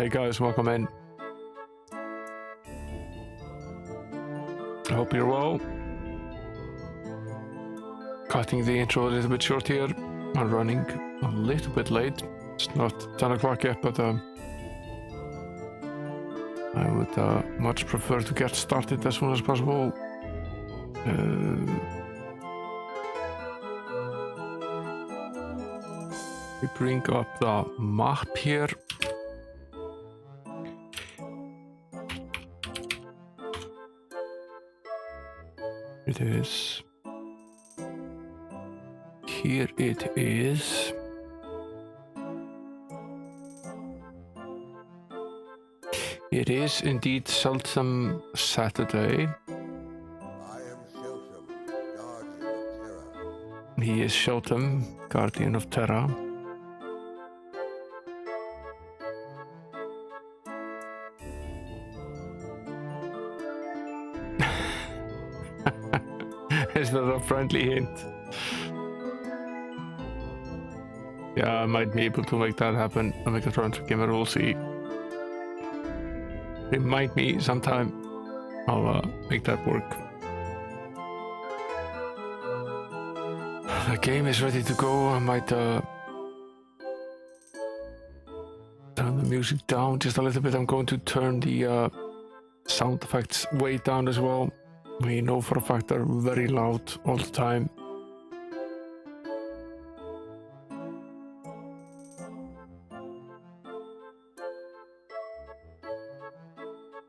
Hey guys, welcome in. I hope you're well. Cutting the intro a little bit short here. I'm running a little bit late. It's not 10 o'clock yet, but I would much prefer to get started as soon as possible. We bring up the map here. It is. Here it is. It is indeed Sheltem Saturday. I am Sheltem, guardian of terror. He is Sheltem, guardian of terror. Is that a friendly hint? Yeah, I might be able to make that happen. I'll make a transfer gamer, we'll see. Remind me sometime. I'll make that work. The game is ready to go. I might turn the music down just a little bit. I'm going to turn the sound effects way down as well. We know for a fact they're very loud all the time.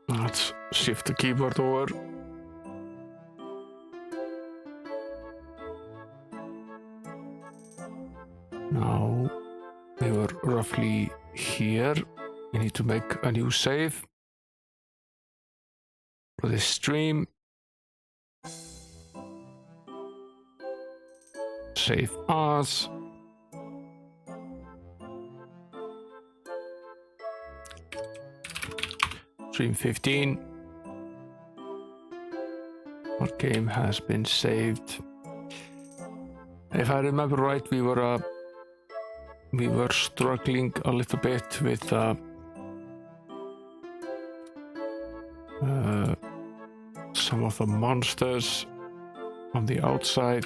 Let's shift the keyboard over. Now we were roughly here. We need to make a new save for this stream. Save as. Stream 15. Our game has been saved. If I remember right, we were struggling a little bit with some of the monsters on the outside.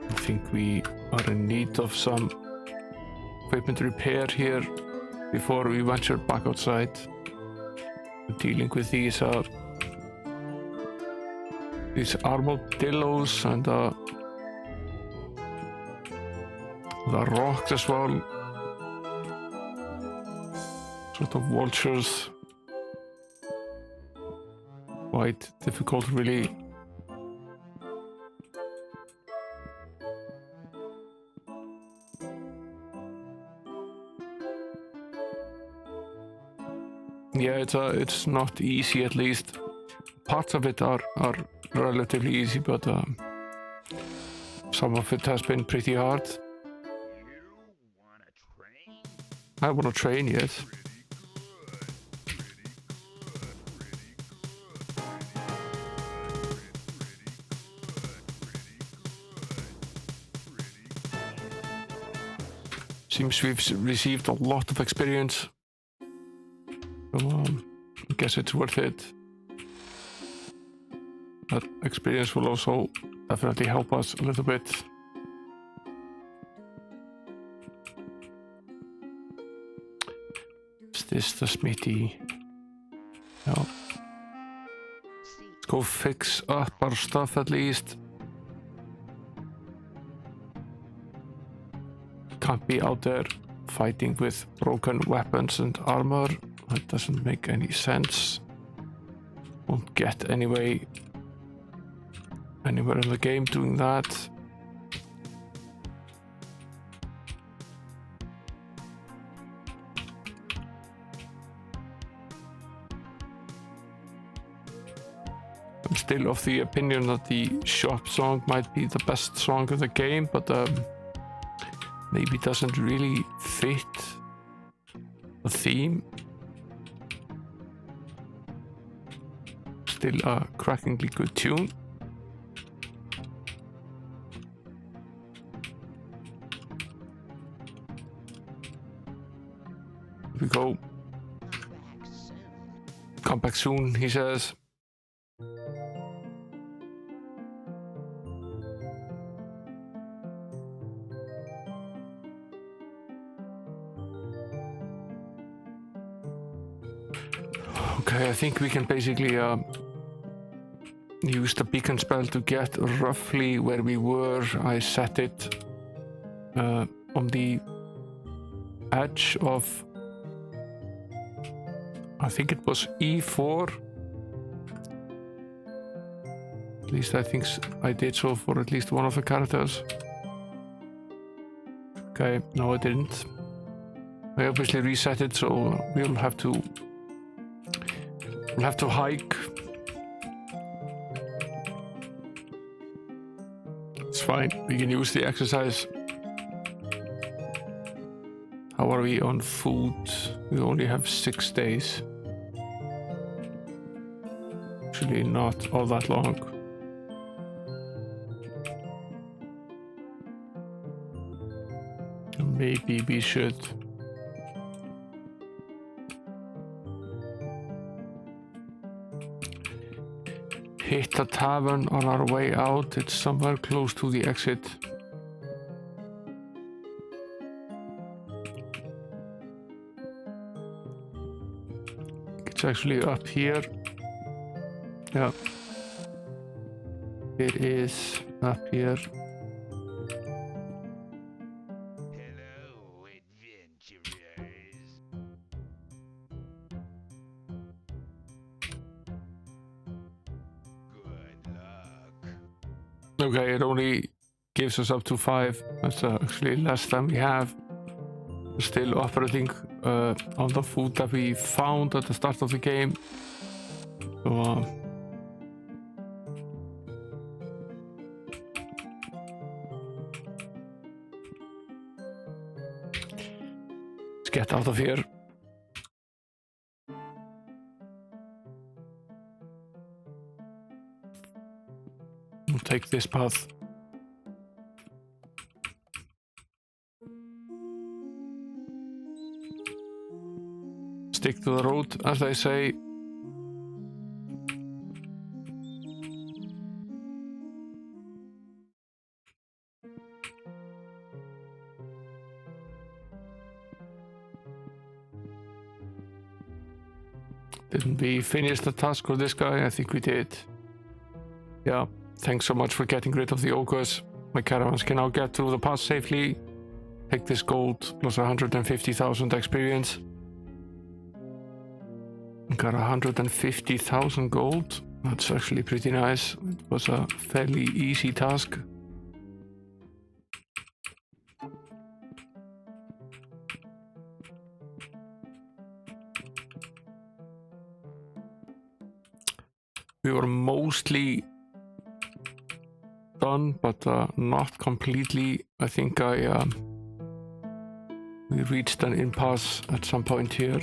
I think we are in need of some equipment repair here before we venture back outside. Dealing with these armadillos and the rocks as well. Sort of vultures. Quite difficult, really. Yeah, it's not easy, at least. Parts of it are relatively easy, but some of it has been pretty hard. I want to train, yes. Seems we've received a lot of experience. So, I guess it's worth it. That experience will also definitely help us a little bit. Is this the smithy? No. Let's go fix up our stuff at least. Can't be out there fighting with broken weapons and armor. That doesn't make any sense. Won't get anywhere in the game doing that. I'm still of the opinion that the shop song might be the best song of the game, but maybe doesn't really fit the theme. Still a crackingly good tune. Here we go. Come back soon, he says. Okay, I think we can basically use the beacon spell to get roughly where we were. I set it on the edge of, I think it was E4. At least I think I did so for at least one of the characters. Okay, no I didn't. I obviously reset it, so we'll have to hike. It's fine, we can use the exercise. How are we on food? We only have 6 days. Actually not all that long. Maybe we should hit the tavern on our way out. It's somewhere close to the exit. It's actually up here. Yeah. It is up here. Hello, adventurers. Good luck. Okay, it only gives us up to 5. That's actually less than we have. We're still operating on the food that we found at the start of the game. So, let's get out of here. We'll take this path. Stick to the road, as they say. Didn't we finish the task for this guy? I think we did. Yeah, thanks so much for getting rid of the ogres. My caravans can now get through the pass safely. Take this gold plus 150,000 experience. Got 150,000 gold. That's actually pretty nice. It was a fairly easy task. We were mostly done, but not completely. I think we reached an impasse at some point here.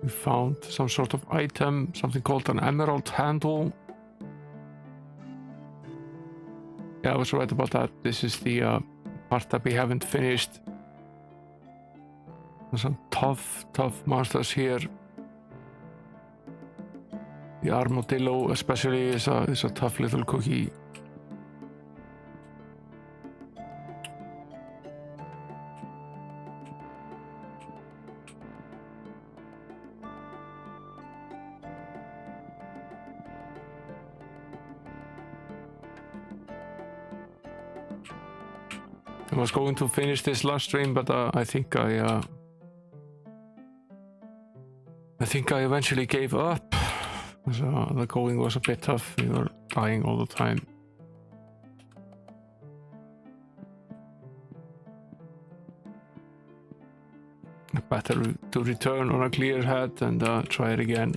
We found some sort of item, something called an emerald handle. Yeah, I was right about that. This is the part that we haven't finished. There's some tough monsters here. The armadillo especially is a tough little cookie. I was going to finish this last stream, but I think I eventually gave up. So the going was a bit tough. We were dying all the time. better to return on a clear head and try it again.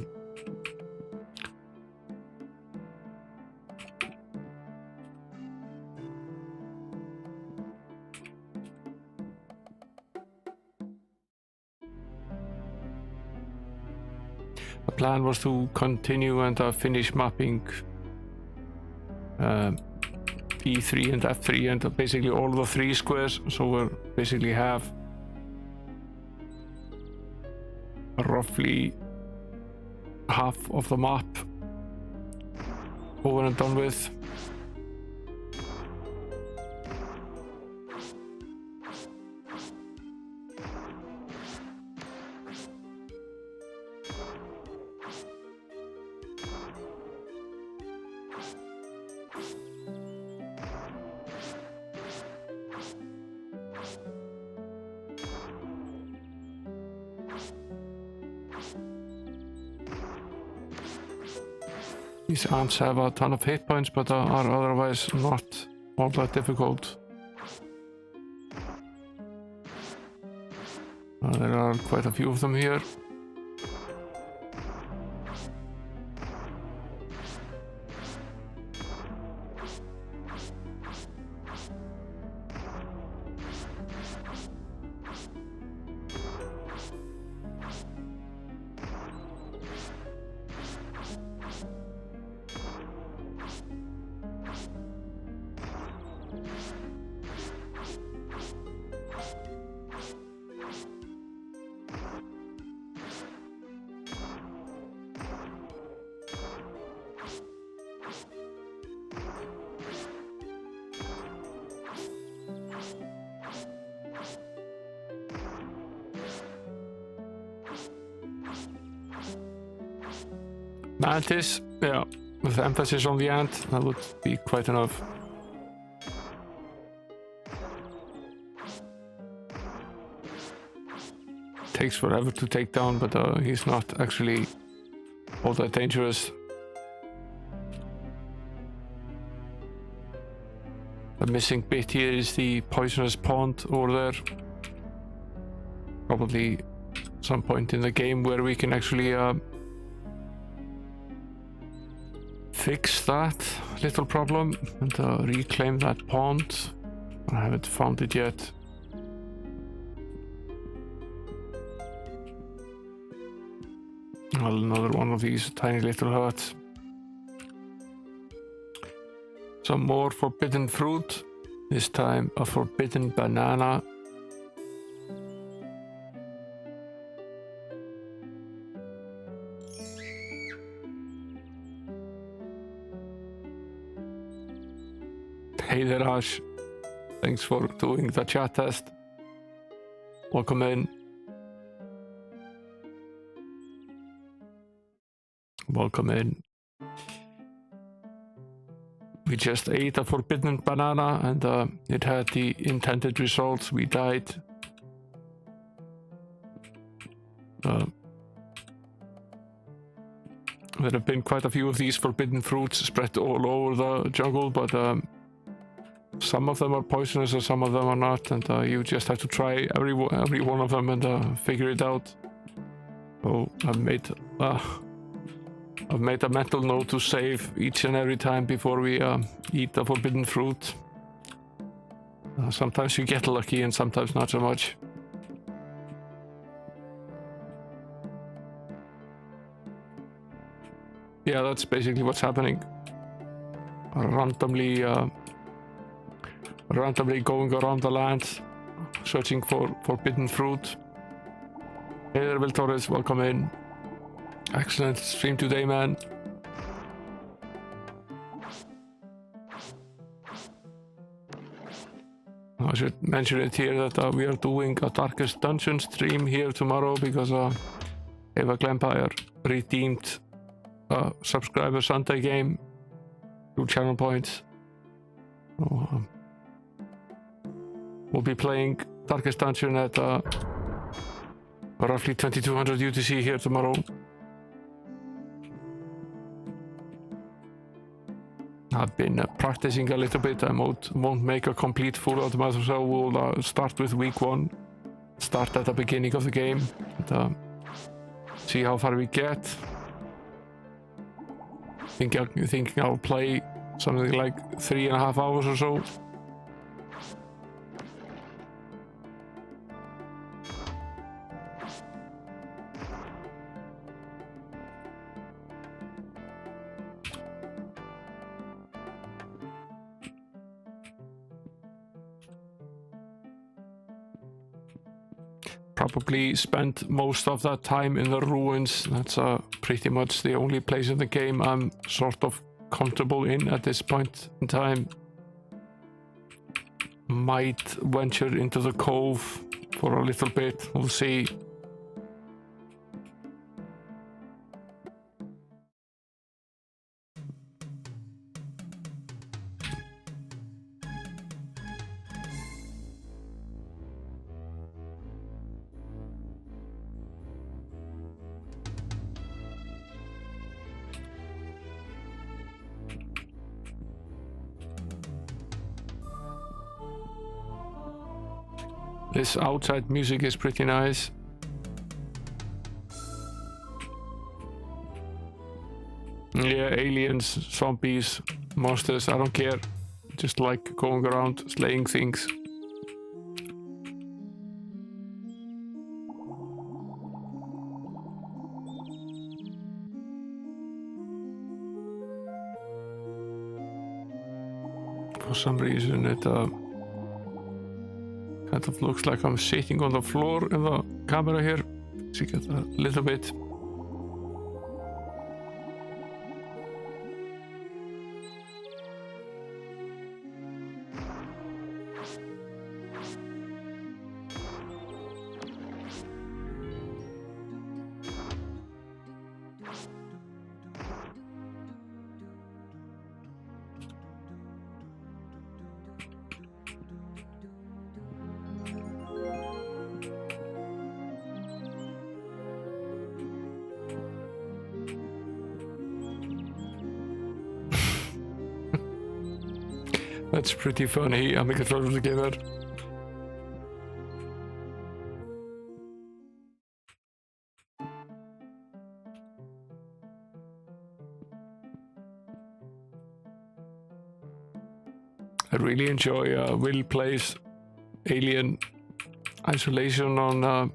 The plan was to continue and finish mapping E3 and F3 and basically all the 3 squares, so we'll basically have roughly half of the map over and done with. These ants have a ton of hit points, but are otherwise not all that difficult. There are quite a few of them here. Mantis, yeah, with emphasis on the ant, that would be quite enough. Takes forever to take down, but he's not actually all that dangerous. The missing bit here is the poisonous pond over there. Probably some point in the game where we can actually fix that little problem and reclaim that pond. I haven't found it yet. Well, another one of these tiny little huts. Some more forbidden fruit, this time a forbidden banana. Hey there, Ash. Thanks for doing the chat test. Welcome in. Welcome in. We just ate a forbidden banana and it had the intended results. We died. There have been quite a few of these forbidden fruits spread all over the jungle, but some of them are poisonous and some of them are not, and you just have to try every one of them and figure it out. So I've made a mental note to save each and every time before we eat the forbidden fruit. Sometimes you get lucky and sometimes not so much. Yeah, that's basically what's happening. Randomly going around the land, searching for forbidden fruit. Hey there, Will Torres, welcome in. Excellent stream today, man. I should mention it here that we are doing a Darkest Dungeon stream here tomorrow because Eva Glempire redeemed a subscriber Sunday game through channel points. So, we'll be playing Darkest Dungeon at roughly 2200 UTC here tomorrow. I've been practicing a little bit. I won't make a complete full automatic, so we'll start with week 1. start at the beginning of the game and see how far we get. Thinking I'll play something like 3.5 hours or so. Probably spent most of that time in the ruins. That's pretty much the only place in the game I'm sort of comfortable in at this point in time. Might venture into the cove for a little bit, we'll see. This outside music is pretty nice. Yeah, aliens, zombies, monsters, I don't care. Just like going around slaying things. For some reason it kind of looks like I'm sitting on the floor in the camera here. See it a little bit. That's pretty funny. I'm a controller gamer. I really enjoy Will plays Alien Isolation on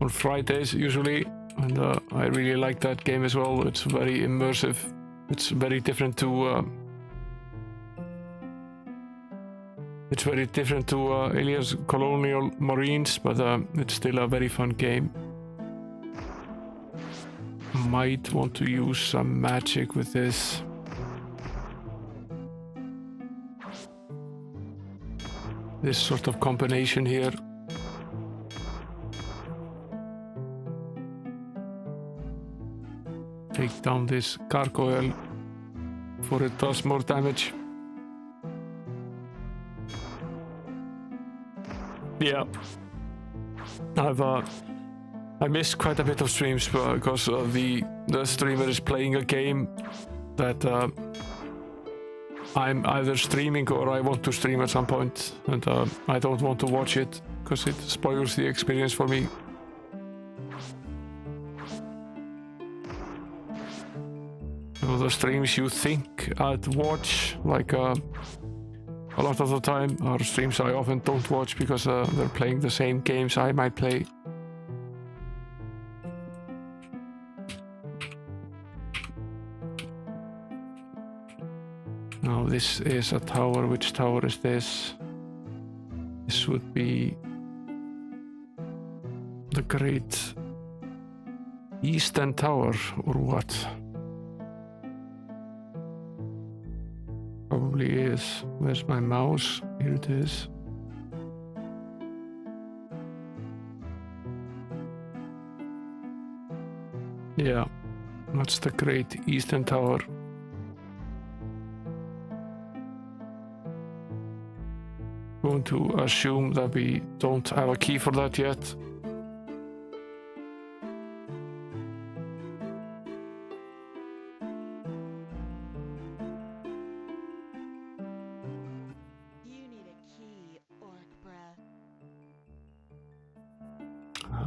Fridays usually, and I really like that game as well. It's very immersive. It's very different to Aliens Colonial Marines, but it's still a very fun game. Might want to use some magic with this. This sort of combination here. Take down this gargoyle before it does more damage. Yeah, I missed quite a bit of streams because the streamer is playing a game that I'm either streaming or I want to stream at some point, and I don't want to watch it because it spoils the experience for me. So the streams you think I'd watch, like a lot of the time, are streams I often don't watch because they're playing the same games I might play. Now this is a tower. Which tower is this? This would be the Great Eastern Tower, or what? Probably is. Where's my mouse? Here it is. Yeah, that's the Great Eastern Tower. Going to assume that we don't have a key for that yet.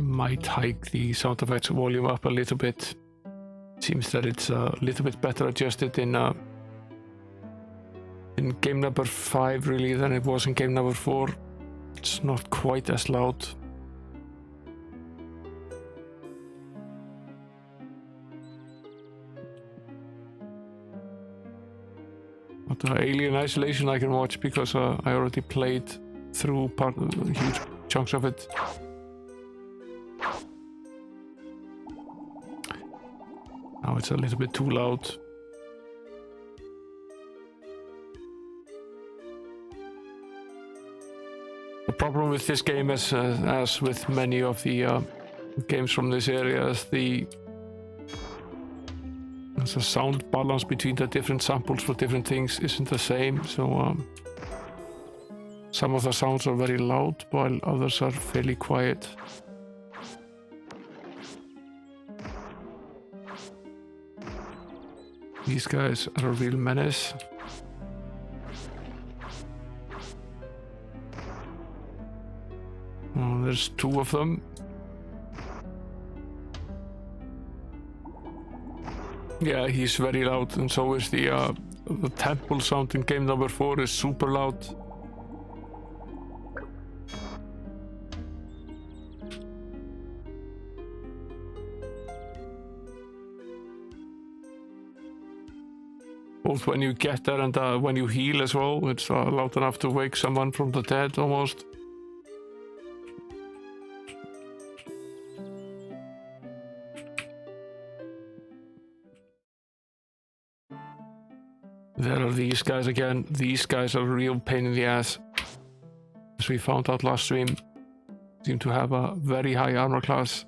might hike the sound effects volume up a little bit. Seems that it's a little bit better adjusted in game number 5 really than it was in game number 4. It's not quite as loud. But Alien Isolation I can watch because I already played through huge chunks of it. Now it's a little bit too loud. The problem with this game, as with many of the games from this area, is the sound balance between the different samples for different things isn't the same. So some of the sounds are very loud, while others are fairly quiet. These guys are a real menace. Oh, there's 2 of them. Yeah, he's very loud, and so is the temple sound in game number 4 is super loud. Both when you get there and when you heal as well, it's loud enough to wake someone from the dead almost. There are these guys again. These guys are a real pain in the ass. As we found out last stream, seem to have a very high armor class.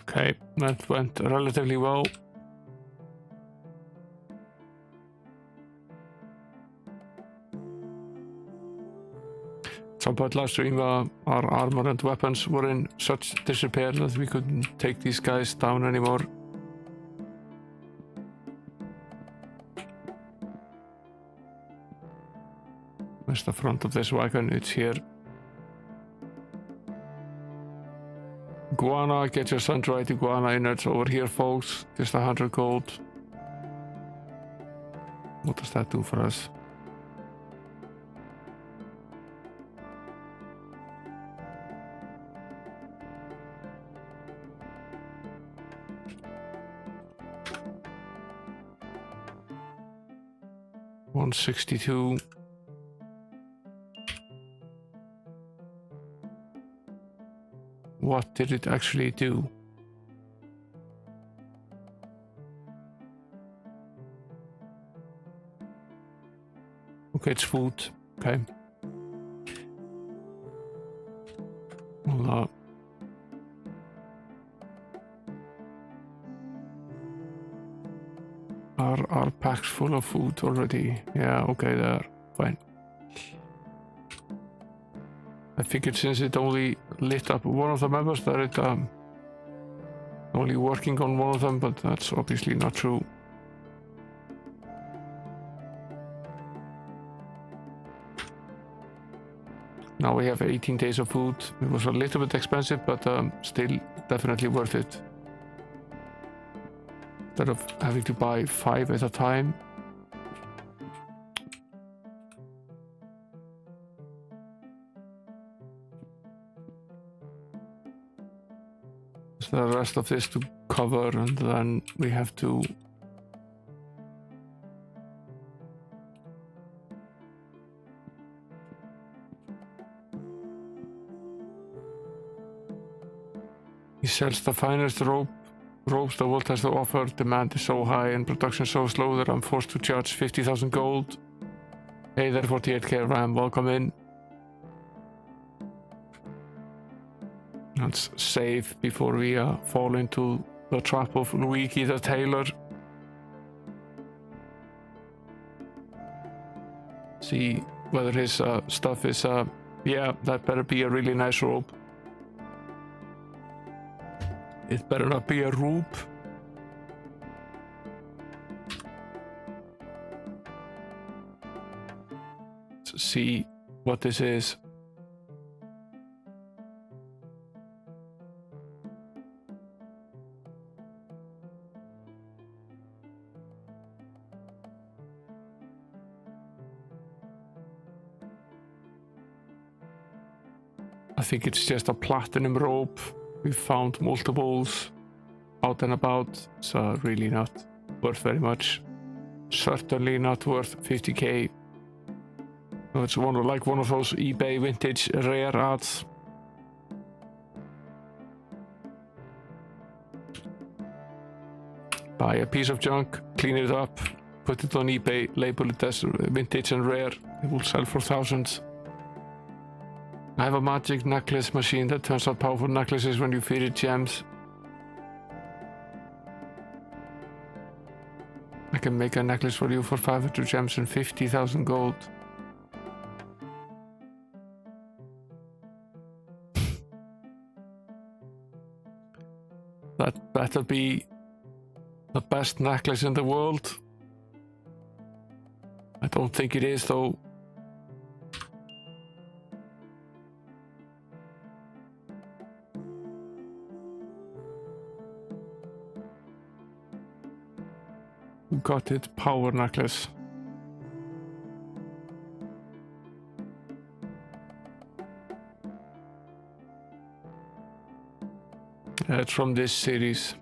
Okay, that went relatively well. Some point last stream, our armor and weapons were in such disrepair that we couldn't take these guys down anymore. Where's the front of this wagon? It's here. Iguana, get your sun-dried iguana innards over here, folks. Just 100 gold. What does that do for us? $162. What did it actually do? Okay, it's food. Okay. Well, our packs full of food already. Yeah, okay, there. Fine. I figured since it only lit up one of the members that it only working on one of them, but that's obviously not true. Now we have 18 days of food. It was a little bit expensive, but still definitely worth it. Instead of having to buy 5 at a time. the rest of this to cover, and then we have to he sells the finest ropes the world has to offer. Demand is so high and production so slow that I'm forced to charge 50,000 gold. Hey there, 48k RAM, welcome in. Let's save before we fall into the trap of Luigi the Tailor. See whether his stuff is, yeah, that better be a really nice rope. It better not be a rope. Let's see what this is. I think it's just a platinum rope. We found multiples out and about, so really not worth very much. Certainly not worth 50k. So it's one of those eBay vintage rare ads. Buy a piece of junk, clean it up, put it on eBay, label it as vintage and rare. It will sell for thousands. I have a magic necklace machine that turns out powerful necklaces when you feed it gems. I can make a necklace for you for 500 gems and 50,000 gold. That better be the best necklace in the world. I don't think it is though. Got it, power necklace. Yeah, it's from this series.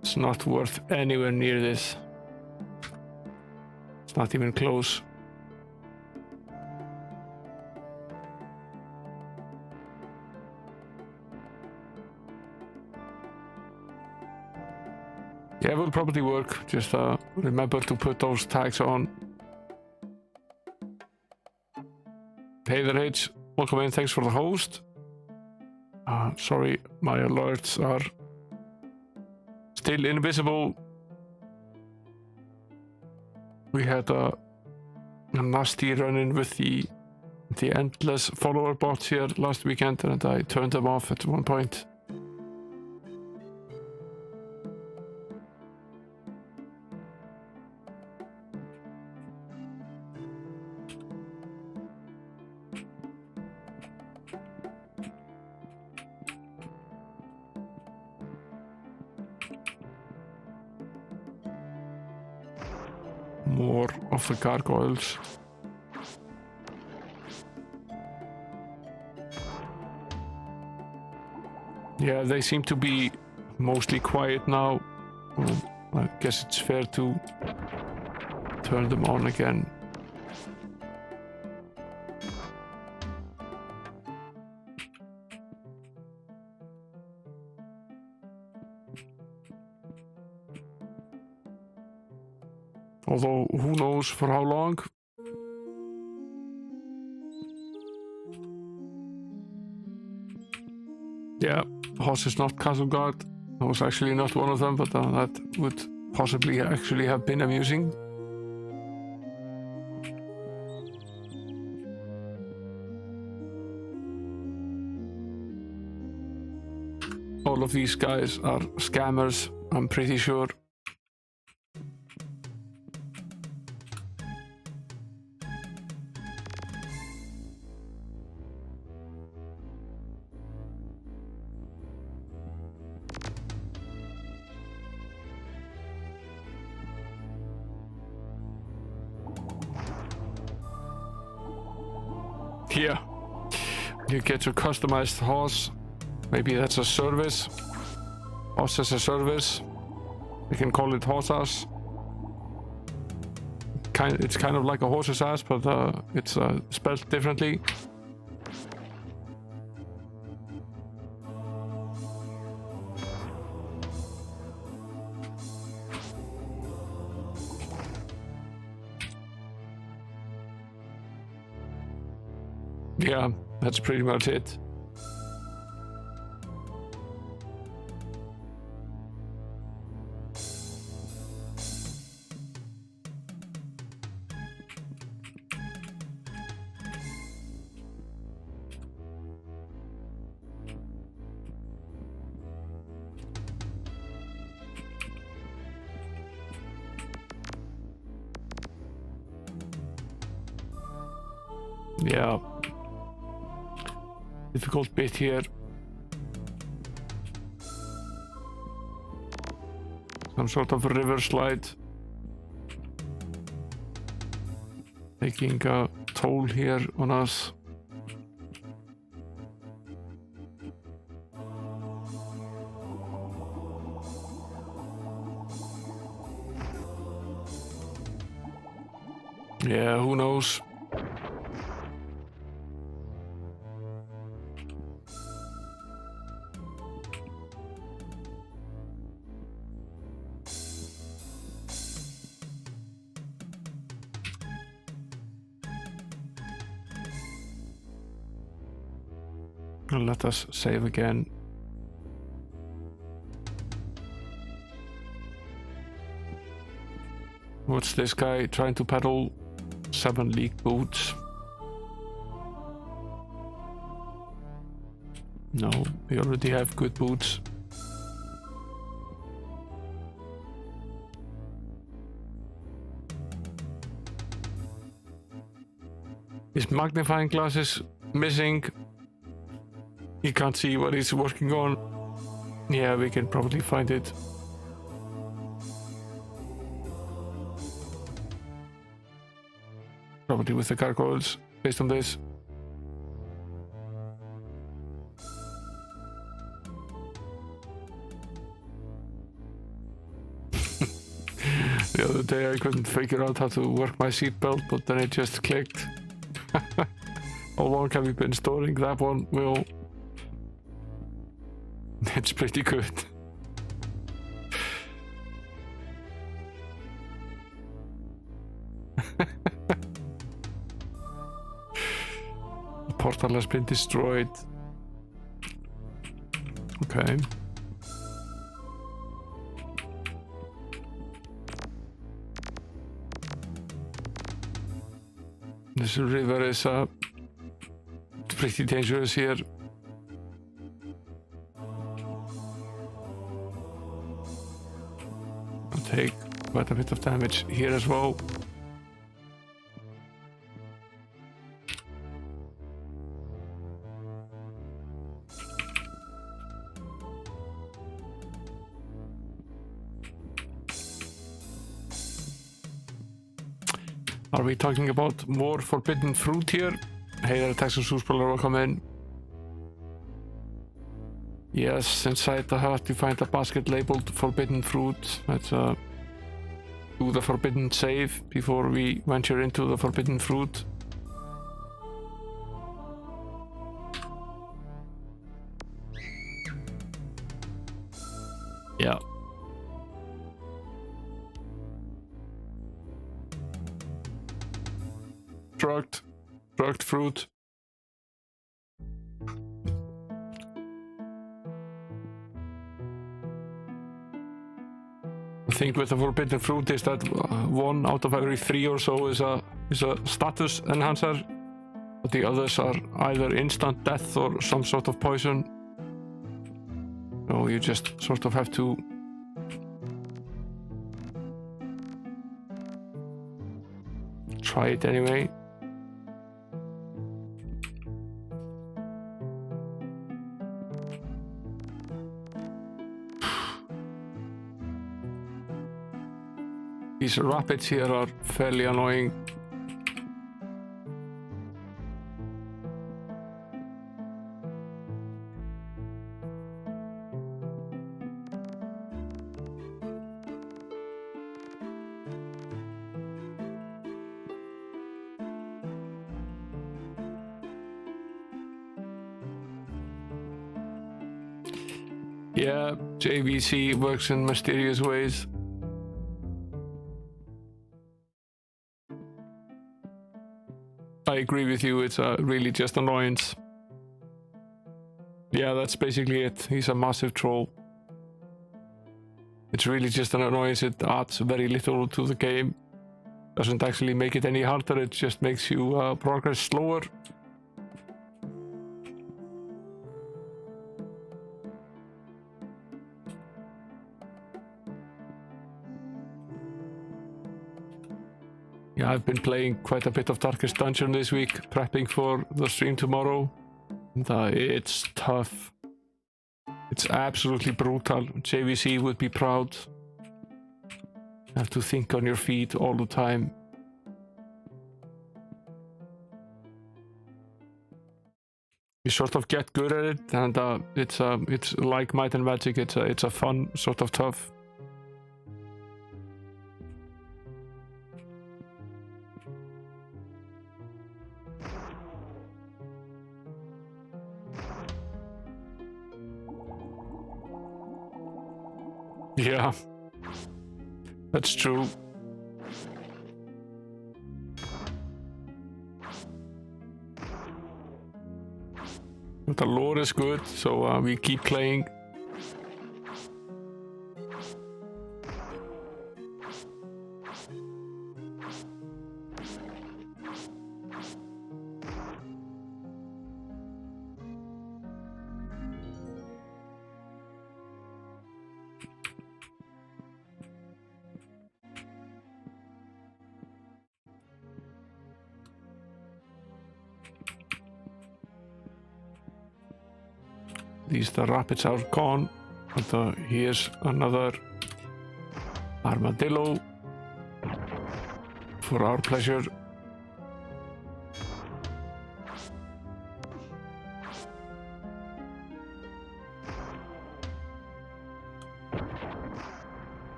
It's not worth anywhere near this. It's not even close. Yeah, it will probably work. Just remember to put those tags on. Hey there, H. Welcome in. Thanks for the host. Sorry, my alerts are still invisible. We had a nasty run-in with the endless follower bots here last weekend, and I turned them off at one point. More of the gargoyles. Yeah, they seem to be mostly quiet now. Well, I guess it's fair to turn them on again. Although, who knows for how long? Yeah, Hoss is not Castle Guard. I was actually not one of them, but that would possibly actually have been amusing. All of these guys are scammers, I'm pretty sure. Here, you get your customized horse Maybe that's a service. Horse as a service. We can call it horse ass. It's kind of like a horse's ass, but it's spelled differently. Yeah, that's pretty much it. Yeah. Difficult bit here. Some sort of river slide. Taking a toll here on us. Yeah, who knows? Let us save again. What's this guy trying to peddle? 7 league boots. No, we already have good boots. His magnifying glass is missing. He can't see what he's working on. Yeah, we can probably find it. Probably with the gargoyles, based on this. The other day I couldn't figure out how to work my seatbelt, but then it just clicked. How long have we been storing that one? Well, it's pretty good. The portal has been destroyed. Okay. This river is pretty dangerous here. I'll take quite a bit of damage here as well. Are we talking about more forbidden fruit here? Hey there, Texas Húsbólar, welcome in. Yes, inside the hut you find a basket labeled forbidden fruit. Let's do the forbidden save before we venture into the forbidden fruit. Yeah. Drugged fruit. The thing with the forbidden fruit is that 1 out of every 3 or so is a status enhancer, but the others are either instant death or some sort of poison. So you just sort of have to try it anyway. These rapids here are fairly annoying. Yeah, JVC works in mysterious ways. I agree with you, it's really just annoyance. Yeah, that's basically it. He's a massive troll. It's really just an annoyance. It adds very little to the game. Doesn't actually make it any harder, it just makes you progress slower. Yeah, I've been playing quite a bit of Darkest Dungeon this week, prepping for the stream tomorrow. And it's tough. It's absolutely brutal. JVC would be proud. You have to think on your feet all the time. You sort of get good at it, and it's like Might and Magic. It's a fun sort of tough. Yeah, that's true. But the lore is good, so we keep playing. The rapids are gone, but here's another armadillo for our pleasure.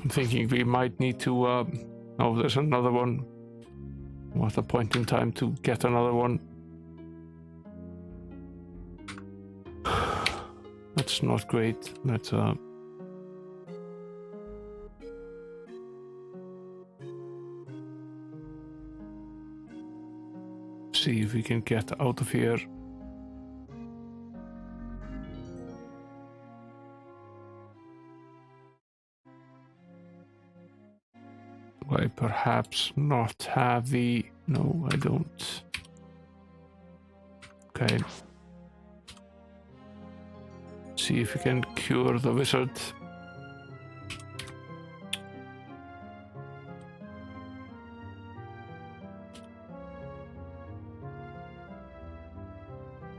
I'm thinking we might need to, oh, there's another one. What a point in time to get another one. That's not great. Let's, see if we can get out of here. Do I perhaps not have the... No, I don't. Okay. See if we can cure the wizard.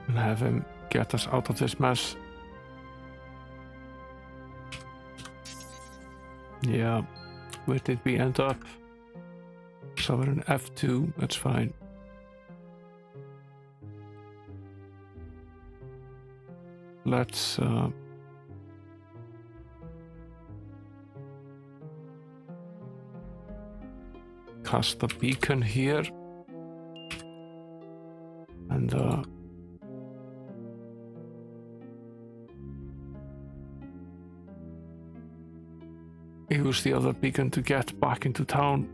And have him get us out of this mess. Yeah. Where did we end up? So we're in F2, that's fine. Let's cast the beacon here. And use the other beacon to get back into town.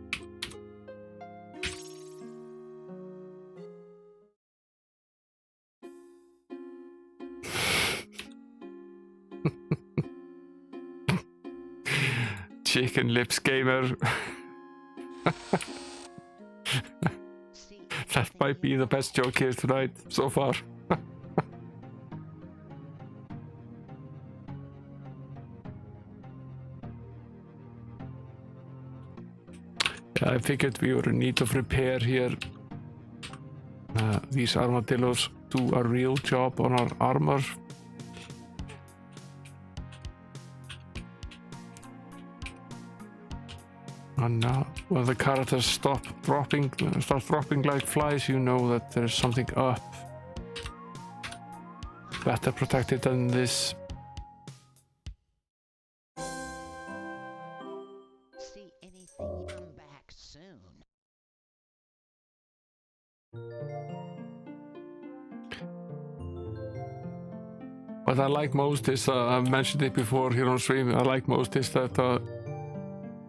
Chicken lips gamer. That might be the best joke here tonight so far. I figured we were in need of repair here. These armadillos do a real job on our armor. And now, when the characters start dropping like flies, you know that there's something up. Better protected than this. See anything? Come back soon. What I like most is, I mentioned it before here on stream, I like most is that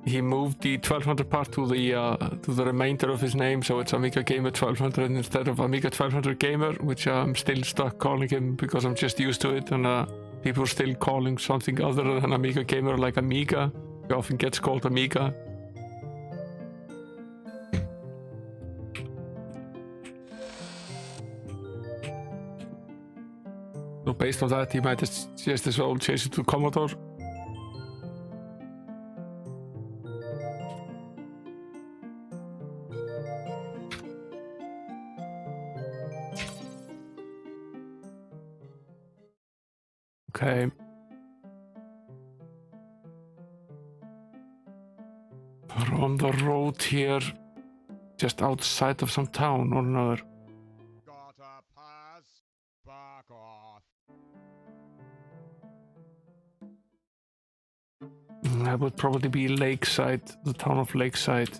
he moved the 1200 part to the remainder of his name, so it's Amiga Gamer 1200 instead of Amiga 1200 Gamer, which I'm still stuck calling him because I'm just used to it, and people are still calling something other than Amiga Gamer like Amiga. He often gets called Amiga. So based on that, he might just as well change it to Commodore. Okay. We're on the road here, just outside of some town or another. Gotta pass. Back off. That would probably be Lakeside, the town of Lakeside.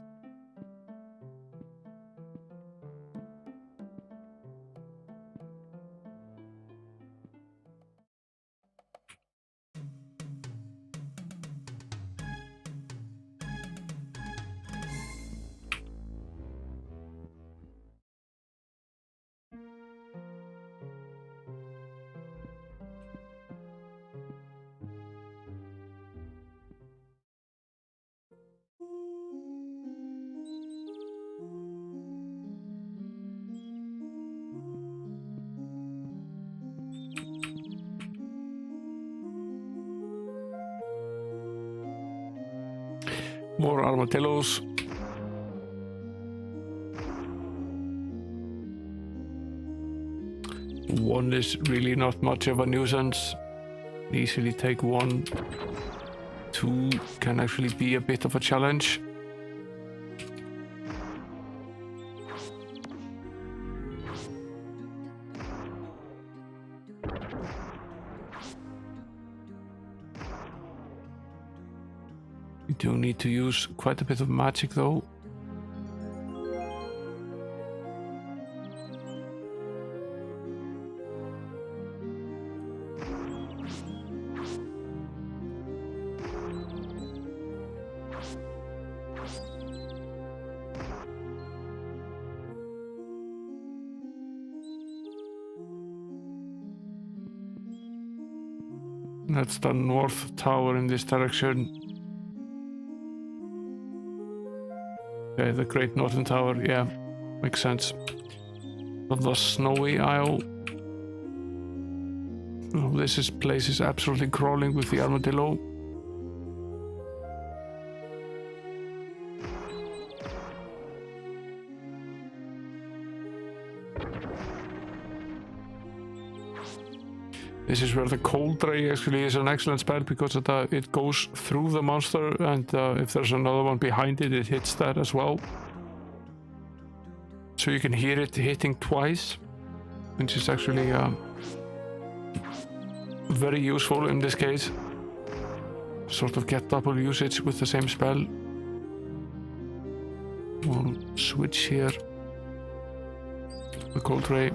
More armadillos. One is really not much of a nuisance. Easily take one. Two can actually be a bit of a challenge. You do need to use quite a bit of magic though. That's the north tower in this direction. Okay, the Great Northern Tower, yeah, makes sense. Of the Snowy Isle. Oh, place is absolutely crawling with the armadillo. This is where the Cold Ray actually is an excellent spell because it goes through the monster, and if there's another one behind it, it hits that as well. So you can hear it hitting twice, which is actually very useful in this case. Sort of get double usage with the same spell. We'll switch here. The Cold Ray.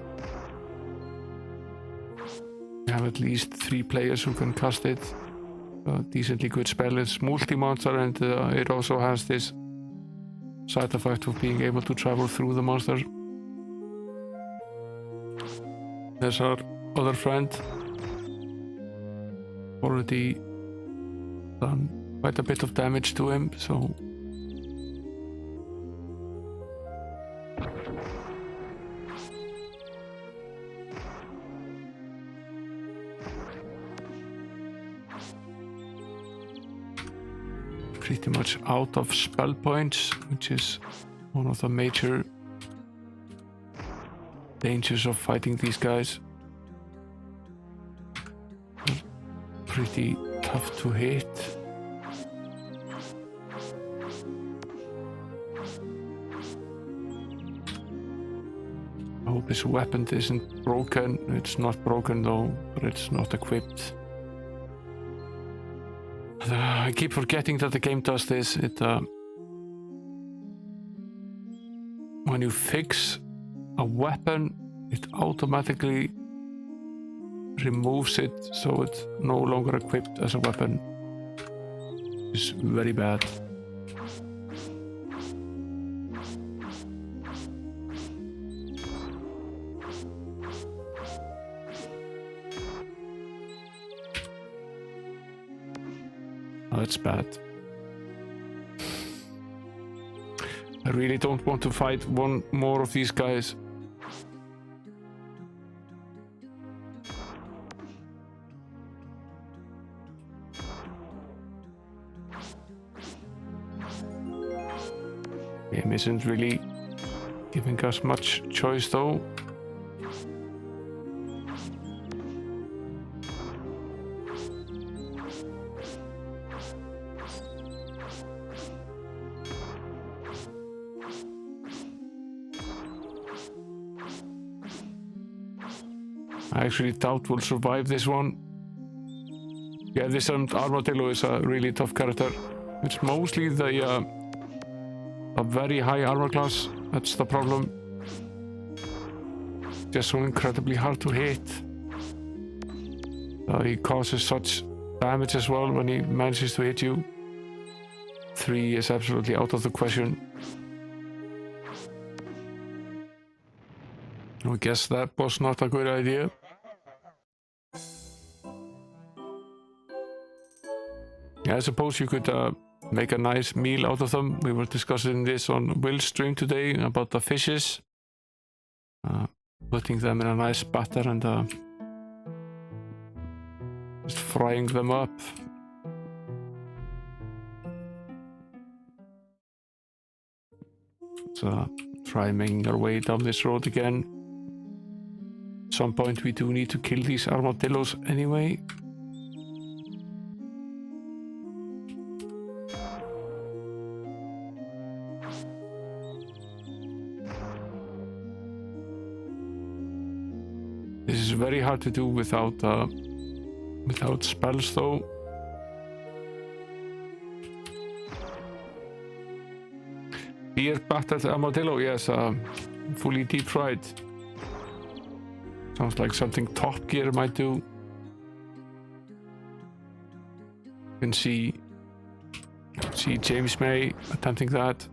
We have at least 3 players who can cast it. A decently good spell. It's multi-monster, and it also has this side effect of being able to travel through the monster. There's our other friend. Already done quite a bit of damage to him, so pretty much out of spell points, which is one of the major dangers of fighting these guys. Pretty tough to hit. hope his weapon isn't broken. It's not broken though, but it's not equipped. I keep forgetting that the game does this. When you fix a weapon, it automatically removes it so it's no longer equipped as a weapon. It's very bad. Oh, that's bad. I really don't want to fight one more of these guys. Game isn't really giving us much choice though. I actually doubt we'll survive this one. Yeah, this Armadillo is a really tough character. It's mostly the a very high armor class. That's the problem. Just so incredibly hard to hit. He causes such damage as well when he manages to hit you. 3 is absolutely out of the question. I guess that was not a good idea. Yeah, I suppose you could make a nice meal out of them. We were discussing this on Will's stream today about the fishes. Putting them in a nice batter and just frying them up. Let's try making our way down this road again. At some point we do need to kill these armadillos anyway. This is very hard to do without spells though. Beer battered armadillo, yes, fully deep fried. Sounds like something Top Gear might do. You can see James May attempting that.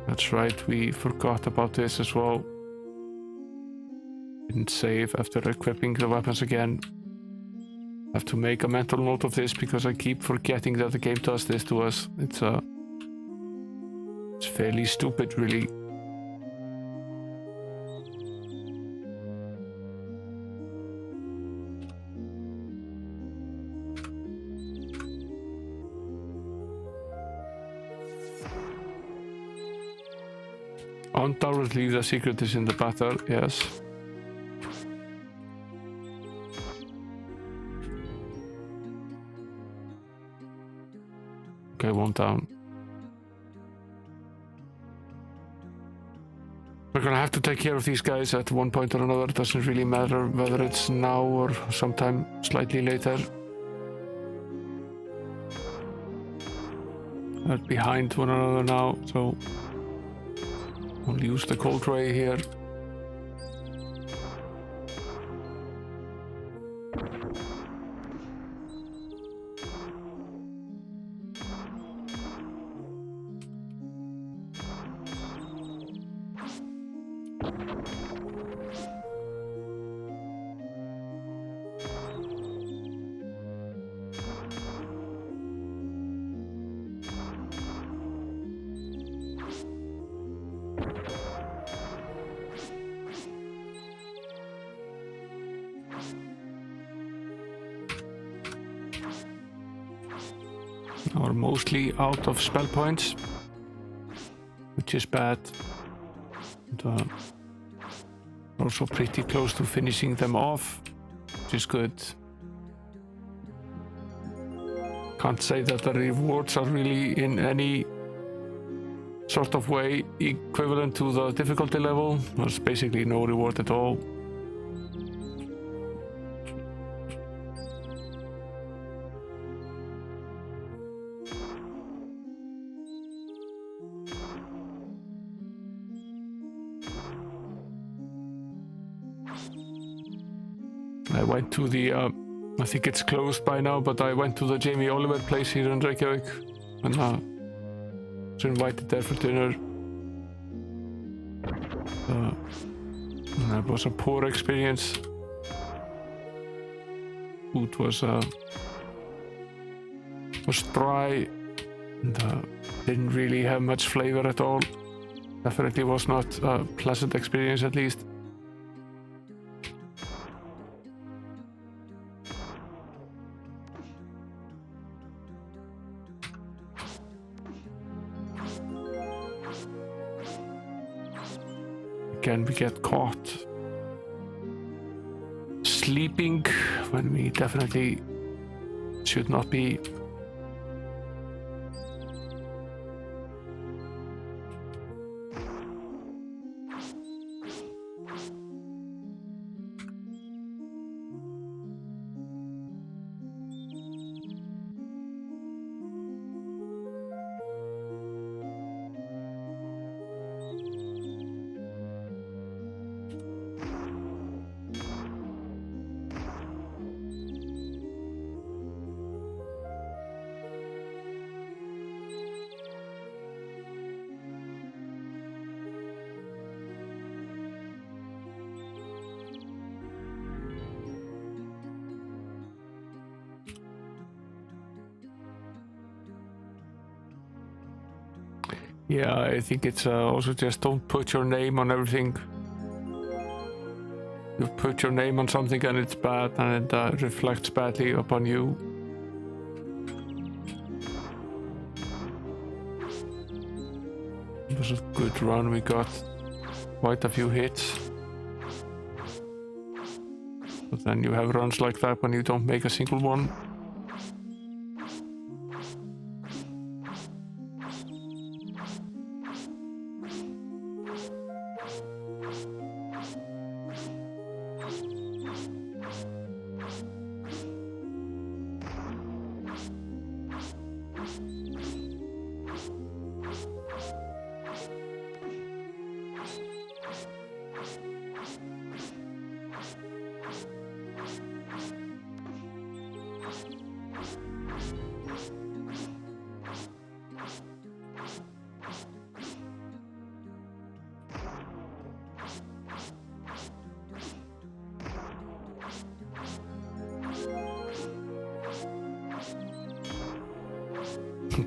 That's right, we forgot about this as well. Didn't save after equipping the weapons again. Have to make a mental note of this because I keep forgetting that the game does this to us. It's fairly stupid, really. Undoubtedly the secret is in the batter, yes. Okay, 1 down. We're gonna have to take care of these guys at one point or another. It doesn't really matter whether it's now or sometime slightly later. They're behind one another now, so we'll use the cold ray here. Are mostly out of spell points, which is bad. and also pretty close to finishing them off, which is good. Can't say that the rewards are really in any sort of way equivalent to the difficulty level. There's basically no reward at all. I went to the, I think it's closed by now, but I went to the Jamie Oliver place here in Reykjavik and was invited there for dinner. That was a poor experience. Food was dry and didn't really have much flavor at all. Definitely was not a pleasant experience, at least. Again, we get caught sleeping when we definitely should not be. Yeah, I think it's also just don't put your name on everything. You put your name on something and it's bad, and it reflects badly upon you. It was a good run, we got quite a few hits. But then you have runs like that when you don't make a single one.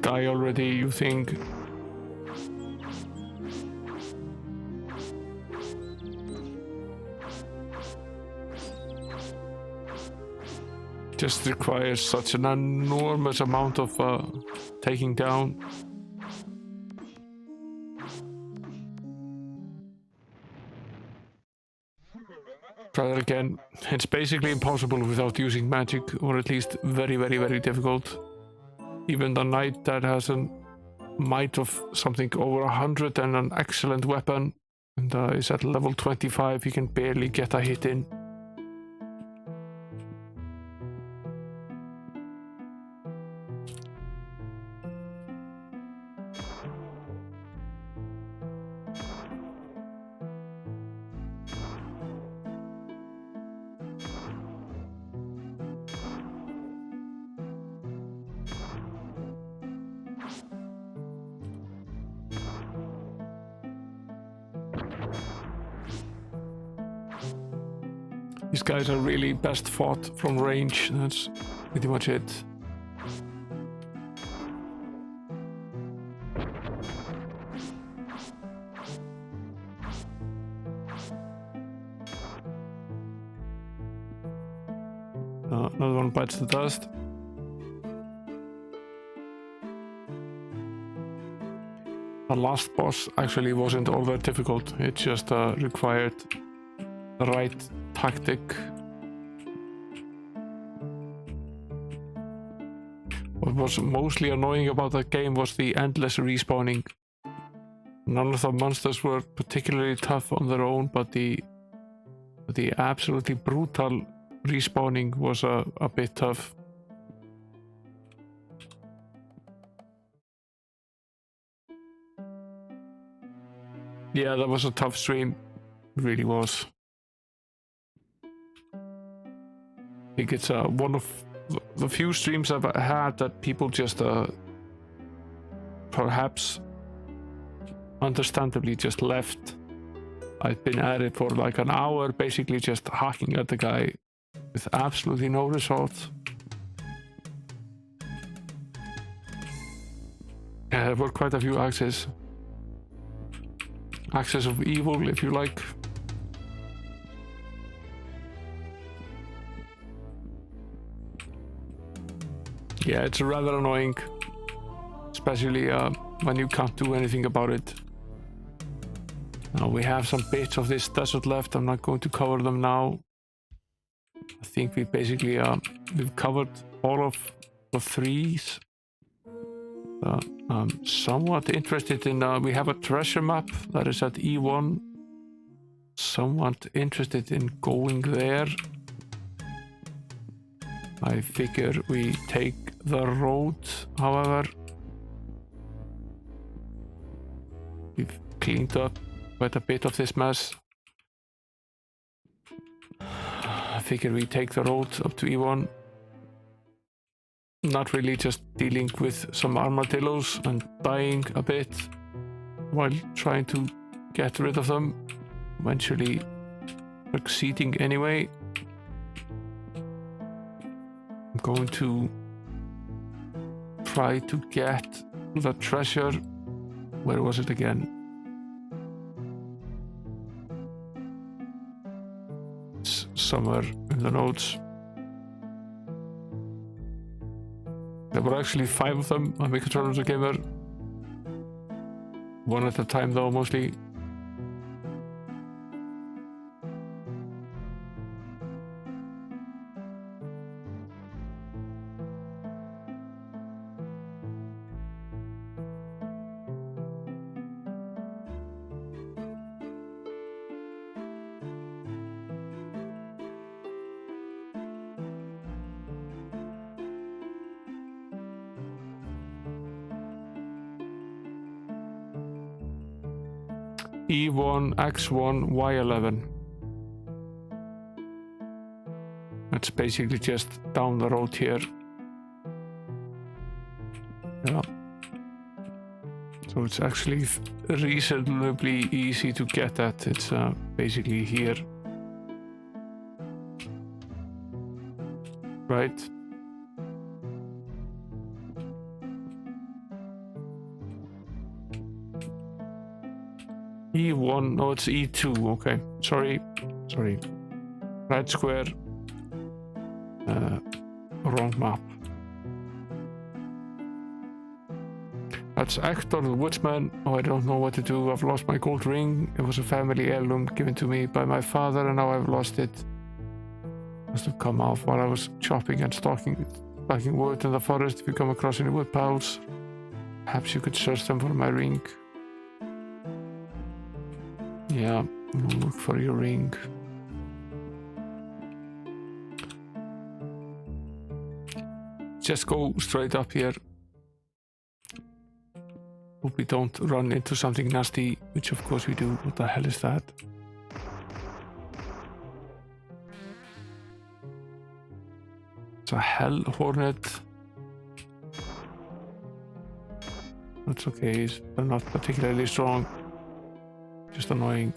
Die already, you think? Just requires such an enormous amount of taking down. Try that again. It's basically impossible without using magic, or at least very, very, very difficult. Even the knight that has a might of something over 100 and an excellent weapon and is at level 25, he can barely get a hit in. These guys are really best fought from range, that's pretty much it. Another one bites the dust. the last boss actually wasn't all that difficult. It just required the right tactic. What was mostly annoying about that game was the endless respawning. None of the monsters were particularly tough on their own, but the absolutely brutal respawning was a bit tough. Yeah, that was a tough stream. It really was. I think it's one of the few streams I've had that people just perhaps understandably just left. I've been at it for like an hour, basically just hacking at the guy with absolutely no results. Yeah, there were quite a few axes. Axes of evil, if you like. Yeah, it's rather annoying, especially when you can't do anything about it. Now we have some bits of this desert left. I'm not going to cover them now. I think we basically we've covered all of the threes. I'm somewhat interested in we have a treasure map that is at E1. Somewhat interested in going there. I figure we take the road, however. We've cleaned up quite a bit of this mess. I figure we take the road up to E1. Not really, just dealing with some armadillos and dying a bit while trying to get rid of them. Eventually succeeding anyway. I'm going to try to get the treasure. Where was it again? It's somewhere in the notes. There were actually 5 of them on my controller as a gamer. One at a time though, mostly. E1, X1, Y11. It's basically just down the road here. Yeah. So it's actually reasonably easy to get at. It's basically here. Right? E1, no, it's E2, okay. Sorry. Right square. Wrong map. That's Hector the Woodsman. Oh, I don't know what to do. I've lost my gold ring. It was a family heirloom given to me by my father, and now I've lost it. Must have come off while I was chopping and stacking wood in the forest. If you come across any wood piles, perhaps you could search them for my ring. Yeah, look for your ring. Just go straight up here. Hope we don't run into something nasty, which of course we do. What the hell is that? It's a hell Hornet. That's okay, they're not particularly strong. Just annoying.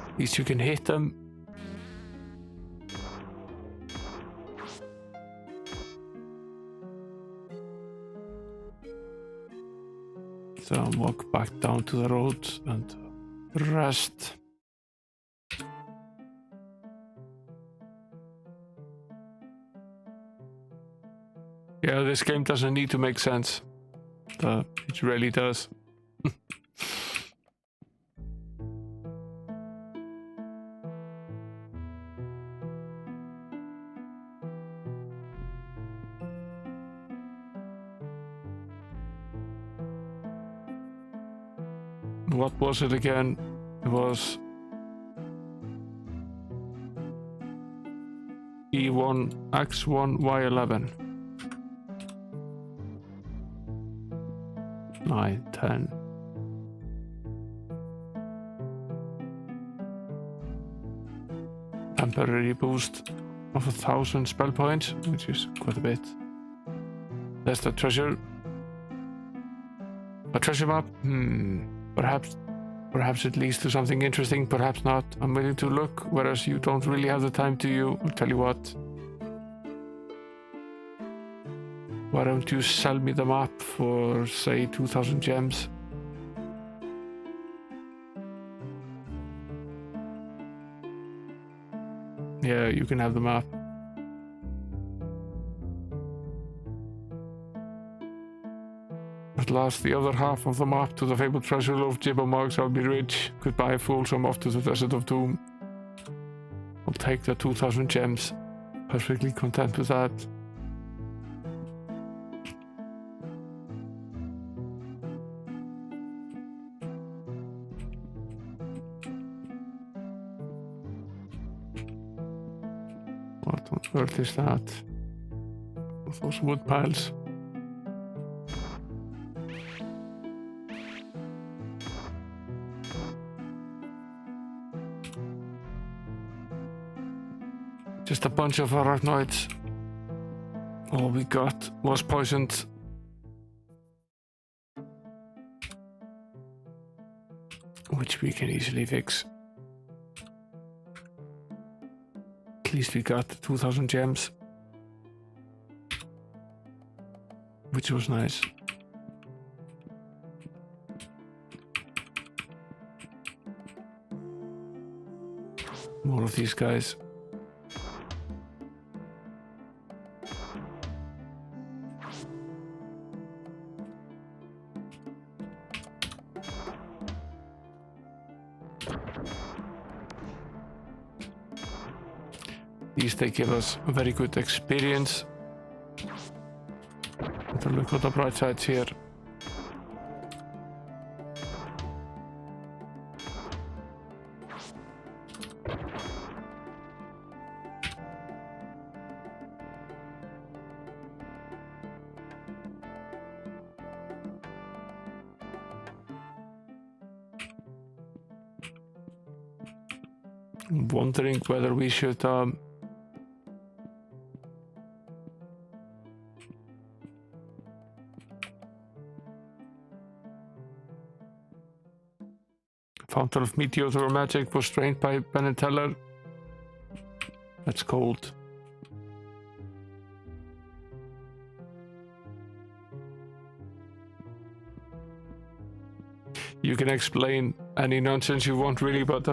At least you can hit them. So walk back down to the road and rest. Yeah, this game doesn't need to make sense. It really does. What was it again? It was E1, X1, Y11. 9, 10. Temporary boost of 1,000 spell points, which is quite a bit. There's the treasure. A treasure map? Perhaps it leads to something interesting, perhaps not. I'm willing to look, whereas you don't really have the time, do you? I'll tell you what. Why don't you sell me the map for, say, 2,000 gems? Yeah, you can have the map. At last, the other half of the map to the fabled treasure of Jibbermugs. I'll be rich. Goodbye, fools. I'm off to the Desert of Doom. I'll take the 2,000 gems. Perfectly content with that. What on earth is that? Those wood piles. Just a bunch of arachnoids. All we got was poisoned. Which we can easily fix. At least we got 2,000 gems. Which was nice. More of these guys. These they give us a very good experience. But look at the bright sides here. I'm wondering whether we should Fountain of Meteor Magic was trained by Ben & Teller. That's cold. You can explain any nonsense you want, really, but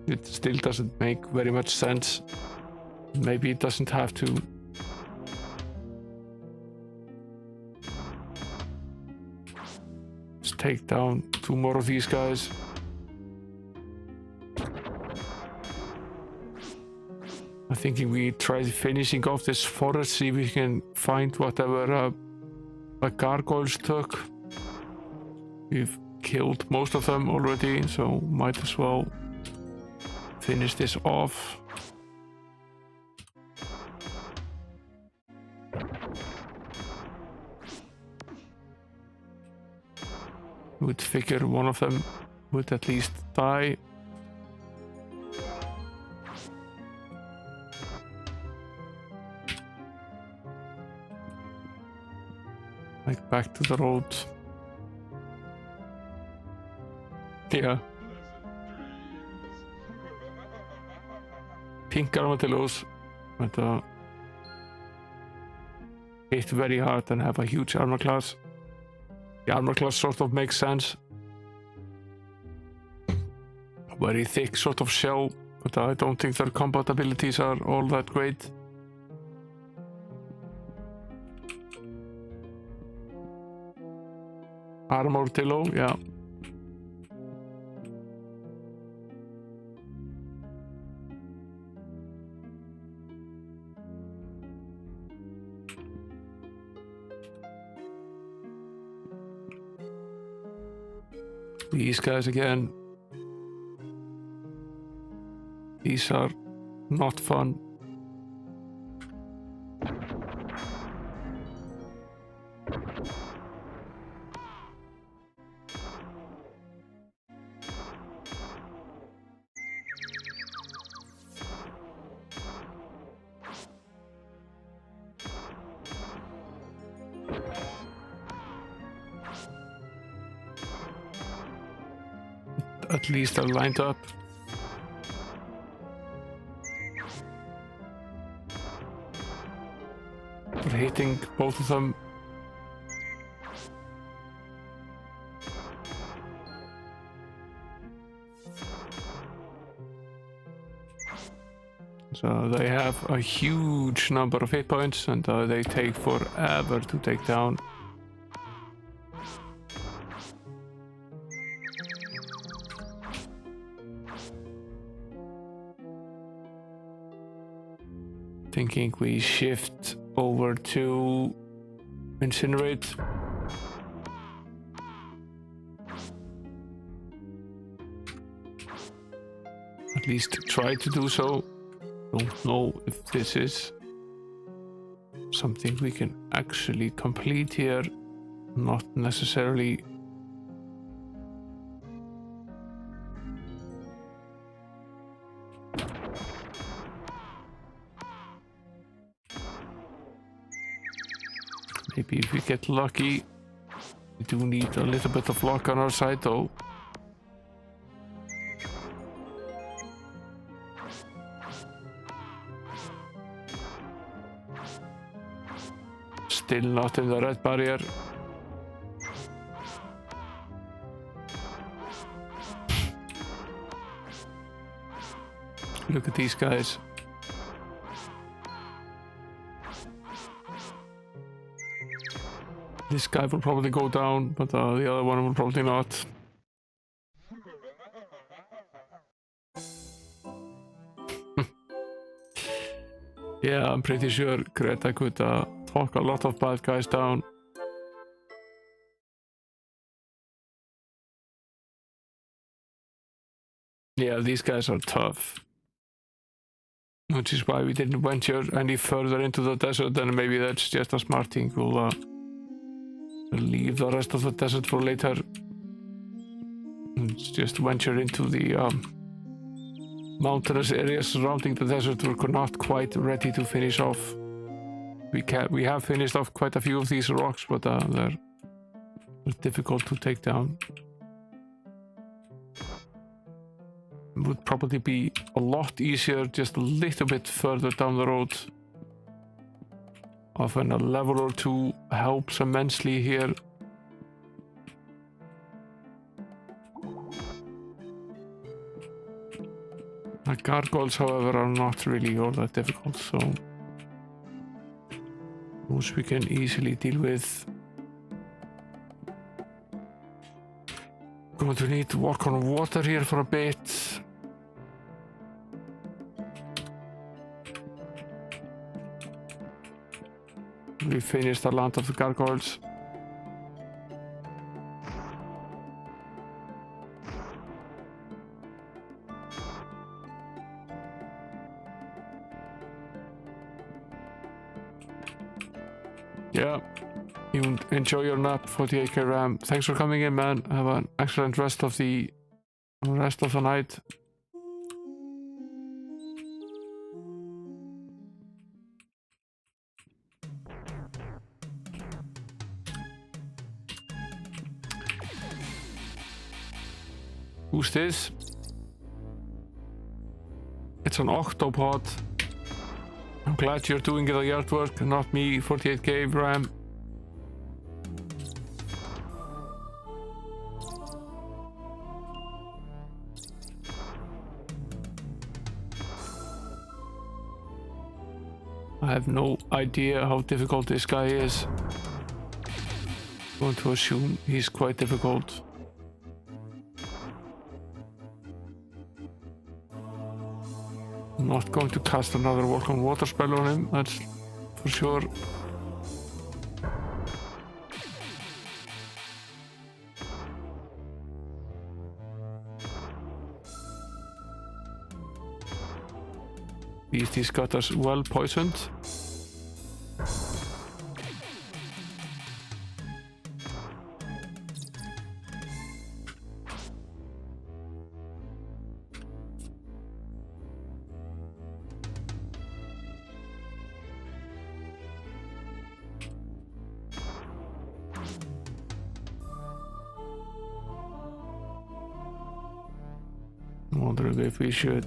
it still doesn't make very much sense. Maybe it doesn't have to. Let's take down 2 more of these guys. I'm thinking we try finishing off this forest, see if we can find whatever the gargoyles took. We've killed most of them already, so might as well finish this off. Would figure one of them would at least die. Like back to the road. Yeah. Pink armadillos, but hit very hard and have a huge armor class. The armor class sort of makes sense. Very thick sort of shell, but I don't think their combat abilities are all that great. Armadillo, yeah. These guys again. These are not fun. At least they're lined up. We're hitting both of them. So they have a huge number of hit points and they take forever to take down. Thinking we shift over to incinerate. At least try to do so. Don't know if this is something we can actually complete here. Not necessarily. Maybe if we get lucky. We do need a little bit of luck on our side though. Still not in the red barrier. Look at these guys. This guy will probably go down, but the other one will probably not. Yeah, I'm pretty sure Greta could talk a lot of bad guys down. Yeah, these guys are tough. Which is why we didn't venture any further into the desert, and maybe that's just a smart thing. We'll leave the rest of the desert for later. Let's just venture into the mountainous areas surrounding the desert. We're not quite ready to finish off. We have finished off quite a few of these rocks, but they're difficult to take down. It would probably be a lot easier just a little bit further down the road. Often a level or two helps immensely here. The gargoyles, however, are not really all that difficult, so those we can easily deal with. Going to need to walk on water here for a bit. We finished the land of the gargoyles. Yeah, you enjoy your nap, 48k RAM. Thanks for coming in, man. Have an excellent rest of the night. Who's this? It's an octopod. I'm glad you're doing the yard work, not me, 48k RAM. I have no idea how difficult this guy is. Going to assume he's quite difficult. I'm not going to cast another Walk on Water spell on him, that's for sure. He's got us well poisoned. I'm wondering if we should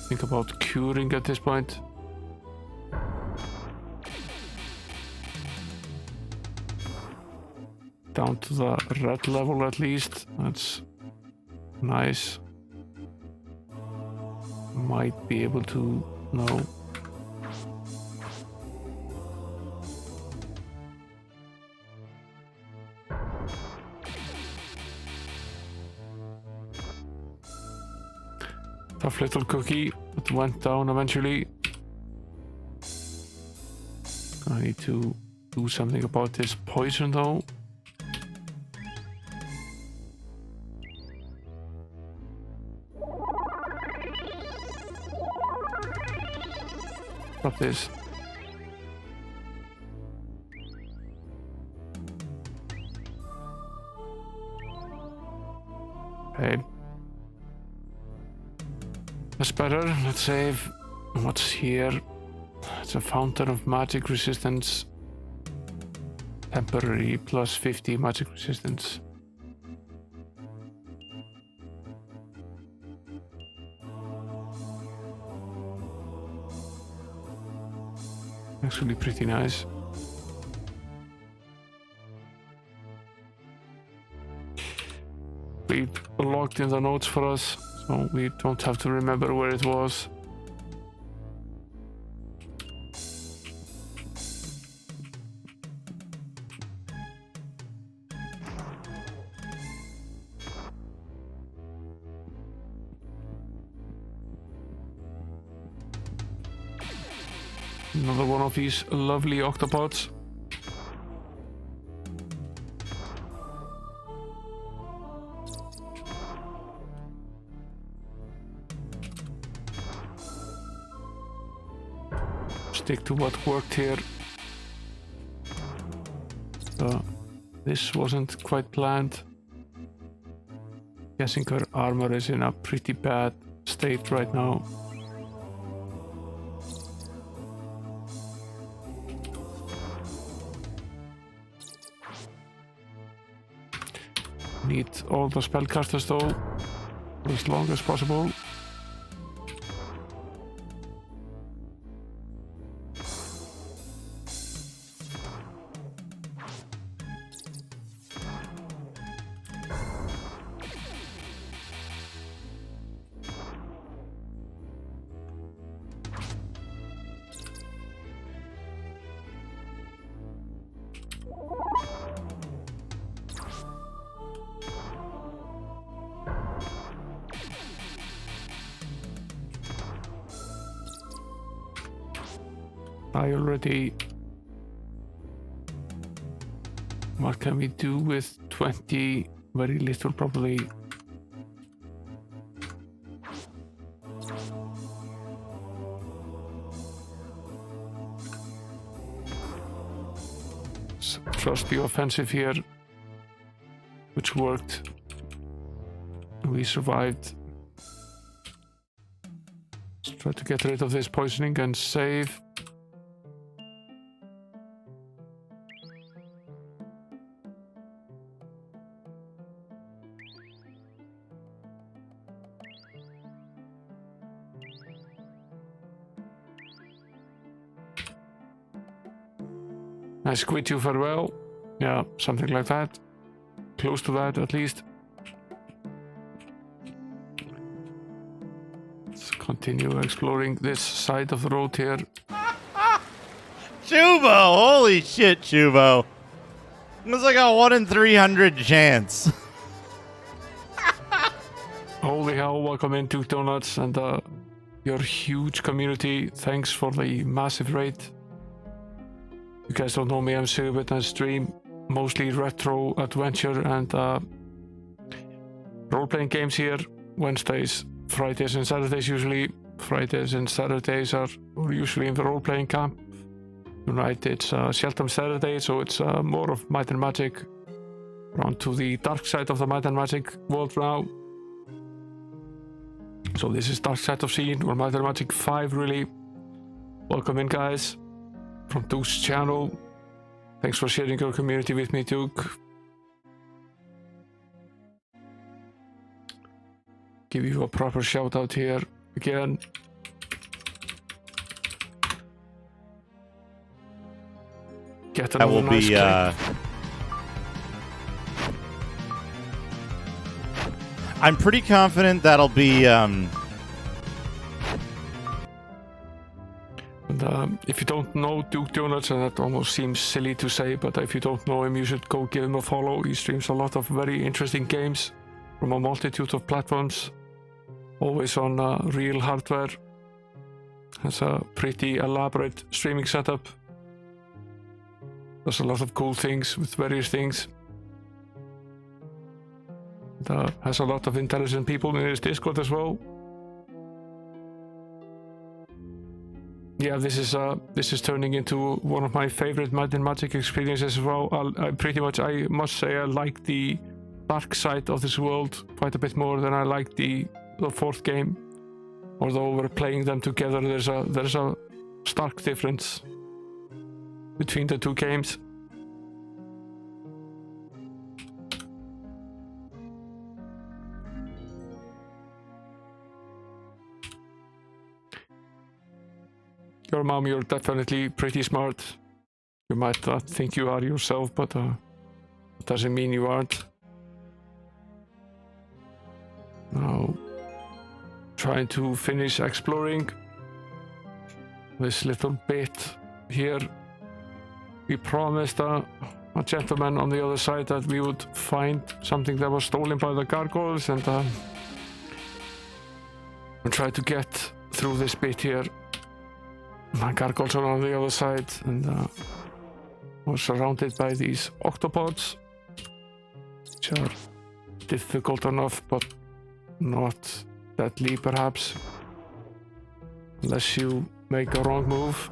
think about curing at this point. Down to the red level at least. That's nice. Might be able to... no. Tough little cookie that went down eventually. I need to do something about this poison though. Stop this. Okay. That's better. Let's save. What's here? It's a fountain of magic resistance. Temporary plus 50 magic resistance. Actually pretty nice. We logged in the notes for us, so we don't have to remember where it was. Another one of these lovely octopods. Stick to what worked here. This wasn't quite planned. Guessing her armor is in a pretty bad state right now. Need all the spellcasters though, for as long as possible. I already... What can we do with 20? Very little probably. Trust the offensive here, which worked. We survived. Let's try to get rid of this poisoning and save. I squid you farewell. Yeah, something like that. Close to that, at least. Let's continue exploring this side of the road here. Chubo! Holy shit, Chubo! It's like a 1 in 300 chance. Holy hell, welcome into Donuts and your huge community. Thanks for the massive raid. You guys don't know me, I'm Sigurd and I stream mostly retro, adventure and role-playing games here. Wednesdays, Fridays and Saturdays usually. Fridays and Saturdays are usually in the role-playing camp. Tonight it's Sheltem Saturday, so it's more of Might and Magic. We're on to the dark side of the Might and Magic world now. So this is Dark Side of Xeen, or Might and Magic 5 really. Welcome in guys, from Duke's channel. Thanks for sharing your community with me, Duke. Give you a proper shout out here again. Get That will nice be I'm pretty confident that'll be And if you don't know Duke Donuts, and that almost seems silly to say, but if you don't know him, you should go give him a follow. He streams a lot of very interesting games from a multitude of platforms, always on real hardware. Has a pretty elaborate streaming setup. Does a lot of cool things with various things. And, has a lot of intelligent people in his Discord as well. Yeah, this is turning into one of my favorite Might and Magic experiences as well. I must say I like the dark side of this world quite a bit more than I like the fourth game. Although we're playing them together, there's a stark difference between the two games. Your mom, you're definitely pretty smart. You might not think you are yourself, but it doesn't mean you aren't. Now, trying to finish exploring this little bit here. We promised a gentleman on the other side that we would find something that was stolen by the gargoyles, and try to get through this bit here. My gargoyles are on the other side, and we're surrounded by these octopods, which are difficult enough, but not deadly perhaps, unless you make a wrong move.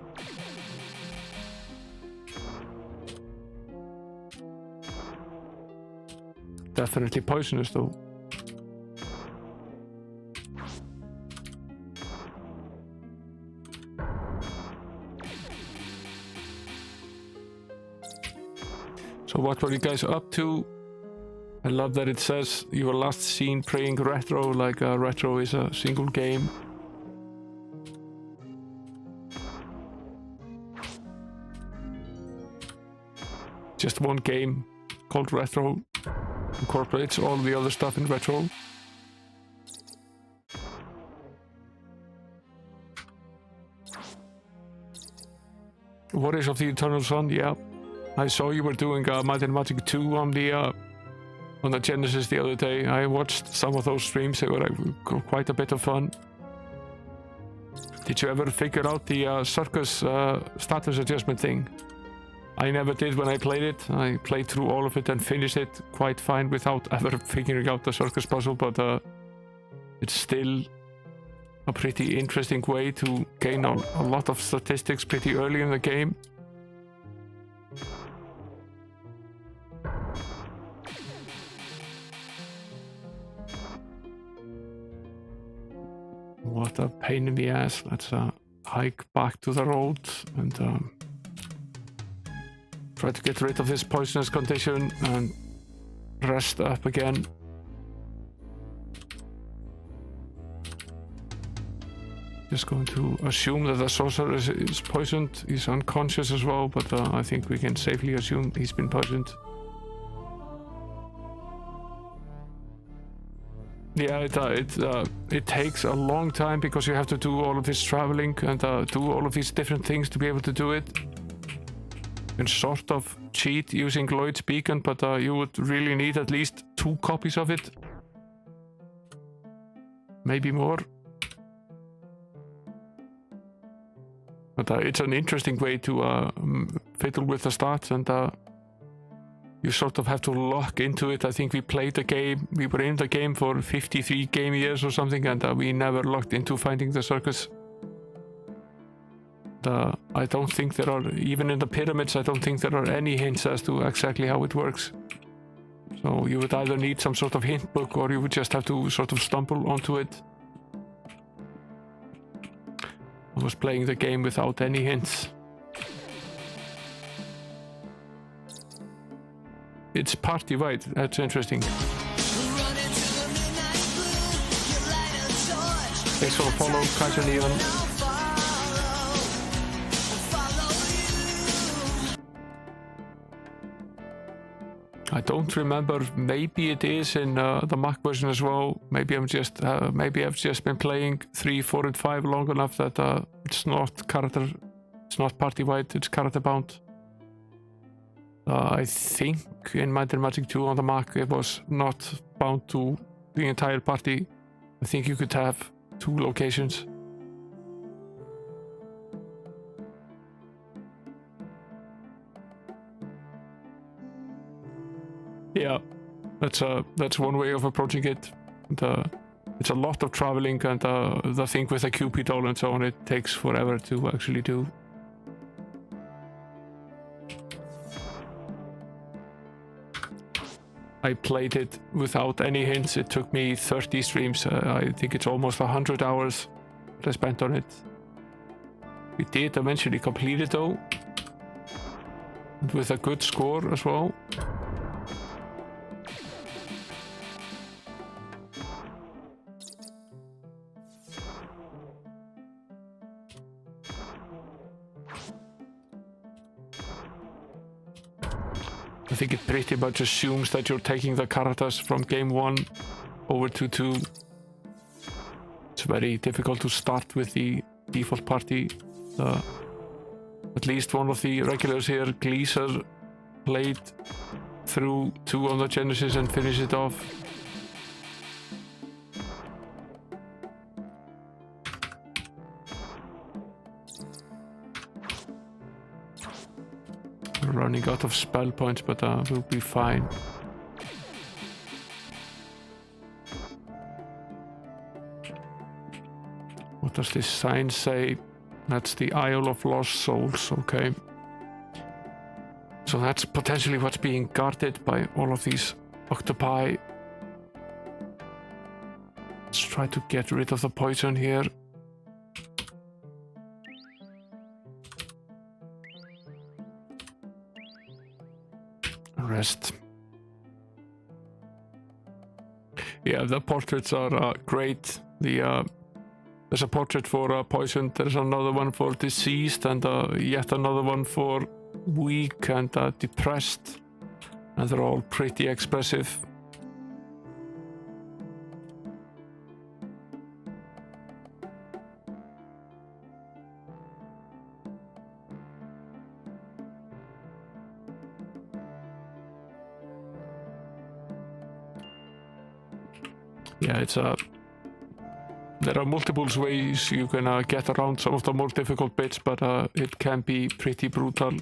Definitely poisonous though. So what were you guys up to? I love that it says you were last seen playing retro, like retro is a single game. Just one game called retro. Incorporates all the other stuff in retro. Warriors of the Eternal Sun, yeah. I saw you were doing Might and Magic 2 on the Genesis the other day. I watched some of those streams. They were quite a bit of fun. Did you ever figure out the circus status adjustment thing? I never did when I played it. I played through all of it and finished it quite fine without ever figuring out the circus puzzle, but it's still a pretty interesting way to gain a lot of statistics pretty early in the game. What a pain in the ass. Let's hike back to the road and try to get rid of this poisonous condition and rest up again. Just going to assume that the sorcerer is poisoned. He's unconscious as well, but I think we can safely assume he's been poisoned. Yeah, it takes a long time because you have to do all of this traveling and do all of these different things to be able to do it. can sort of cheat using Lloyd's Beacon, but you would really need at least 2 copies of it. Maybe more. But it's an interesting way to fiddle with the stats, and you sort of have to lock into it. I think we played the game, we were in the game for 53 game years or something, and we never locked into finding the circus. I don't think there are, even in the pyramids, I don't think there are any hints as to exactly how it works. So you would either need some sort of hint book, or you would just have to sort of stumble onto it. I was playing the game without any hints. It's party-wide, that's interesting. Thanks for the follow, Kaiser Neon. I don't remember. Maybe it is in the Mac version as well. Maybe I've just been playing 3, 4, and 5 long enough that it's not party-wide. It's character-bound. I think in Might and Magic 2 on the Mac it was not bound to the entire party. I think you could have 2 locations. Yeah, that's one way of approaching it. And, it's a lot of traveling, and the thing with the Cupid doll and so on, it takes forever to actually do. I played it without any hints. It took me 30 streams. I think it's almost 100 hours that I spent on it. We did eventually complete it though, and with a good score as well. I think it pretty much assumes that you're taking the characters from game 1 over to 2. It's very difficult to start with the default party. At least one of the regulars here, Gleeser, played through 2 on the Genesis and finished it off. Running out of spell points, but we'll be fine. What does this sign say? That's the Isle of Lost Souls, okay. So that's potentially what's being guarded by all of these octopi. Let's try to get rid of the poison here. Rest. Yeah, the portraits are great. There's a portrait for poisoned, there's another one for diseased, and yet another one for weak and depressed, and they're all pretty expressive. Yeah, it's there are multiple ways you can get around some of the more difficult bits, but it can be pretty brutal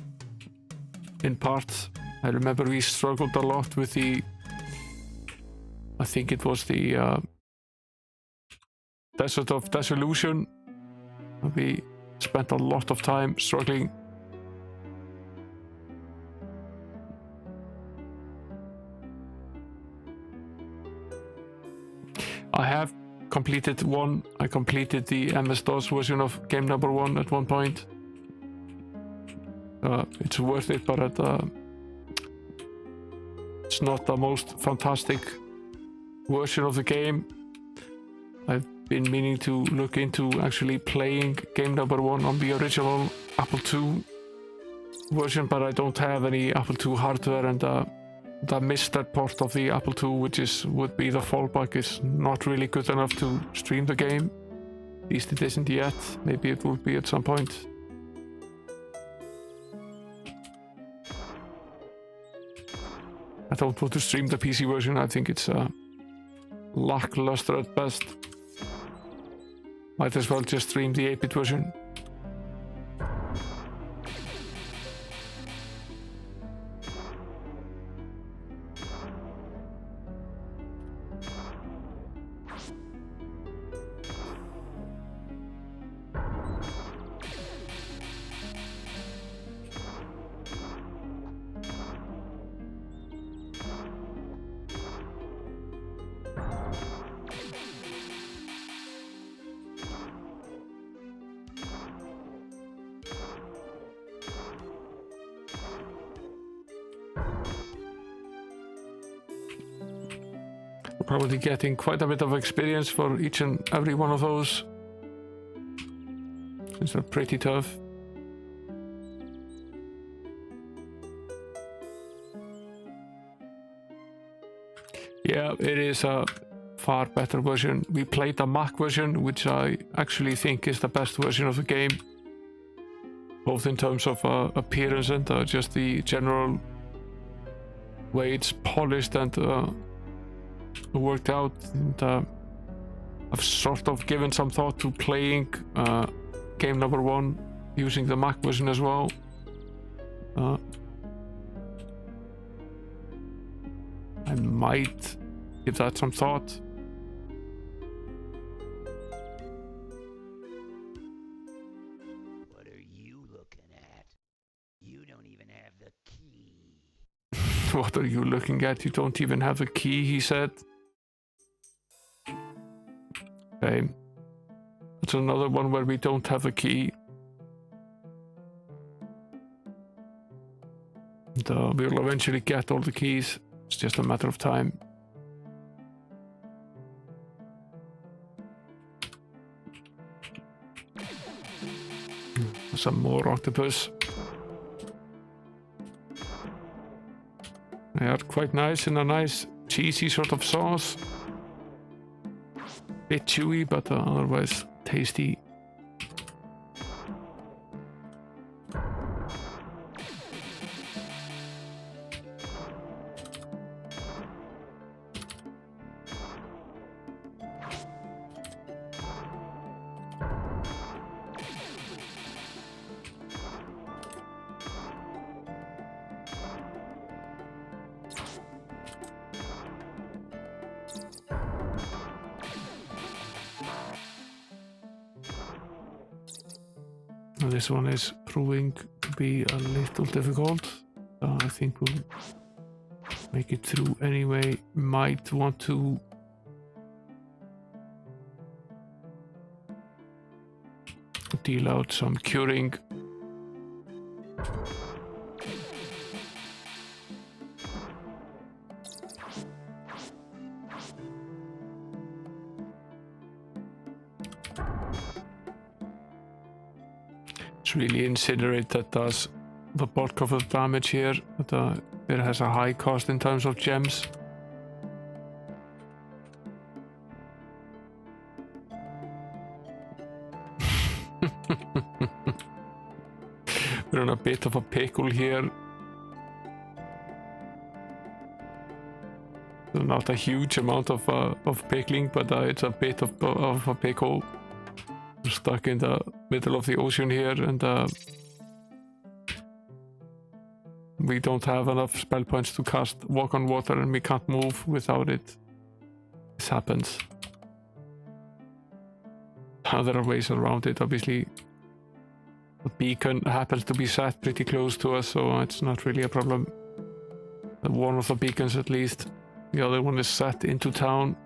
in parts. I remember we struggled a lot with I think it was the Desert of Dissolution. We spent a lot of time struggling. I have completed one. I completed the MS-DOS version of game number 1 at one point. It's worth it, but it's not the most fantastic version of the game. I've been meaning to look into actually playing game number 1 on the original Apple II version, but I don't have any Apple II hardware, and the misstep port of the Apple II, which would be the fallback, is not really good enough to stream the game. At least it isn't yet. Maybe it will be at some point. I don't want to stream the PC version. I think it's lackluster at best. Might as well just stream the 8-bit version. Probably getting quite a bit of experience for each and every one of those. Since they're pretty tough. Yeah, it is a far better version. We played the Mac version, which I actually think is the best version of the game. Both in terms of appearance and just the general way it's polished and worked out. And I've sort of given some thought to playing game number 1 using the Mac version as well. I might give that some thought. What are you looking at? You don't even have the key. What are you looking at? You don't even have a key, he said. Okay. That's another one where we don't have a key. And, we'll eventually get all the keys. It's just a matter of time. Some more octopus. They are quite nice in a nice cheesy sort of sauce. Bit chewy, but otherwise tasty. This one is proving to be a little difficult. I think we'll make it through anyway. Might want to deal out some curing. It's really Incinerate that does the bulk of the damage here, but it has a high cost in terms of gems. We're in a bit of a pickle here. Not a huge amount of pickling, but it's a bit of a pickle. We're stuck in the middle of the ocean here, and we don't have enough spell points to cast Walk on Water, and we can't move without it. This happens. There are ways around it, obviously. The beacon happens to be set pretty close to us, so it's not really a problem. One of the beacons at least. The other one is set into town.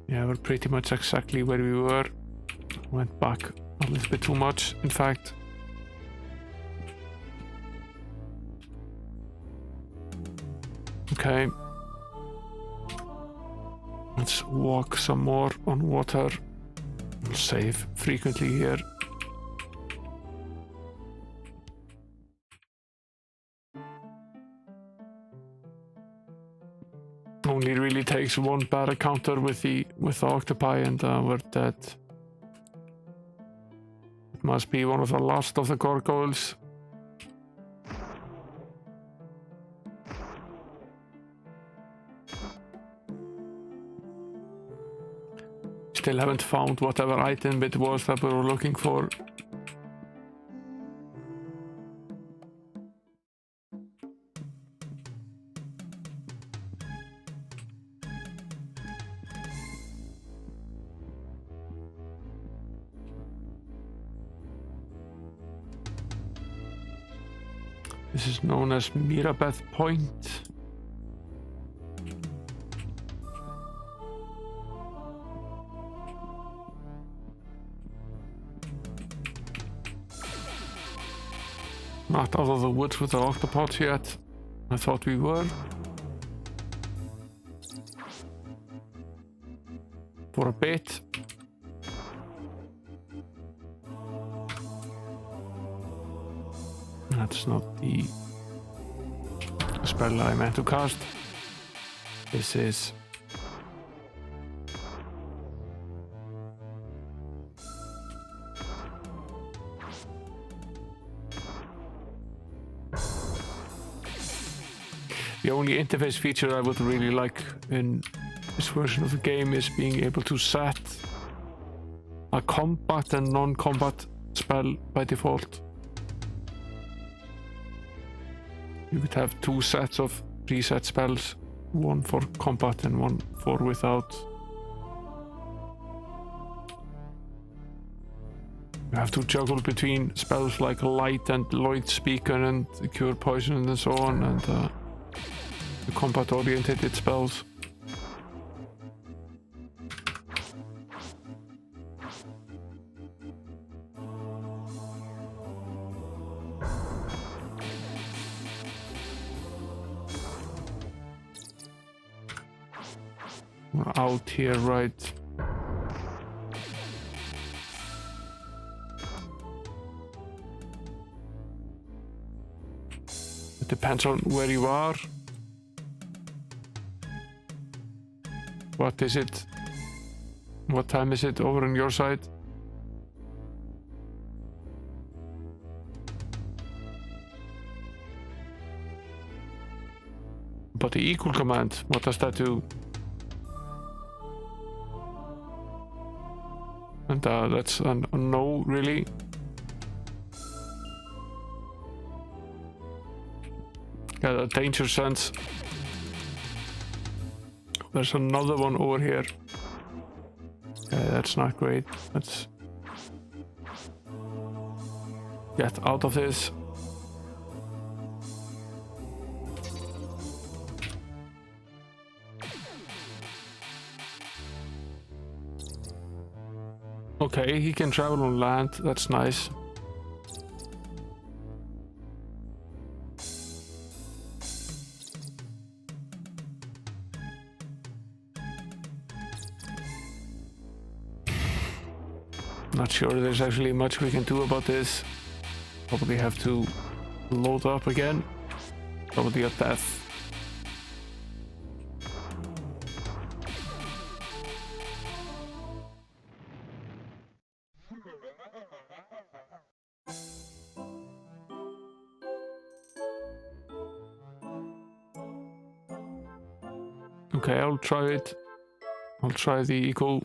Yeah, we're pretty much exactly where we were. Went back a little bit too much, in fact. Okay. Let's walk some more on water. We'll save frequently here. only really takes one bad encounter with the octopi and we're dead. It must be one of the last of the gargoyles. Still haven't found whatever item it was that we were looking for. This is known as Mirabeth Point. Not out of the woods with the octopods yet. I thought we were. For a bit. That's not the spell I meant to cast. This is... The only interface feature I would really like in this version of the game is being able to set a combat and non-combat spell by default. You could have two sets of reset spells, one for combat and one for without. You have to juggle between spells like Light and Lloyd's Beacon and Cure Poison and so on, and the combat-oriented spells. We're out here, right? It depends on where you are. What is it? What time is it over on your side? But the equal command, what does that do? And that's a no, really. Yeah, a danger sense. There's another one over here. That's not great. Let's get out of this. Okay, he can travel on land. That's nice. Not sure there's actually much we can do about this. Probably have to load up again. Probably a death. Okay, I'll try it. I'll try the equal.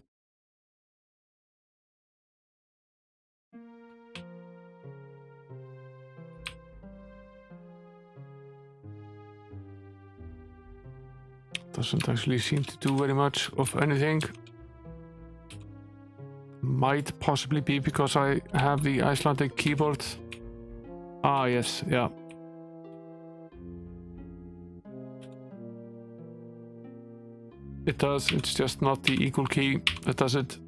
Doesn't actually seem to do very much of anything. Might possibly be because I have the Icelandic keyboard. Ah, yes, yeah. It does, it's just not the equal key that does it.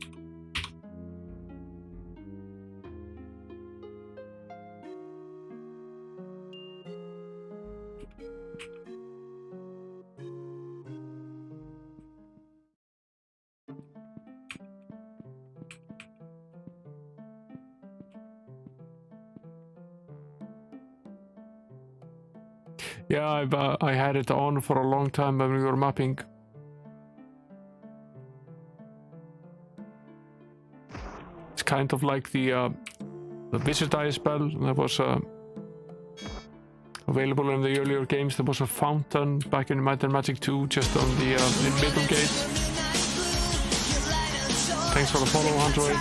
Yeah, I had it on for a long time when we were mapping. kind of like the Wizard Eye spell that was available in the earlier games. There was a fountain back in Might and Magic 2 just on the in middle gate. Thanks for the follow, Android.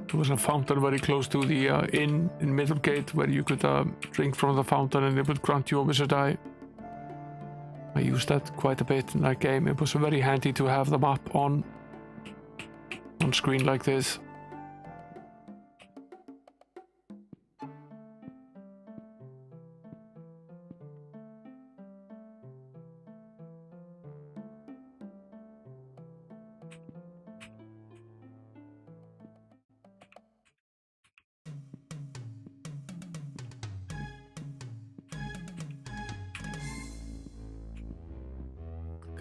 There was a fountain very close to the inn in Middlegate where you could drink from the fountain and it would grant you a Wizard Eye. I used that quite a bit in that game. It was very handy to have the map on screen like this.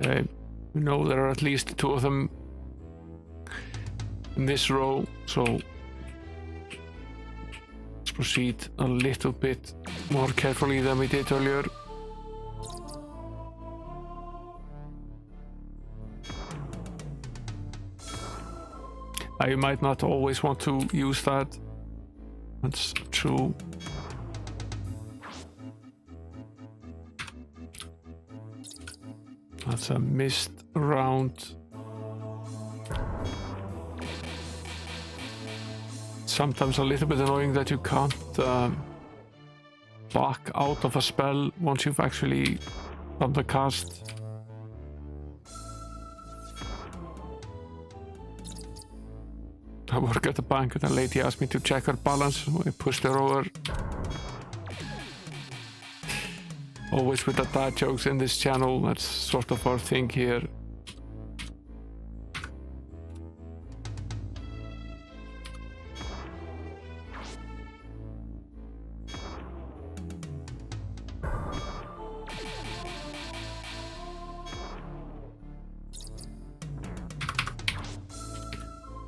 Okay, we know there are at least 2 of them in this row, so let's proceed a little bit more carefully than we did earlier. I might not always want to use that. That's true. That's a missed round. Sometimes a little bit annoying that you can't back out of a spell once you've actually done the cast. I work at the bank and a lady asked me to check her balance. I pushed her over. Always with the dad jokes in this channel, that's sort of our thing here.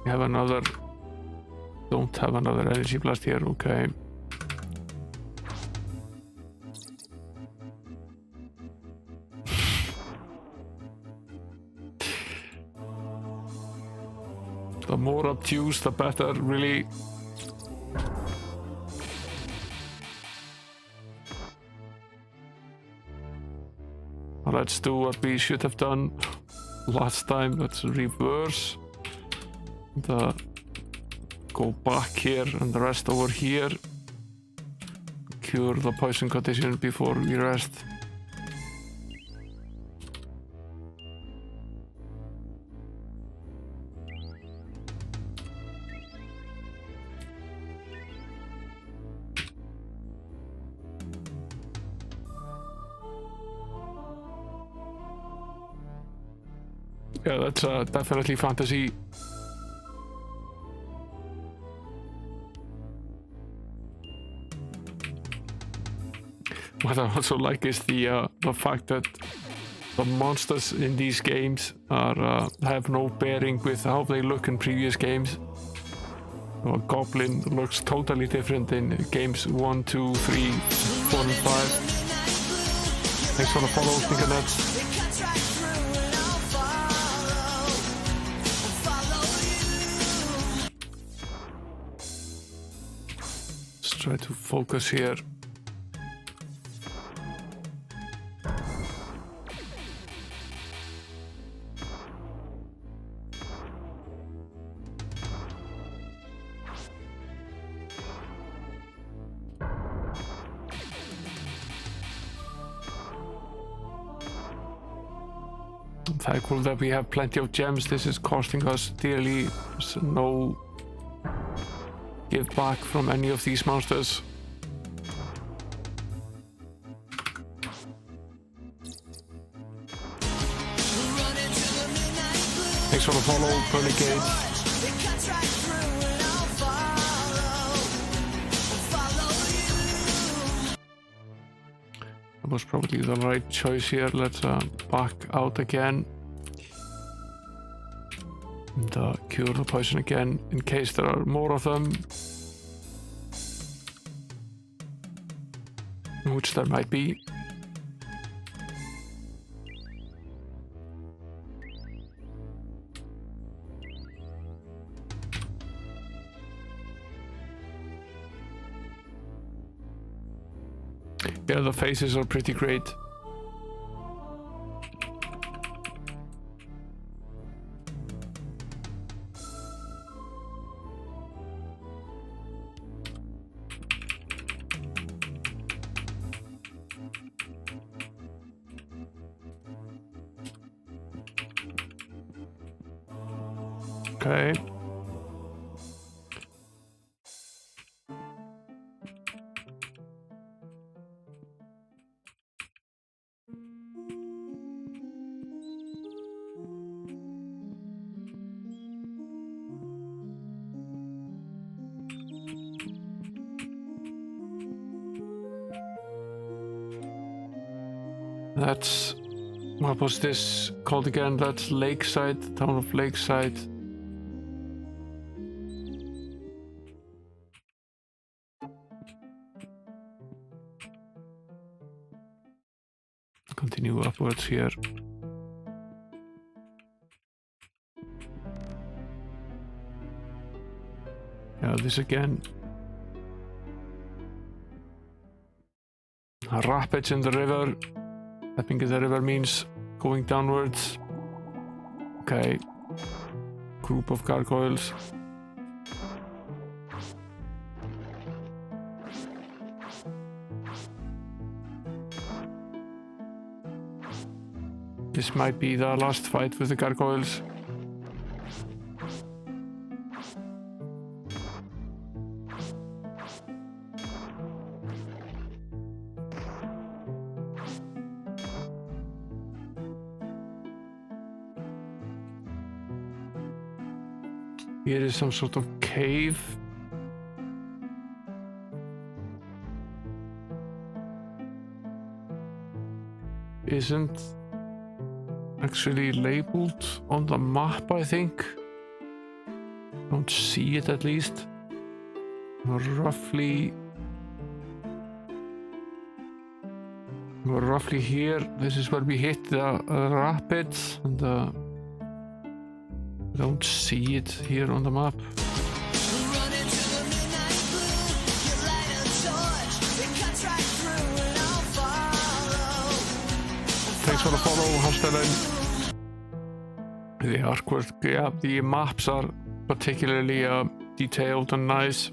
We have another... Don't have another energy blast here, okay. The more obtuse, the better, really. Let's do what we should have done last time. Let's reverse. Go back here and the rest over here. Cure the poison condition before we rest. Yeah, that's definitely fantasy. What I also like is the fact that the monsters in these games are have no bearing with how they look in previous games. A goblin looks totally different in games 1, 2, 3, 4, and 5. Thanks for the follow, Stinker Nuts. Try to focus here. I'm thankful that we have plenty of gems. This is costing us dearly. There's no give back from any of these monsters. Thanks for the follow, Pearly. That was probably the right choice here. Let's back out again. And cure the poison again in case there are more of them, which there might be. Yeah, the faces are pretty great. Okay. That's... What was this called again? That's Lakeside, town of Lakeside. Continue upwards here. Yeah, this again. Rapids in the river. I think the river means going downwards. Okay. Group of gargoyles. This might be the last fight with the gargoyles. Here is some sort of cave. Isn't actually labeled on the map, I think. Don't see it at least. We're roughly here. This is where we hit the rapids, and don't see it here on the map. Thanks for the follow, Hostelin. The artwork, yeah, the maps are particularly detailed and nice.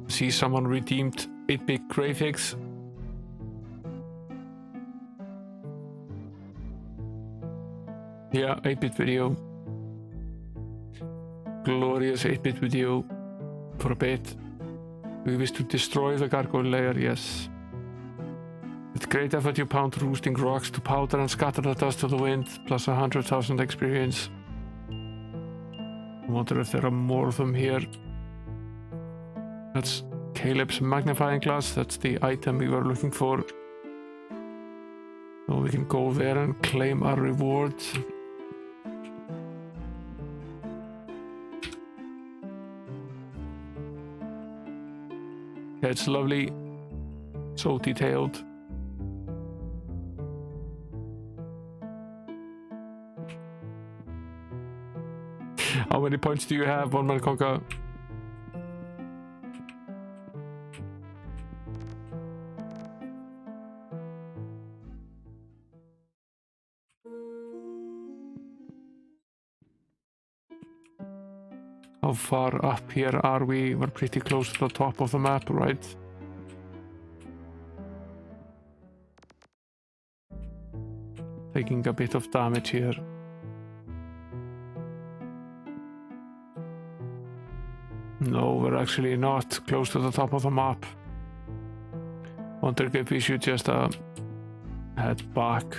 See, someone redeemed 8-bit graphics. Yeah, 8-bit video. Glorious 8-bit video for a bit. We wish to destroy the gargoyle layer, yes. With great effort you pound roosting rocks to powder and scatter the dust to the wind, plus 100,000 experience. I wonder if there are more of them here. That's Caleb's magnifying glass, that's the item we were looking for. So we can go there and claim our reward. Yeah, it's lovely, so detailed. How many points do you have, One Man Conquer? How far up here are we? We're pretty close to the top of the map, right? Taking a bit of damage here. No, we're actually not close to the top of the map. Wonder if we should just head back.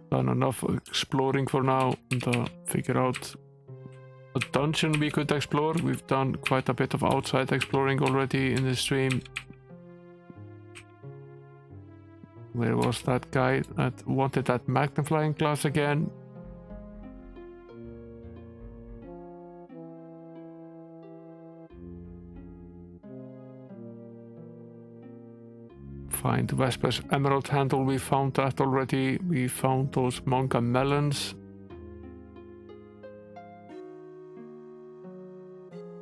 Done enough exploring for now and figure out a dungeon we could explore. We've done quite a bit of outside exploring already in this stream. Where was that guy that wanted that magnifying glass again? Find Vesper's emerald handle, we found that already. We found those manga melons.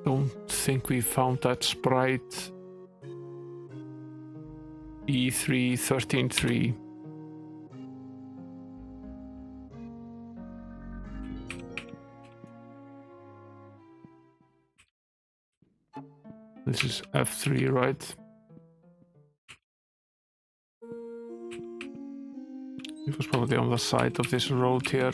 Don't think we found that sprite. E3 13-3. This is F3, right? It was probably on the side of this road here.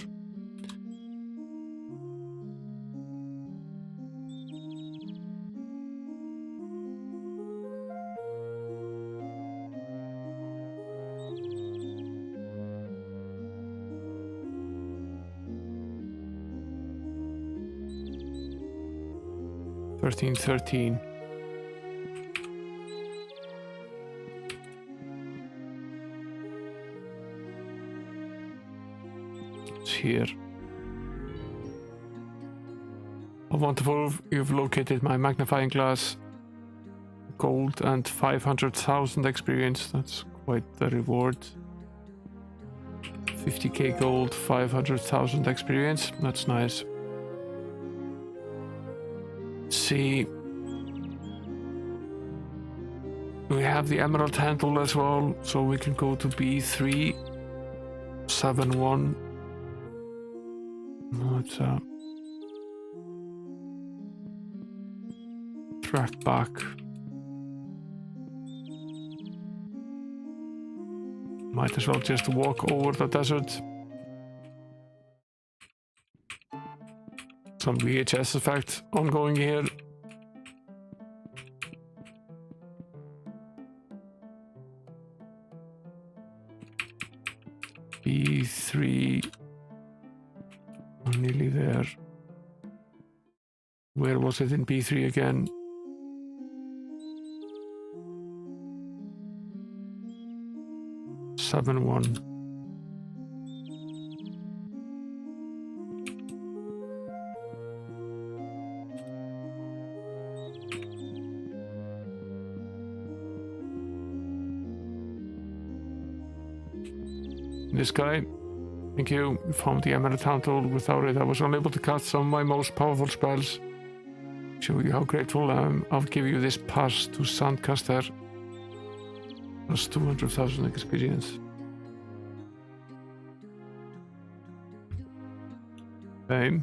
$13.13. It's here. Oh, wonderful. You've located my magnifying glass. Gold and 500,000 experience. That's quite the reward. 50k gold, 500,000 experience. That's nice. See, we have the emerald handle as well, so we can go to B3 7-1. No, it's track back. Might as well just walk over the desert. Some VHS effect ongoing here. B3. I'm nearly there. Where was it in B3 again? Seven one. This guy, thank you. You found the emerald handle. Without it, I was unable to cast some of my most powerful spells. Show you how grateful I am. I'll give you this pass to Sandcaster. That's 200,000 experience. Okay.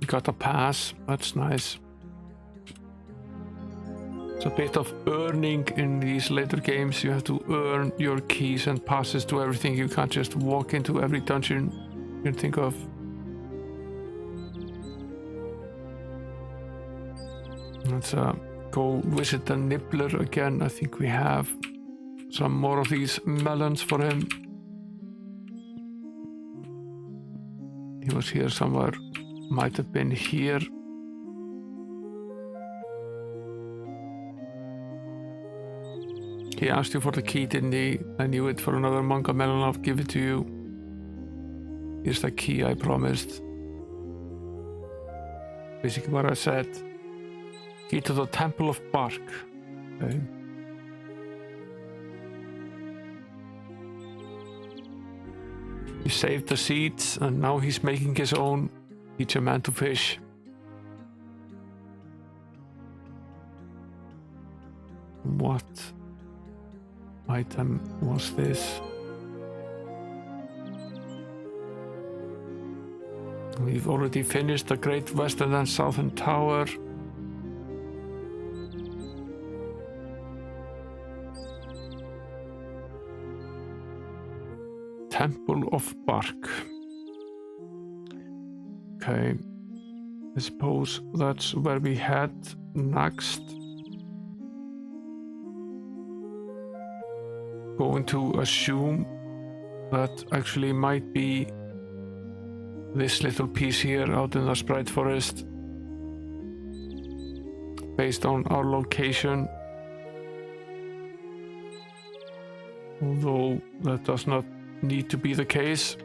We got a pass. That's nice. It's a bit of earning in these later games. You have to earn your keys and passes to everything. You can't just walk into every dungeon you can think of. Let's go visit the Nibbler again. I think we have some more of these melons for him. He was here somewhere. Might have been here. He asked you for the key, didn't he? I knew it. For another manga melon, I'll give it to you. Here's the key I promised. Basically what I said. Key to the Temple of Bark. Okay. He saved the seeds and now he's making his own. Teach a man to fish. What item was this? We've already finished the Great Western and Southern Tower. Temple of Bark. Okay, I suppose that's where we head next. Going to assume that actually might be this little piece here out in the Sprite Forest. Based on our location. Although that does not need to be the case.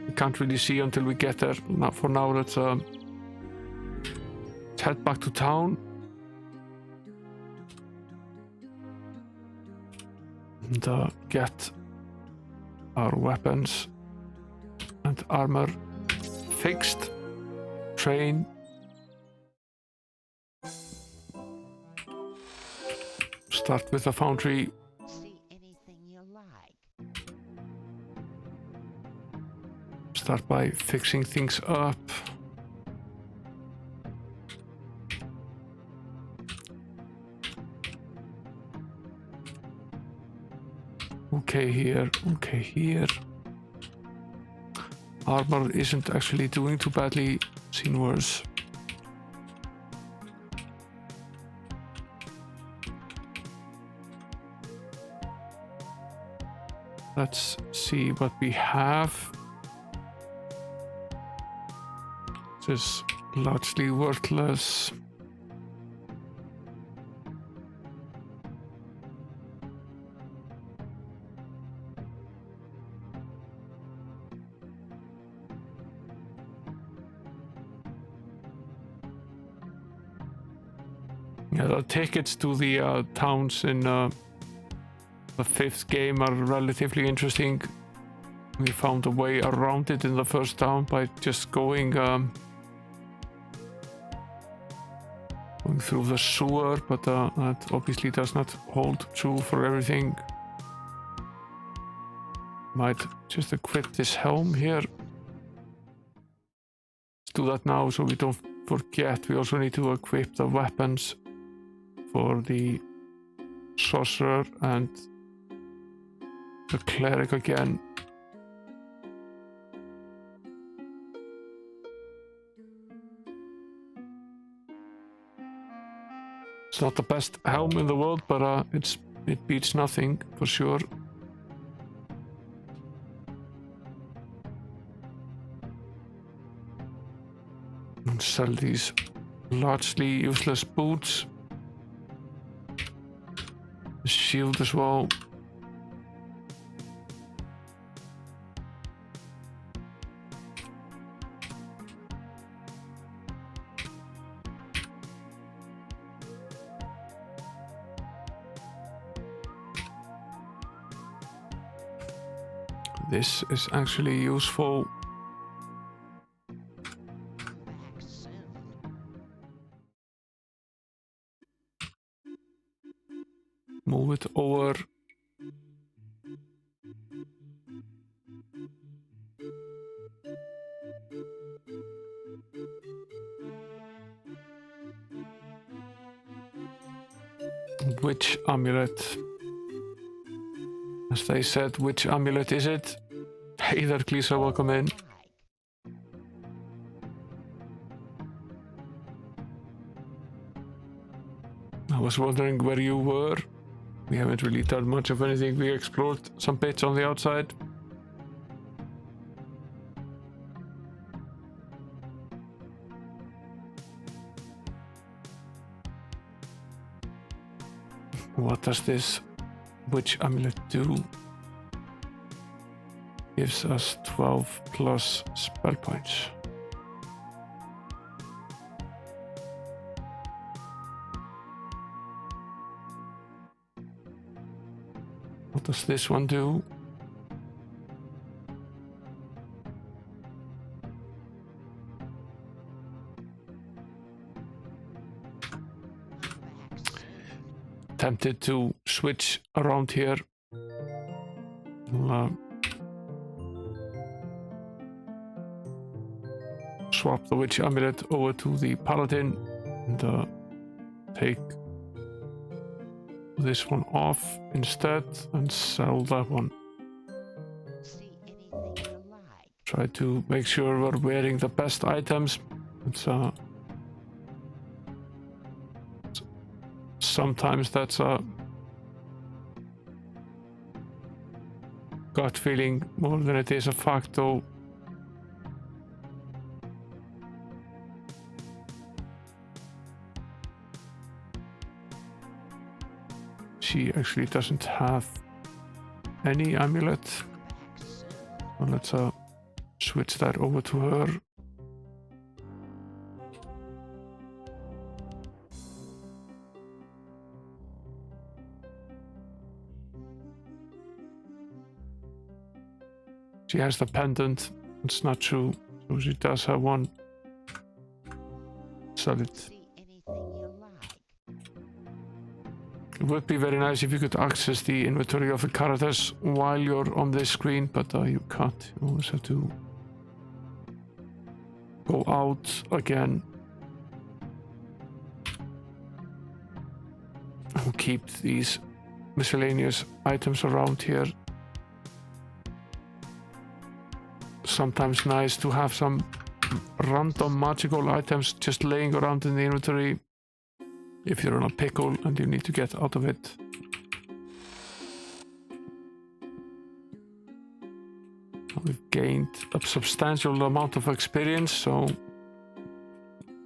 We can't really see until we get there. Not for now. Let's head back to town and get our weapons and armor fixed. Train. Start with the foundry. See anything you like. Start by fixing things up. Okay here, okay here. Armor isn't actually doing too badly, seen worse. Let's see what we have. This is largely worthless. Yeah, the tickets to the towns in the 5th game are relatively interesting. We found a way around it in the first town by just going through the sewer, but that obviously does not hold true for everything. Might just equip this helm here. Let's do that now so we don't forget. We also need to equip the weapons for the sorcerer and the cleric again. It's not the best helm in the world, but it beats nothing for sure. And sell these largely useless boots. The shield as well. This is actually useful. Back soon. Move it over. Which amulet? As they said, which amulet is it? Hey there, Glisa, welcome in. I was wondering where you were. We haven't really done much of anything. We explored some bits on the outside. What does this witch amulet do? Gives us 12 plus spell points. What does this one do? Tempted to switch around here. Swap the witch amulet over to the paladin and take this one off instead and sell that one. See anything you like. Try to make sure we're wearing the best items. Sometimes that's a gut feeling more than it is a fact, though. She actually doesn't have any amulet. Back soon. Well, let's switch that over to her. She has the pendant. It's not true. So she does have one. Sell it. See anything you like. would be very nice if you could access the inventory of the characters while you're on this screen, but you can't. You always have to go out again. I'll keep these miscellaneous items around here. Sometimes nice to have some random magical items just laying around in the inventory if you're in a pickle and you need to get out of it. We've gained a substantial amount of experience, so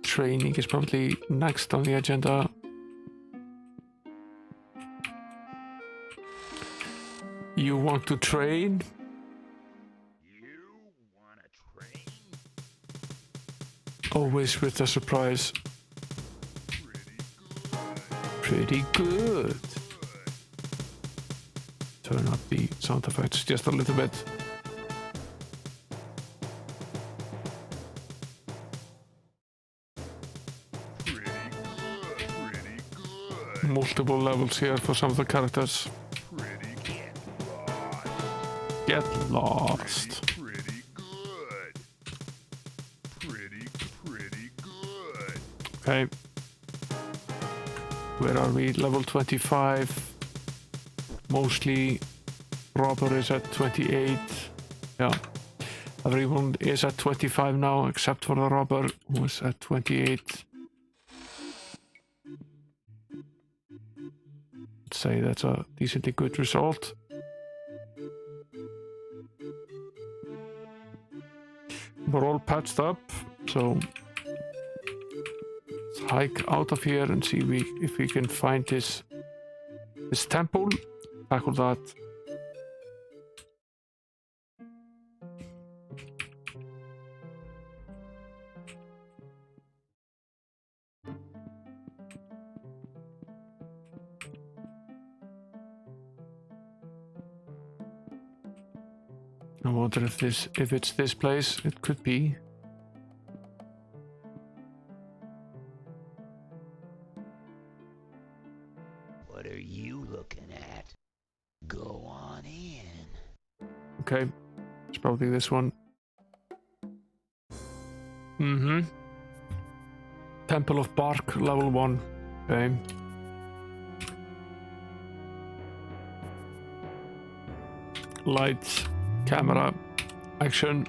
training is probably next on the agenda. You want to train? You wanna train? Always with a surprise. Pretty good. Turn up the sound effects just a little bit. Multiple levels here for some of the characters. Get lost. Pretty good. Pretty good. Okay. Where are we? Level 25. Mostly Robber is at 28. Yeah. Everyone is at 25 now except for the Robber who is at 28. I'd say that's a decently good result. We're all patched up, so let's hike out of here and see if we can find this temple. Tackle that. I wonder if it's this place. It could be. What are you looking at? Go on in. Okay, it's probably this one. Mm-hmm. Temple of Bark, level 1. Okay. Lights. Camera, action.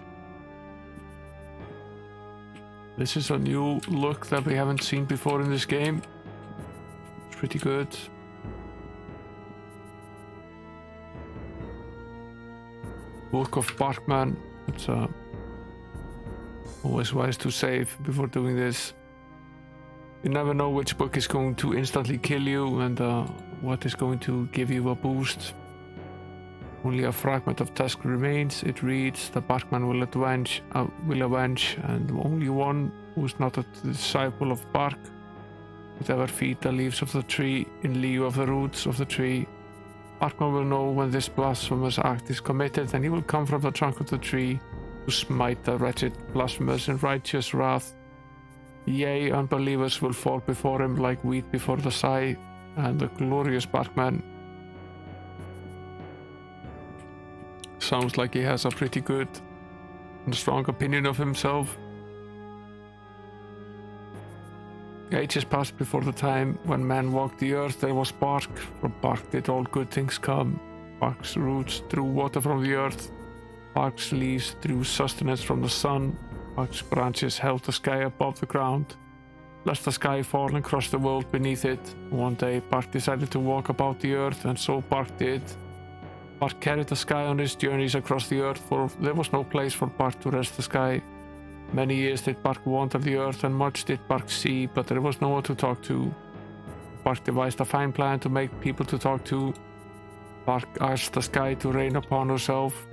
This is a new look that we haven't seen before in this game. It's pretty good. Book of Barkman. It's always wise to save before doing this. You never know which book is going to instantly kill you and what is going to give you a boost. Only a fragment of task remains. It reads, the Barkman will avenge, and only one who is not a disciple of Bark would ever feed the leaves of the tree in lieu of the roots of the tree. Barkman will know when this blasphemous act is committed, and he will come from the trunk of the tree to smite the wretched blasphemers in righteous wrath. Yea, unbelievers will fall before him like wheat before the scythe, and the glorious Barkman sounds like he has a pretty good and strong opinion of himself. Ages passed before the time when man walked the earth. There was Bark. From Bark did all good things come. Bark's roots drew water from the earth. Bark's leaves drew sustenance from the sun. Bark's branches held the sky above the ground, lest the sky fall and crush the world beneath it. One day Bark decided to walk about the earth, and so Bark did. Bark carried the sky on his journeys across the earth, for there was no place for Bark to rest the sky. Many years did Bark wander the earth, and much did Bark see, but there was no one to talk to. Bark devised a fine plan to make people to talk to. Bark asked the sky to rain upon herself.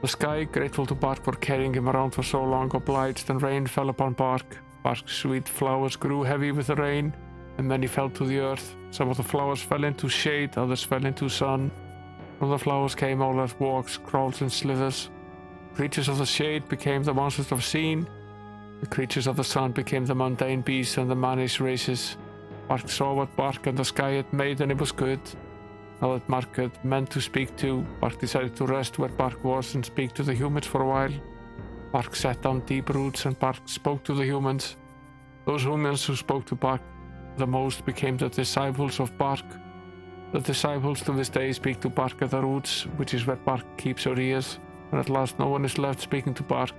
The sky, grateful to Bark for carrying him around for so long, obliged, and rain fell upon Bark. Bark's sweet flowers grew heavy with the rain, and many fell to the earth. Some of the flowers fell into shade, others fell into sun. From the flowers came all that walks, crawls, and slithers. Creatures of the shade became the monsters of Xeen. The creatures of the sun became the mundane beasts and the mannish races. Bark saw what Bark and the sky had made and it was good. Now that Bark had men to speak to, Bark decided to rest where Bark was and speak to the humans for a while. Bark sat down deep roots and Bark spoke to the humans. Those humans who spoke to Bark the most became the disciples of Bark. The disciples to this day speak to Bark at the roots, which is where Bark keeps her ears. And at last no one is left speaking to Bark.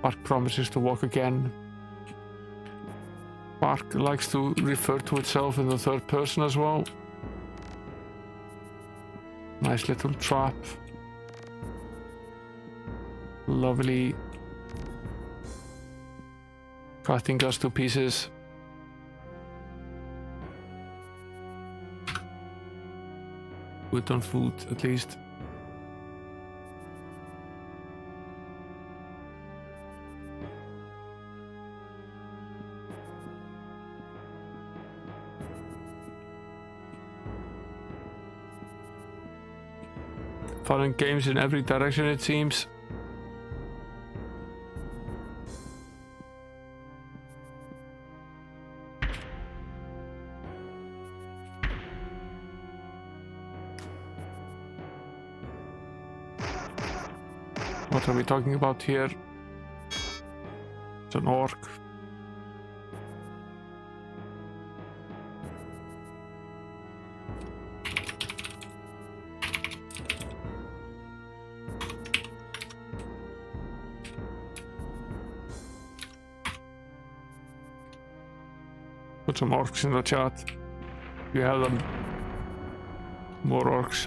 Bark promises to walk again. Bark likes to refer to itself in the third person as well. Nice little trap. Lovely. Cutting us to pieces. Good on food, at least. Fun and games in every direction, it seems. What are we talking about here? It's an orc. Put some orcs in the chat. You have them. More orcs.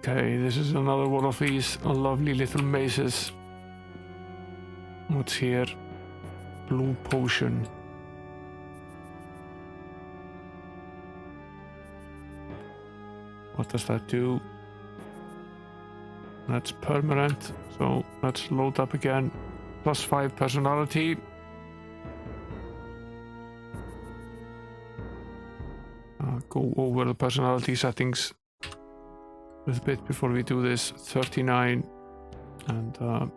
Okay, this is another one of these lovely little mazes. What's here? Blue potion. What does that do? That's permanent, so let's load up again. +5 personality. Go over the personality settings a bit before we do this. 39 and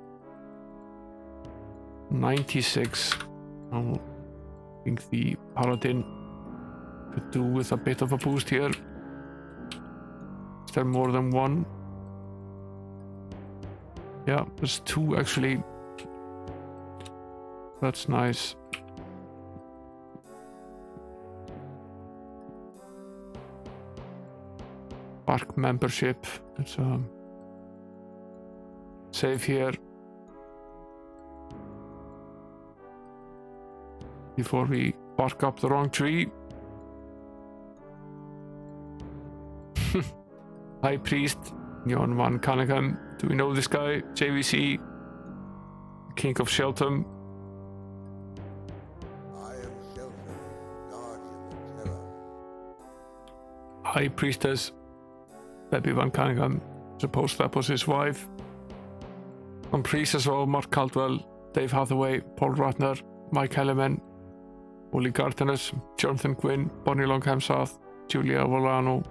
96. I think the paladin could do with a bit of a boost here. Is there more than one? Yeah, there's 2 actually. That's nice. Bark membership. Let's save here before we bark up the wrong tree. High Priest Jon van Cunningham. Do we know this guy? JVC, King of Sheltem. I am Sheltem, guardian of terror. High Priestess Debbie van Cunningham. Suppose that was his wife. Some priests as well: Mark Caldwell, Dave Hathaway, Paul Ratner, Mike Helleman, Oli Gartenes, Jonathan Quinn, Bonnie Longham-South, Julia Volano,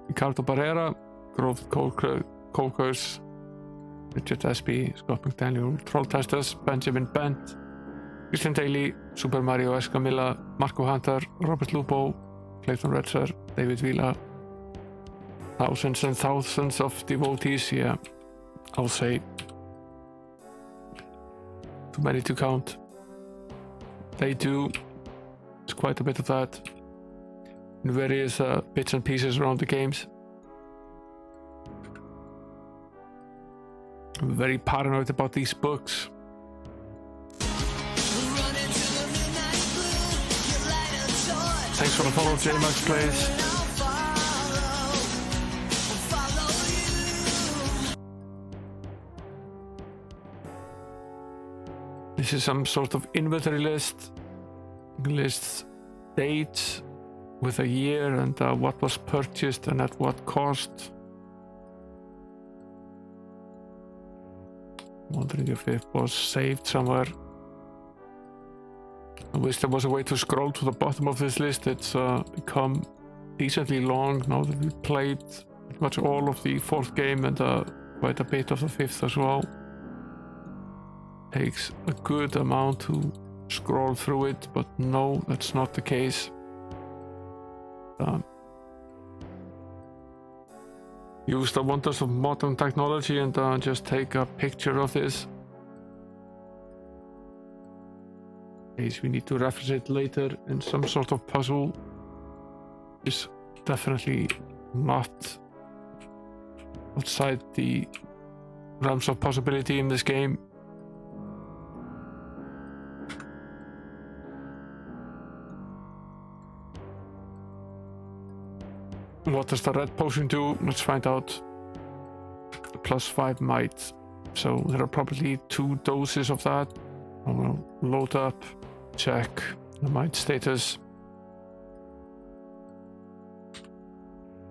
Ricardo Barrera, Grove Colkers, Richard Espy, Scott McDaniel, Troll Testers, Benjamin Bent, Christian Daly, Super Mario Escamilla, Marco Hunter, Robert Lupo, Clayton Redser, David Vila. Thousands and thousands of devotees, yeah, I'll say. Too many to count. They do. It's quite a bit of that in various bits and pieces around the games. I'm very paranoid about these books. Thanks for the follow, J-Max Plays. This is some sort of inventory list. Lists dates with a year and what was purchased and at what cost. Wondering if it was saved somewhere. I wish there was a way to scroll to the bottom of this list. It's become decently long now that we played pretty much all of the 4th game and quite a bit of the 5th as well. Takes a good amount to scroll through it, but no, that's not the case. Use the wonders of modern technology and just take a picture of this. In case we need to reference it later in some sort of puzzle. Is definitely not outside the realms of possibility in this game. What does the red potion do? Let's find out. +5 might. So there are probably 2 doses of that. I will load up, check the might status.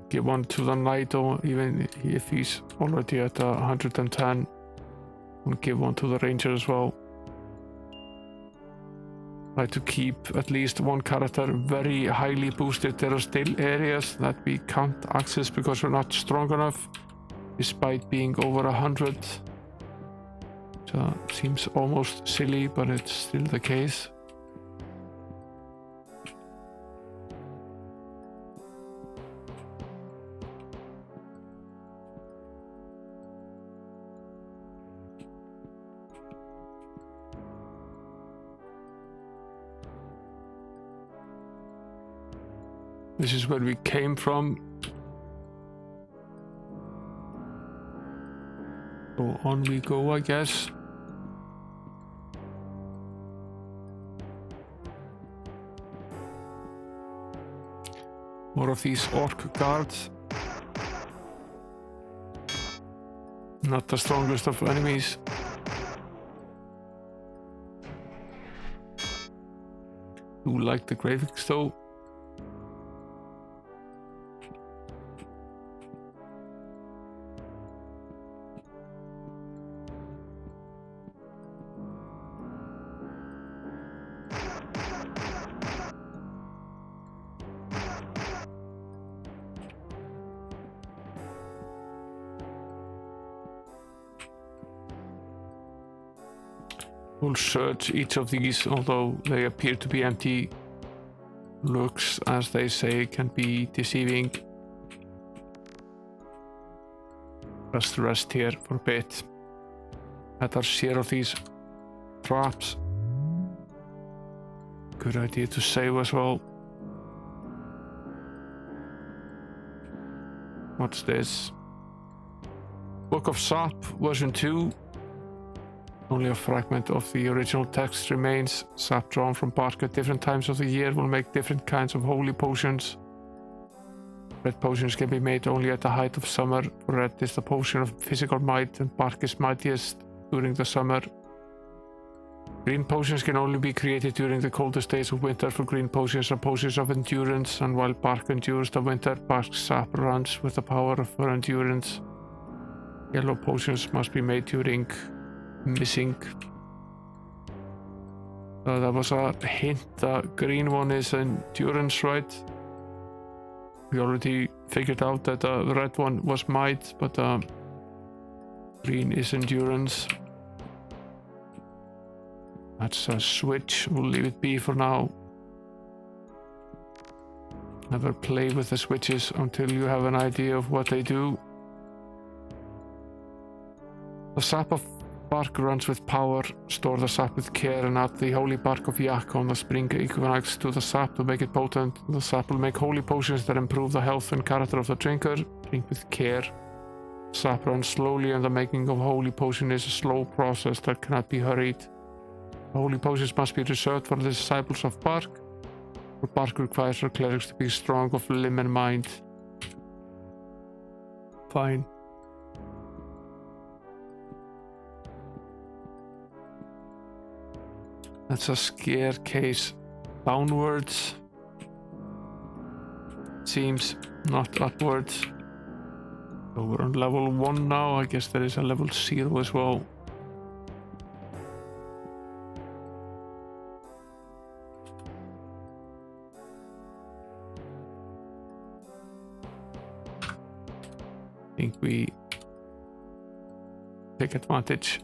Give one to the knight, or even if he's already at 110. We'll give one to the ranger as well. Try to keep at least one character very highly boosted. There are still areas that we can't access because we're not strong enough, despite being over 100. So seems almost silly, but it's still the case. This is where we came from. So on we go, I guess. More of these orc guards. Not the strongest of enemies. Do like the graphics though. We'll search each of these, although they appear to be empty. Looks, as they say, can be deceiving. Let's rest here for a bit. Let our share of these traps. Good idea to save as well. What's this? Book of Sap, version 2. Only a fragment of the original text remains. Sap drawn from bark at different times of the year will make different kinds of holy potions. Red potions can be made only at the height of summer. Red is the potion of physical might, and bark is mightiest during the summer. Green potions can only be created during the coldest days of winter, for green potions are potions of endurance, and while bark endures the winter, bark's sap runs with the power for endurance. Yellow potions must be made during missing. That was a hint. The green one is endurance, right? We already figured out that the red one was might, but green is endurance. That's a switch. We'll leave it be for now. Never play with the switches until you have an idea of what they do. The sap of bark runs with power. Store the sap with care and add the holy bark of yak on the spring equinox to the sap to make it potent. The sap will make holy potions that improve the health and character of the drinker. Drink with care. Sap runs slowly, and the making of holy potion is a slow process that cannot be hurried. Holy potions must be reserved for the disciples of bark. For bark requires for clerics to be strong of limb and mind. Fine. That's a staircase downwards. Seems not upwards. So we're on level 1 now. I guess there is a level 0 as well. think we take advantage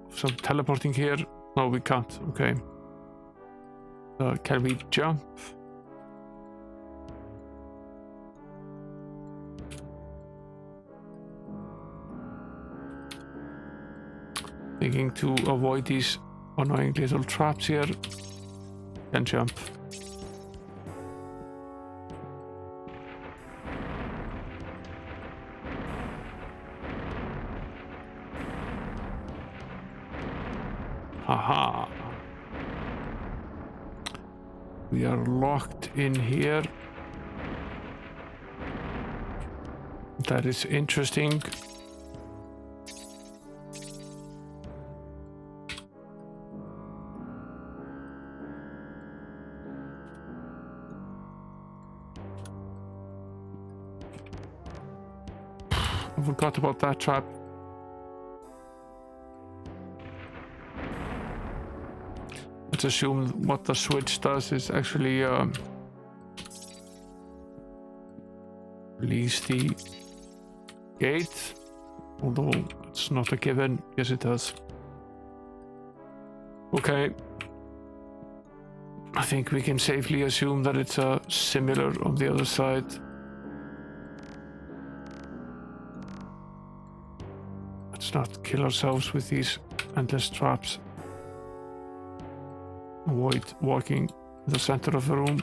of some teleporting here. No, we can't. Okay. Can we jump? Thinking to avoid these annoying little traps here. Can jump. Haha. We are locked in here. That is interesting. I forgot about that trap. Let's assume what the switch does is actually release the gate, although it's not a given. Yes, it does. Okay. I think we can safely assume that it's similar on the other side. Let's not kill ourselves with these endless traps. Avoid walking in the center of the room.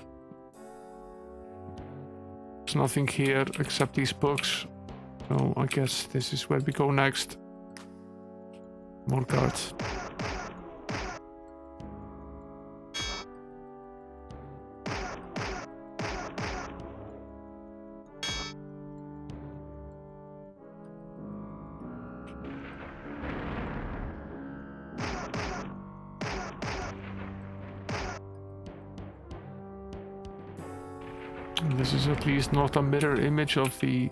There's nothing here except these books. So I guess this is where we go next. More guards. This is at least not a mirror image of the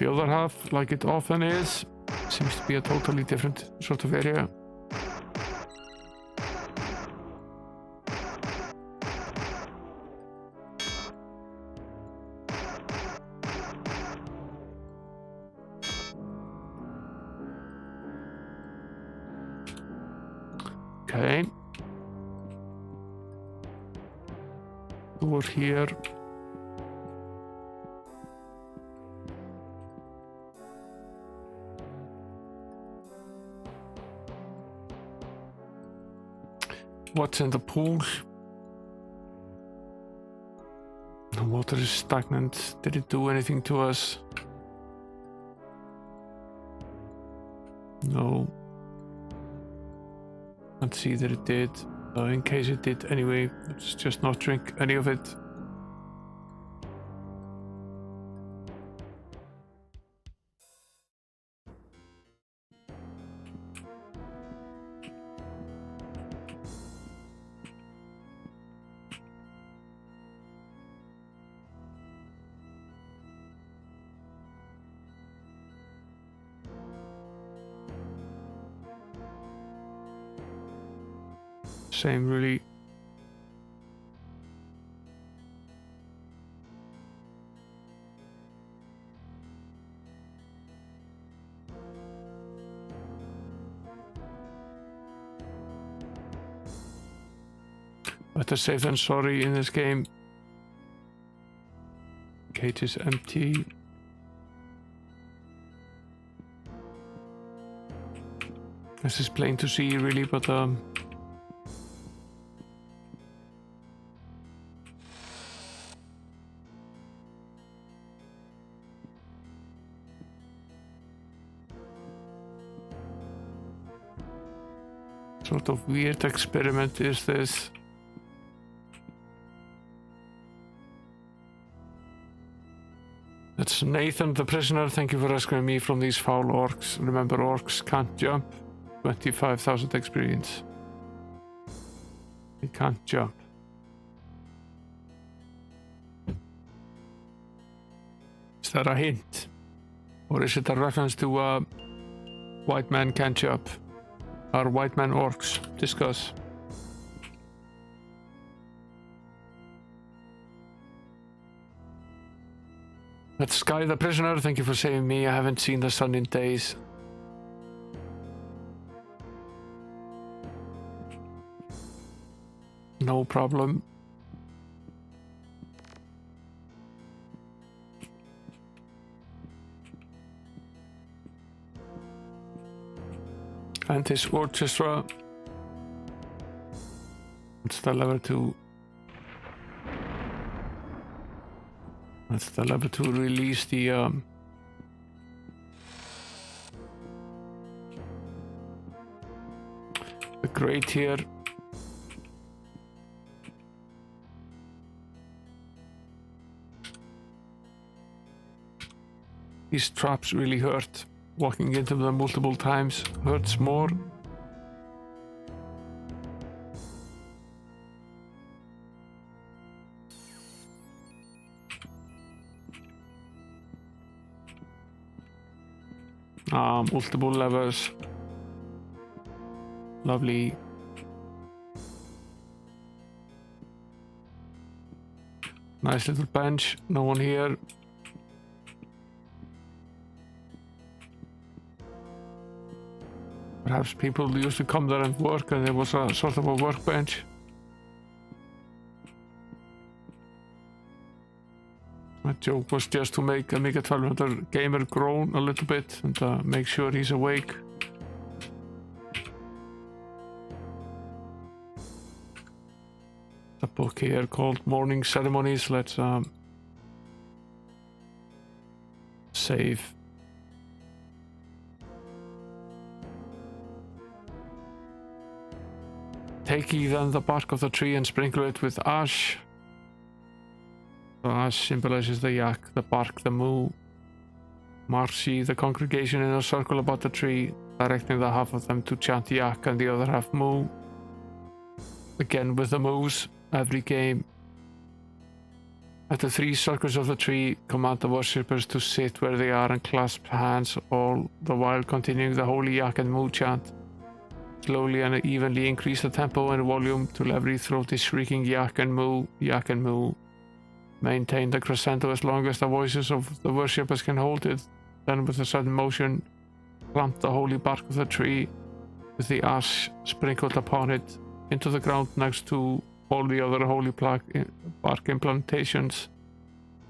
other half, like it often is. Seems to be a totally different sort of area. Okay. Door here. What's in the pool? The water is stagnant. Did it do anything to us? No. Can't see that it did. In case it did anyway, let's just not drink any of it. Same really. Better safe than sorry in this game. Cage is empty. This is plain to see really, but sort of weird experiment is this? That's Nathan the prisoner. Thank you for rescuing me from these foul orcs. Remember, orcs can't jump. 25,000 experience. They can't jump. Is that a hint? Or is it a reference to white man can't jump? Are white man orcs? Discuss. That's Sky the Prisoner. Thank you for saving me. I haven't seen the sun in days. No problem. And this orchestra. It's the lever to. That's the lever to release the grate here. These traps really hurt. Walking into them multiple times hurts more. Multiple levers. Lovely. Nice little bench. No one here. Perhaps people used to come there and work, and there was a sort of a workbench. That joke was just to make Amiga 1200 gamer groan a little bit and make sure he's awake. A book here called Morning Ceremonies. Let's save. Take ye then the bark of the tree and sprinkle it with ash. So ash symbolizes the yak, the bark, the moo. March ye the congregation in a circle about the tree, directing the half of them to chant yak and the other half moo. Again with the moos, every game. At the three circles of the tree, command the worshippers to sit where they are and clasp hands, all the while continuing the holy yak and moo chant. Slowly and evenly increase the tempo and volume till every throat is shrieking yak and moo, yak and moo. Maintain the crescendo as long as the voices of the worshippers can hold it. Then with a sudden motion, clamp the holy bark of the tree with the ash sprinkled upon it into the ground next to all the other holy bark implantations.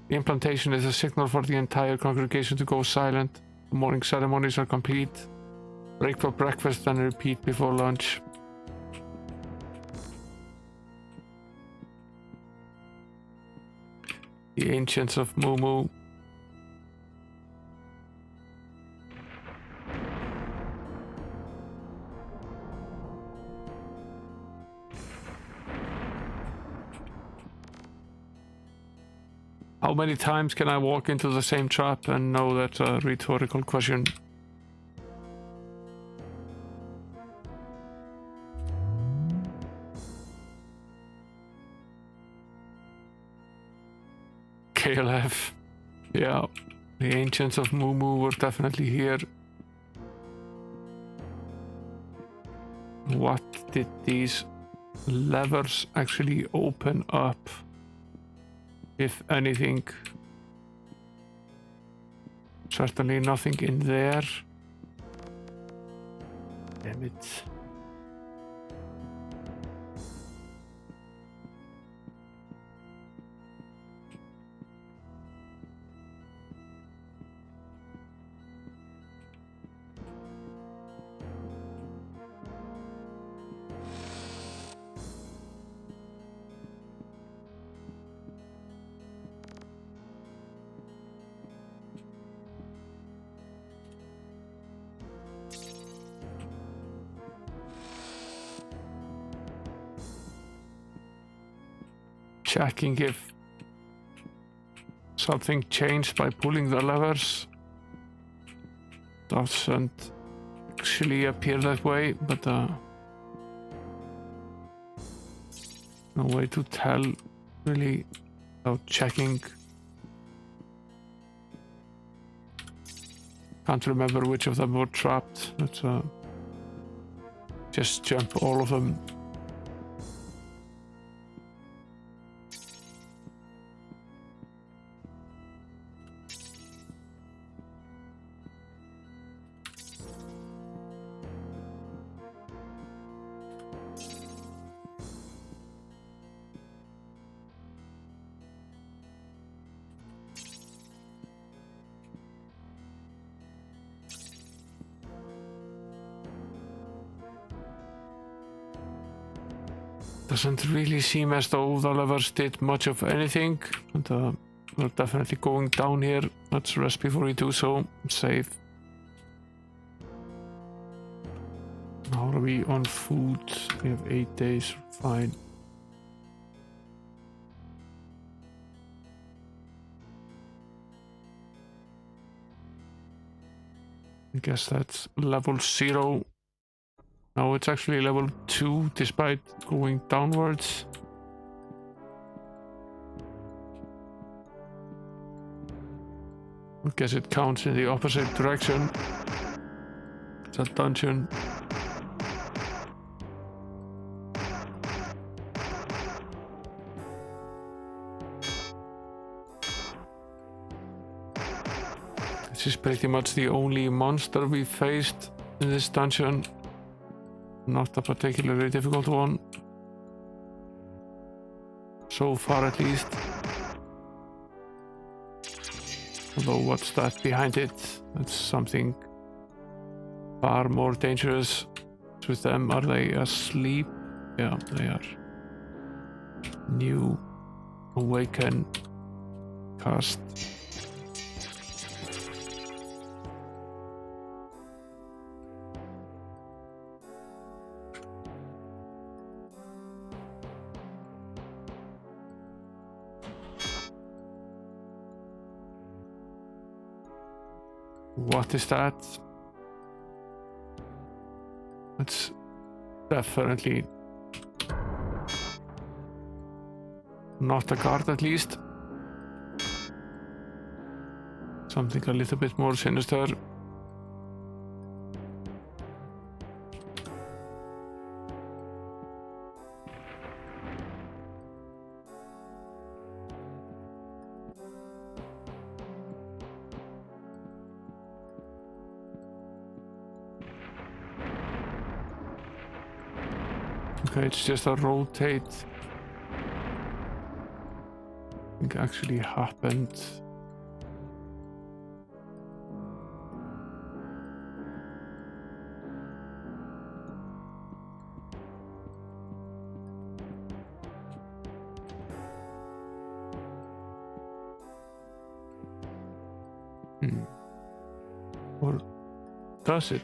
The implantation is a signal for the entire congregation to go silent. The morning ceremonies are complete. Break for breakfast and repeat before lunch. The ancients of Moo Moo. How many times can I walk into the same trap? And no, that's a rhetorical question. KLF. Yeah, the ancients of Moo Moo were definitely here. What did these levers actually open up? If anything. Certainly nothing in there. Damn it. Checking if something changed by pulling the levers. Doesn't actually appear that way, but no way to tell really without checking. Can't remember which of them were trapped. Let's just jump all of them. Doesn't really seem as though the levers did much of anything, and we're definitely going down here. Let's rest before we do so. Save. How are we on food? We have 8 days, fine. I guess that's level 0. No, it's actually level 2 despite going downwards. I guess it counts in the opposite direction. It's a dungeon. This is pretty much the only monster we faced in this dungeon. Not a particularly difficult one. So far at least. Although what's that behind it? That's something far more dangerous. With them, are they asleep? Yeah, they are. New awaken cast. What is that? It's definitely not a guard, at least. Something a little bit more sinister. Okay, it's just a rotate. I think actually happened. Or does it?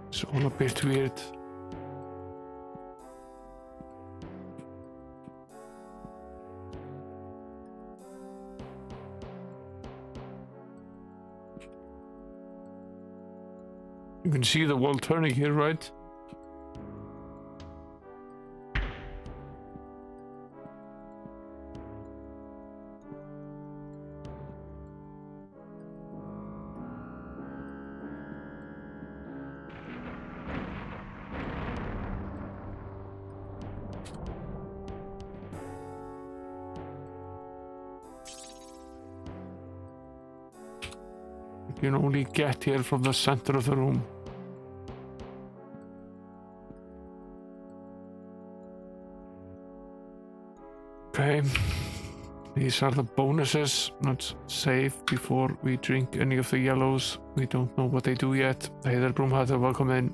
It's all a bit weird. You can see the world turning here, right? You can only get here from the center of the room. Okay, these are the bonuses. Let's save before we drink any of the yellows. We don't know what they do yet. Hey there, Broomhatter, welcome in.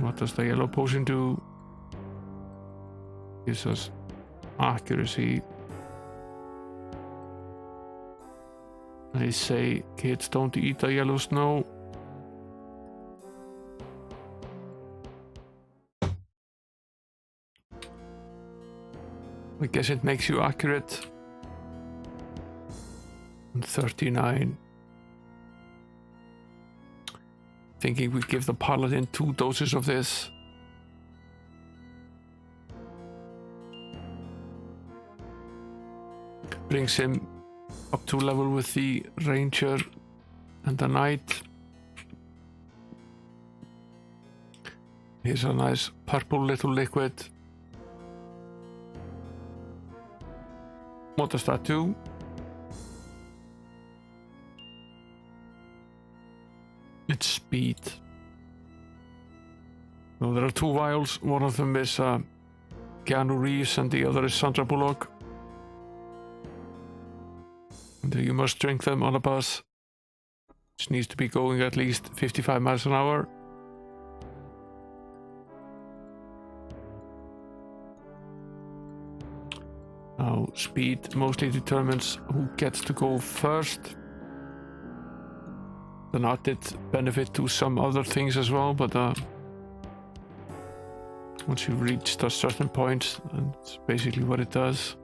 What does the yellow potion do? Gives us accuracy. They say kids don't eat the yellow snow. I guess it makes you accurate. And 39. Thinking we give the paladin 2 doses of this. Brings him up to level with the ranger and the knight. Here's a nice purple little liquid. What does that do? It's speed. Well, there are two vials. One of them is Keanu Reeves and the other is Sandra Bullock. And you must drink them on a bus, which needs to be going at least 55 miles an hour. Now, speed mostly determines who gets to go first. Then that did benefit to some other things as well, but once you've reached a certain point, and it's basically what it does.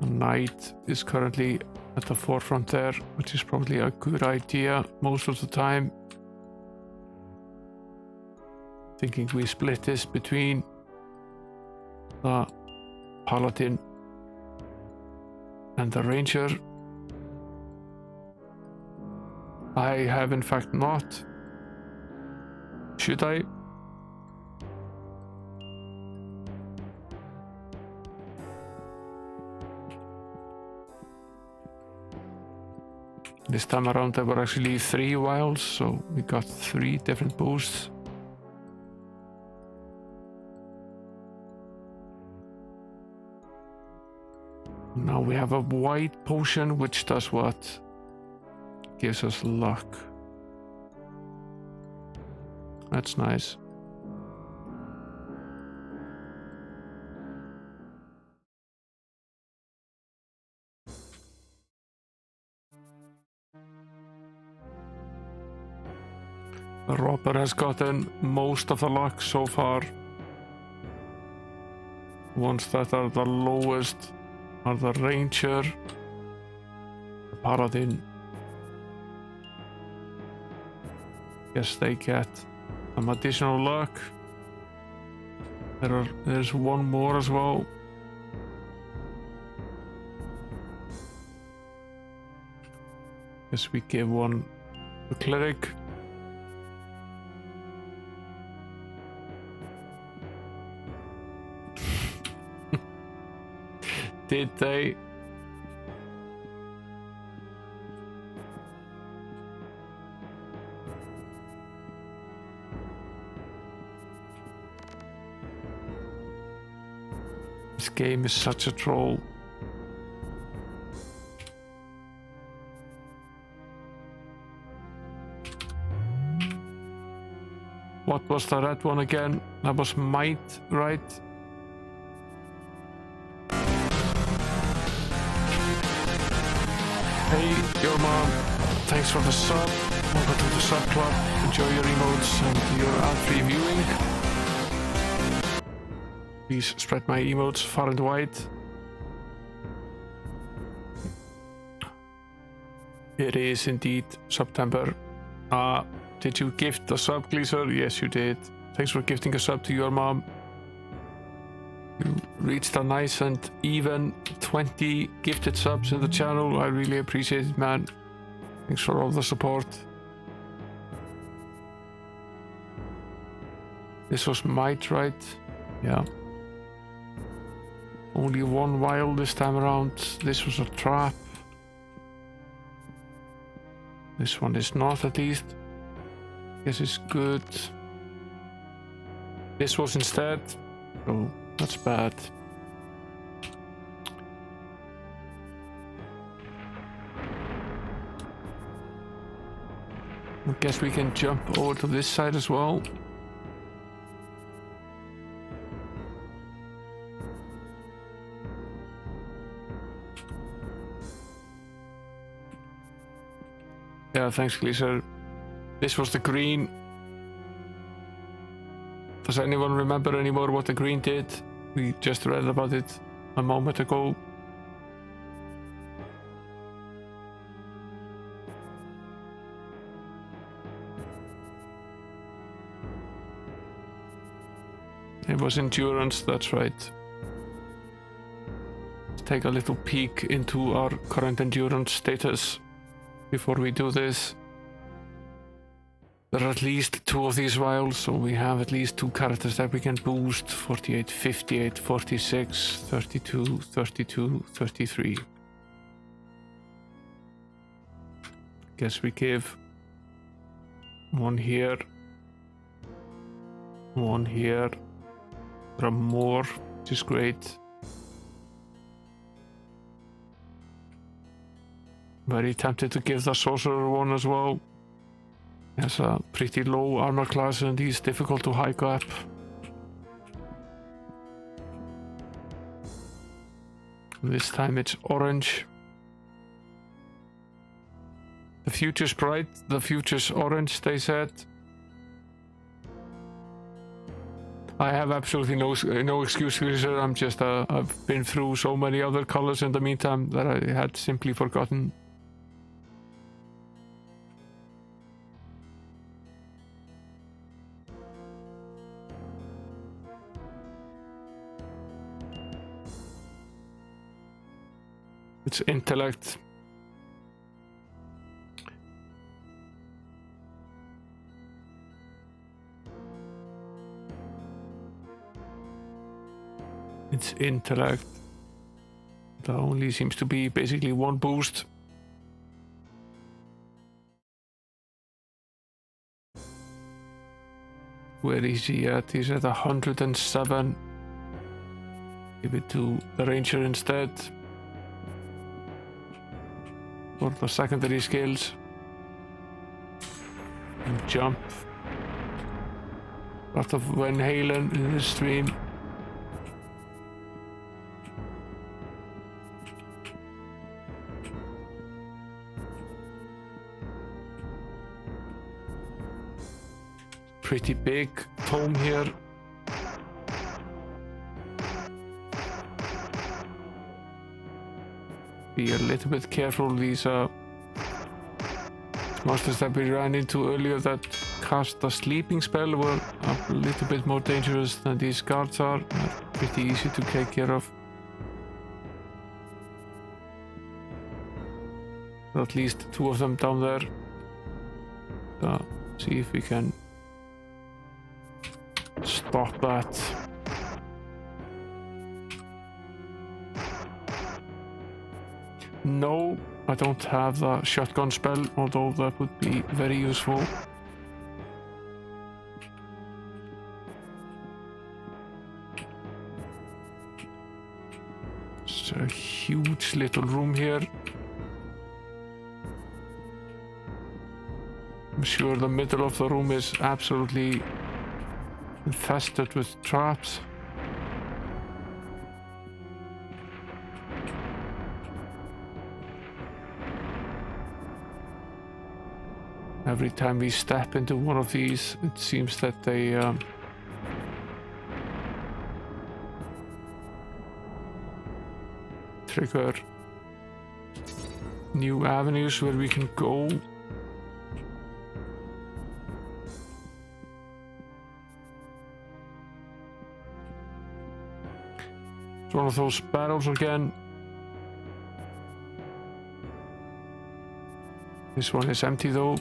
The knight is currently at the forefront there, which is probably a good idea most of the time. Thinking we split this between the paladin and the ranger. I have in fact not. Should I? This time around there were actually 3 vials, so we got 3 different boosts. Now we have a white potion, which does what? Gives us luck. That's nice. The robber has gotten most of the luck so far. Ones that are the lowest are the ranger, the paladin. Yes, they get some additional luck. There's one more as well. Guess we give one to cleric. Did they? This game is such a troll. What was the red one again? That was might, right? Hey, your mom, thanks for the sub. Welcome to the sub club. Enjoy your emotes and your ad-free viewing. Please spread my emotes far and wide. It is indeed September. Did you gift a sub, Gleaser? Yes, you did. Thanks for gifting a sub to your mom. You reached a nice and even 20 gifted subs in the channel. I really appreciate it, man. Thanks for all the support. This was might, right? Yeah. Only one vial this time around. This was a trap. This one is not, at least. Guess it's good. This was instead. Oh. That's bad. I guess we can jump over to this side as well. Yeah, thanks, Gleaser. This was the green. Does anyone remember anymore what the green did? We just read about it a moment ago. It was endurance, that's right. Let's take a little peek into our current endurance status before we do this. There are at least 2 of these vials, so we have at least 2 characters that we can boost. 48, 58, 46, 32, 32, 33. Guess we give 1 here, 1 here. There are more, which is great. Very tempted to give the sorcerer one as well. He has a pretty low armor class and he's difficult to hike up. This time it's orange. The future's bright, the future's orange, they said. I have absolutely no excuse for this. I'm just, I've been through so many other colors in the meantime that I had simply forgotten. It's intellect. It's intellect. There only seems to be basically 1 boost. Where is he at? He's at 107. Give it to the ranger instead. For the secondary skills. And jump. Part of Van Halen in this stream. Pretty big tome here. Be a little bit careful. These monsters that we ran into earlier that cast a sleeping spell were a little bit more dangerous than these guards are. They're pretty easy to take care of. There are at least 2 of them down there. See if we can stop that. No, I don't have the shotgun spell, although that would be very useful. It's a huge little room here. I'm sure the middle of the room is absolutely infested with traps. Every time we step into one of these, it seems that they trigger new avenues where we can go. It's one of those barrels again. This one is empty though.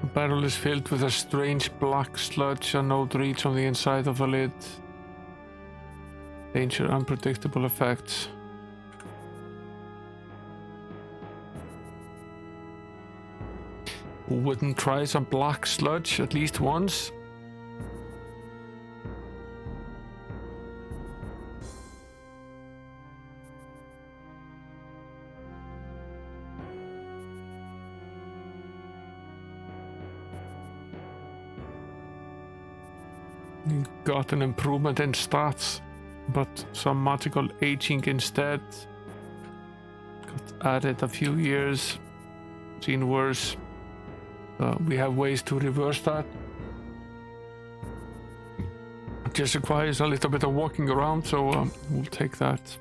The barrel is filled with a strange black sludge. A note reads on the inside of the lid. Danger, unpredictable effects. Who wouldn't try some black sludge at least once? Got an improvement in stats, but some magical aging instead. Got added a few years, seen worse. We have ways to reverse that. It just requires a little bit of walking around, so we'll take that.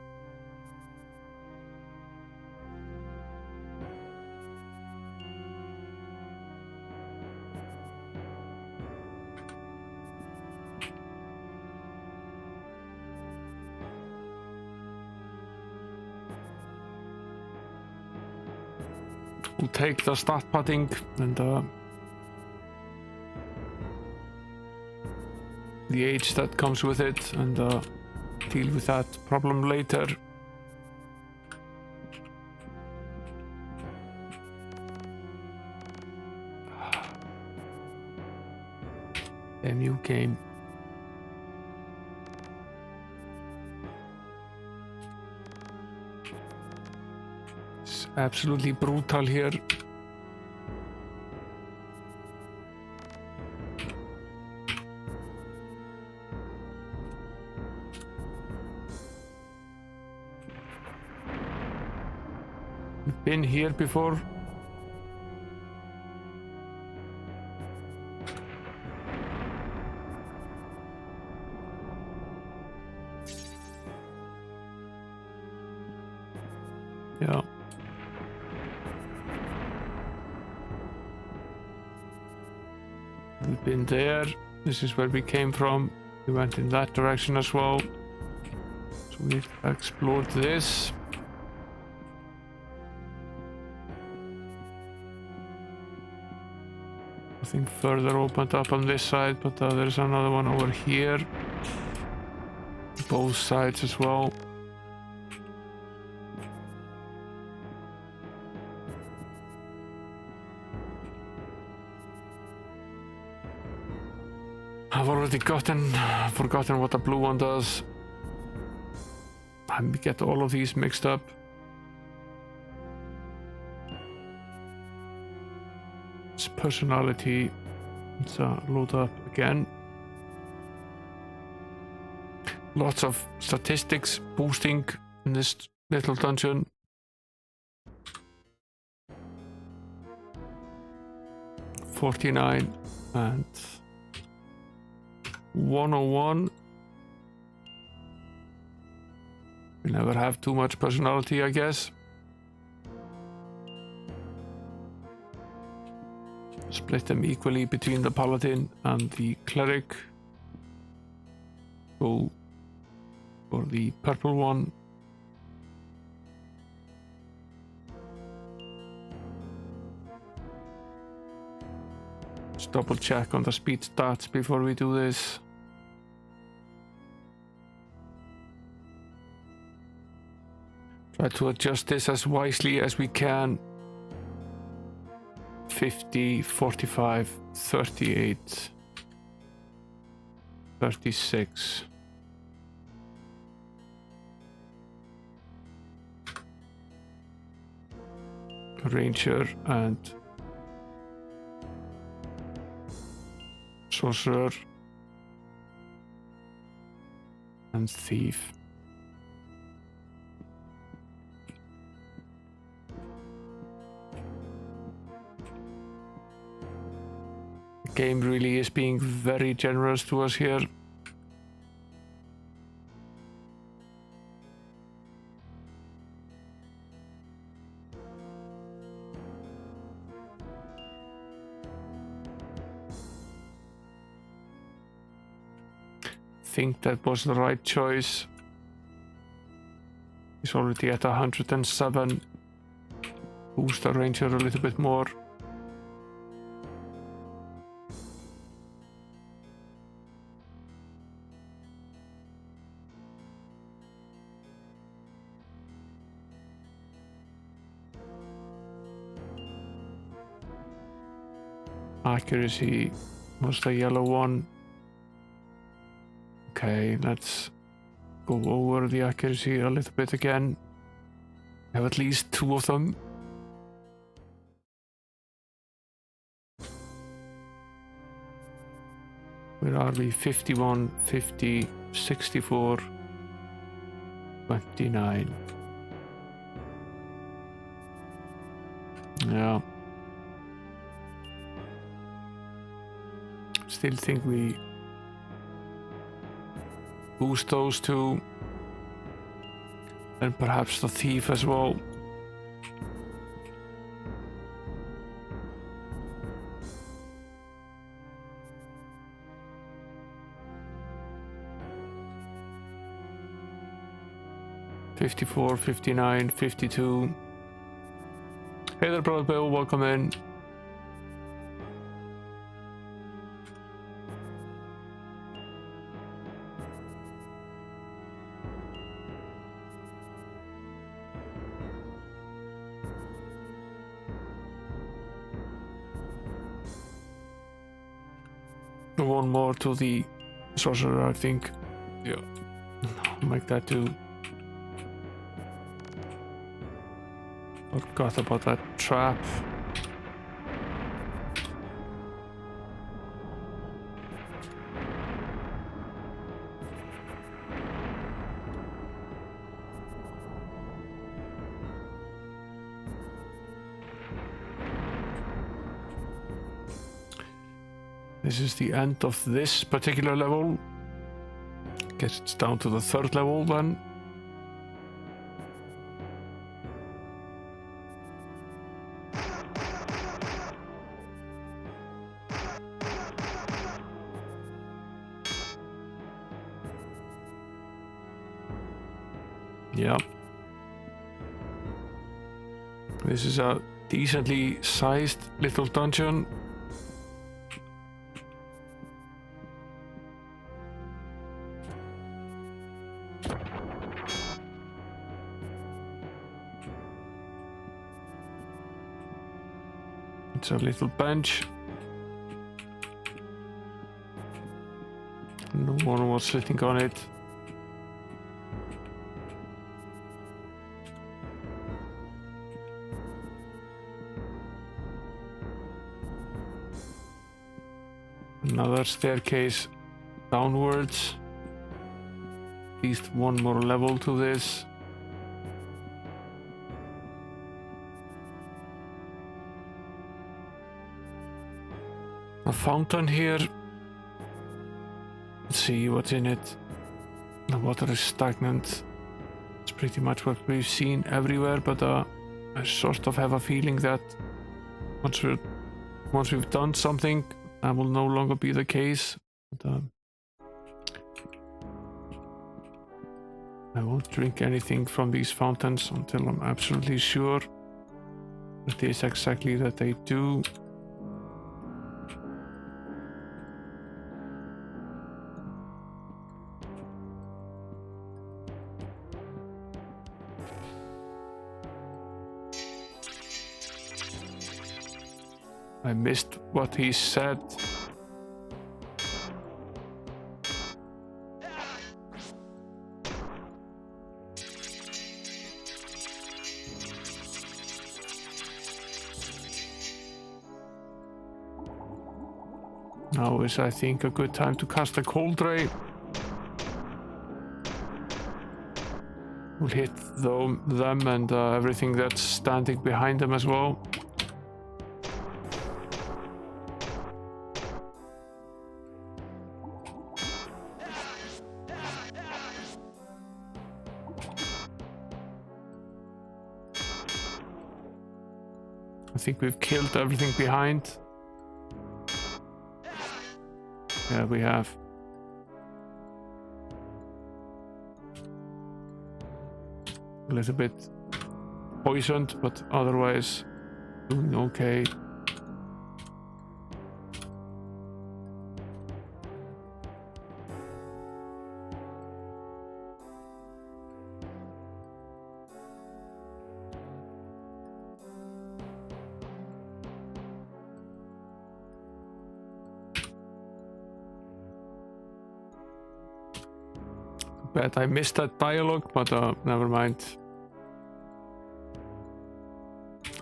We'll take the stat padding and the age that comes with it, and deal with that problem later. MU game. It's absolutely brutal here. Been here before. Yeah. We've been there. This is where we came from. We went in that direction as well. So we've explored this. Nothing further opened up on this side, but there's another one over here. Both sides as well. I've already forgotten what the blue one does. I get all of these mixed up. It's personality. Let's load up again. Lots of statistics boosting in this little dungeon. $49 and 101. We never have too much personality, I guess. Split them equally between the paladin and the cleric. Go for the purple one. Let's double check on the speed stats before we do this. Try to adjust this as wisely as we can. 50, 45, 38, 36. Ranger and sorcerer and thief. The game really is being very generous to us here. Think that was the right choice. He's already at 107. Boost the ranger a little bit more. Accuracy was the yellow one. Okay, let's go over the accuracy a little bit again. We have at least 2 of them. Where are we? 51, 50, 64, 29. Yeah. Still think we boost those two. And perhaps the thief as well. $54, $59, $52. Hey there, Brother Bill, welcome in. One more to the sorcerer, I think. Yeah, make that too. Forgot about that trap. This is the end of this particular level. Guess it's down to the 3rd level then. Yep. This is a decently sized little dungeon. It's a little bench. No one was sitting on it. Another staircase downwards. At least one more level to this. A fountain here. Let's see what's in it. The water is stagnant. It's pretty much what we've seen everywhere, but I sort of have a feeling that once we've done something, that will no longer be the case. But, I won't drink anything from these fountains until I'm absolutely sure it is exactly that they do. I missed what he said. Now is, I think, a good time to cast a cold ray. We'll hit them and everything that's standing behind them as well. I think we've killed everything behind. Yeah, we have. A little bit poisoned, but otherwise doing okay. Bet I missed that dialogue, but never mind.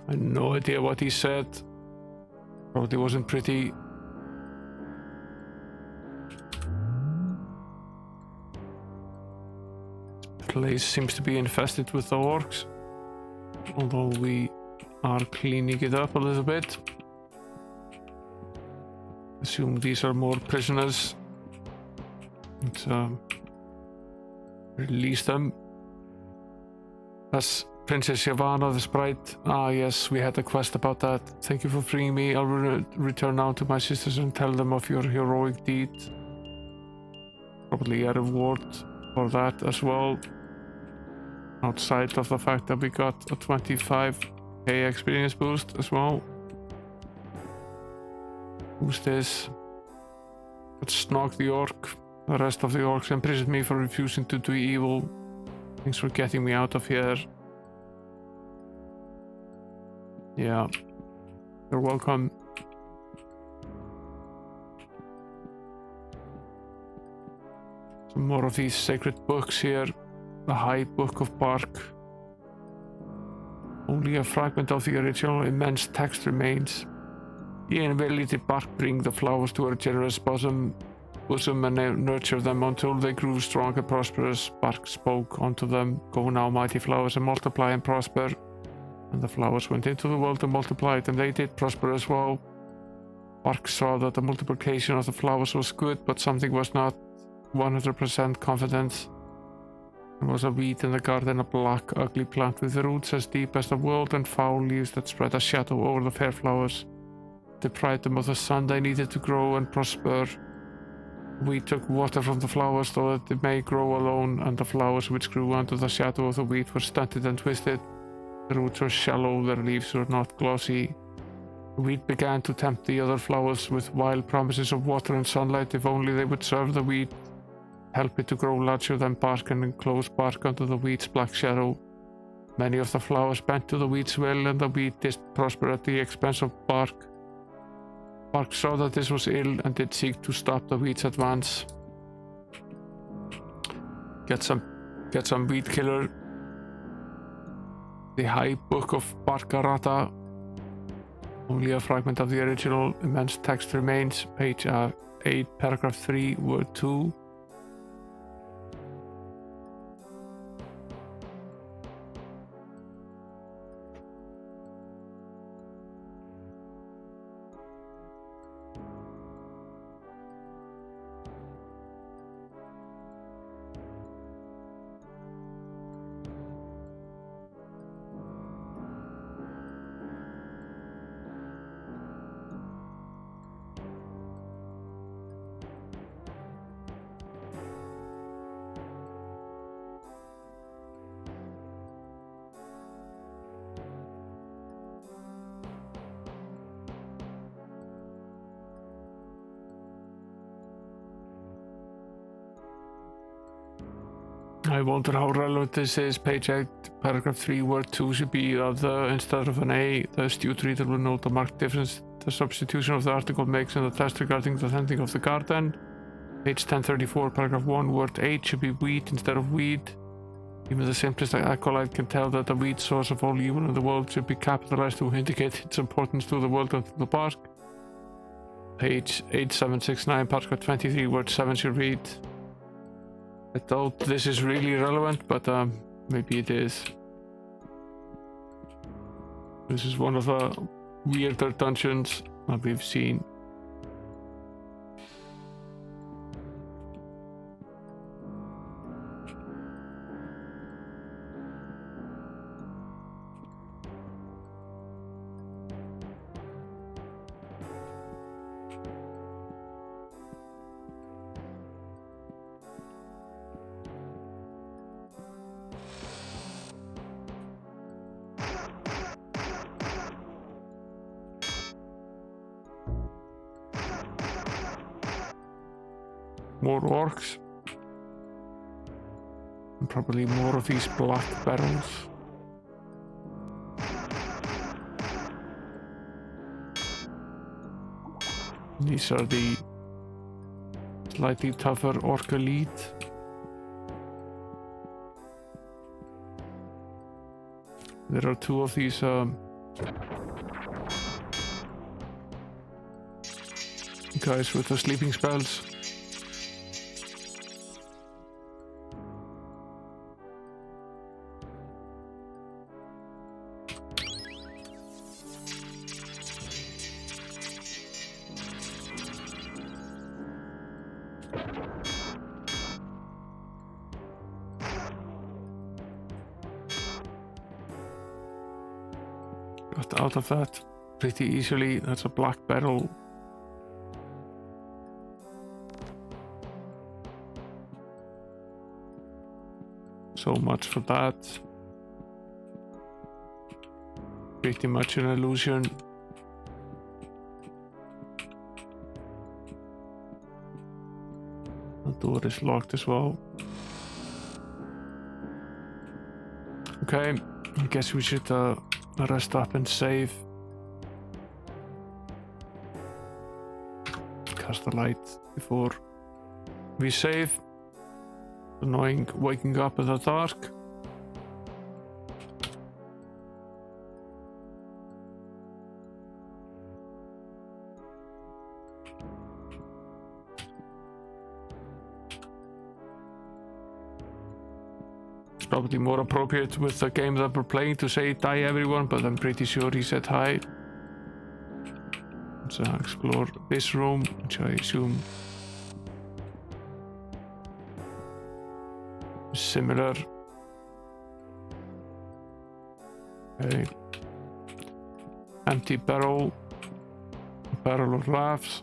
I had no idea what he said. Probably wasn't pretty. This place seems to be infested with the orcs, although we are cleaning it up a little bit. Assume these are more prisoners. Release them. As Princess Yavanna, the sprite. Ah, yes, we had a quest about that. Thank you for freeing me. I'll return now to my sisters and tell them of your heroic deed. Probably a reward for that as well. Outside of the fact that we got a 25k experience boost as well. Who's this? Let's Snog the orc. The rest of the orcs imprisoned me for refusing to do evil. Thanks for getting me out of here. Yeah, you're welcome. Some more of these sacred books here. The High Book of Bark. Only a fragment of the original immense text remains. The inability bark bring the flowers to her generous bosom and nurture them until they grew strong and prosperous. Bark spoke unto them, go now mighty flowers and multiply and prosper. And the flowers went into the world and multiplied, and they did prosper as well. Bark saw that the multiplication of the flowers was good, but something was not 100% confident. There was a weed in the garden, a black, ugly plant with roots as deep as the world and foul leaves that spread a shadow over the fair flowers. Deprived them of the sun they needed to grow and prosper. We took water from the flowers so that they may grow alone, and the flowers which grew under the shadow of the wheat were stunted and twisted. The roots were shallow, their leaves were not glossy. The wheat began to tempt the other flowers with wild promises of water and sunlight if only they would serve the wheat, help it to grow larger than bark and enclose bark under the wheat's black shadow. Many of the flowers bent to the wheat's will, and the wheat did prosper at the expense of bark. Bark saw that this was ill and did seek to stop the wheat's advance. Get some weed killer. The High Book of Barkarata. Only a fragment of the original immense text remains. Page 8, paragraph 3, word 2. I wonder how relevant this is. Page 8, paragraph 3, word 2 should be the instead of an A. The astute reader will note the marked difference the substitution of the article makes in the test regarding the tending of the garden. Page 1034, paragraph 1, word 8 should be wheat instead of weed. Even the simplest acolyte can tell that the wheat source of all evil in the world should be capitalized to indicate its importance to the world and to the bark. Page 8769, paragraph 23, word 7 should read. I doubt this is really relevant, but maybe it is. This is one of the weirder dungeons that we've seen. More orcs. And probably more of these black barrels. These are the slightly tougher orc elite. There are two of these guys with the sleeping spells. Got out of that pretty easily. That's a black barrel. So much for that. Pretty much an illusion. The door is locked as well. Okay, I guess we should rest up and save. Cast the light before we save. Annoying waking up in the dark. It's probably more appropriate with the game that we're playing to say die everyone, but I'm pretty sure he said hi. Let's explore this room, which I assume is similar. Okay. Empty barrel. A barrel of laughs.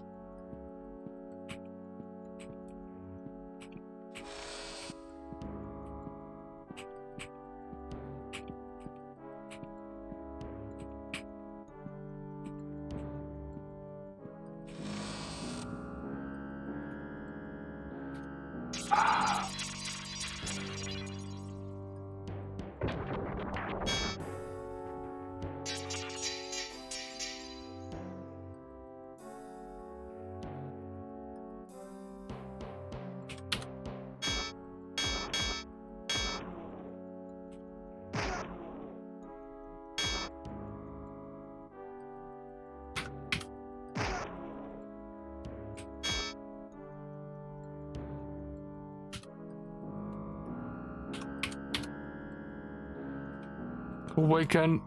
Awaken.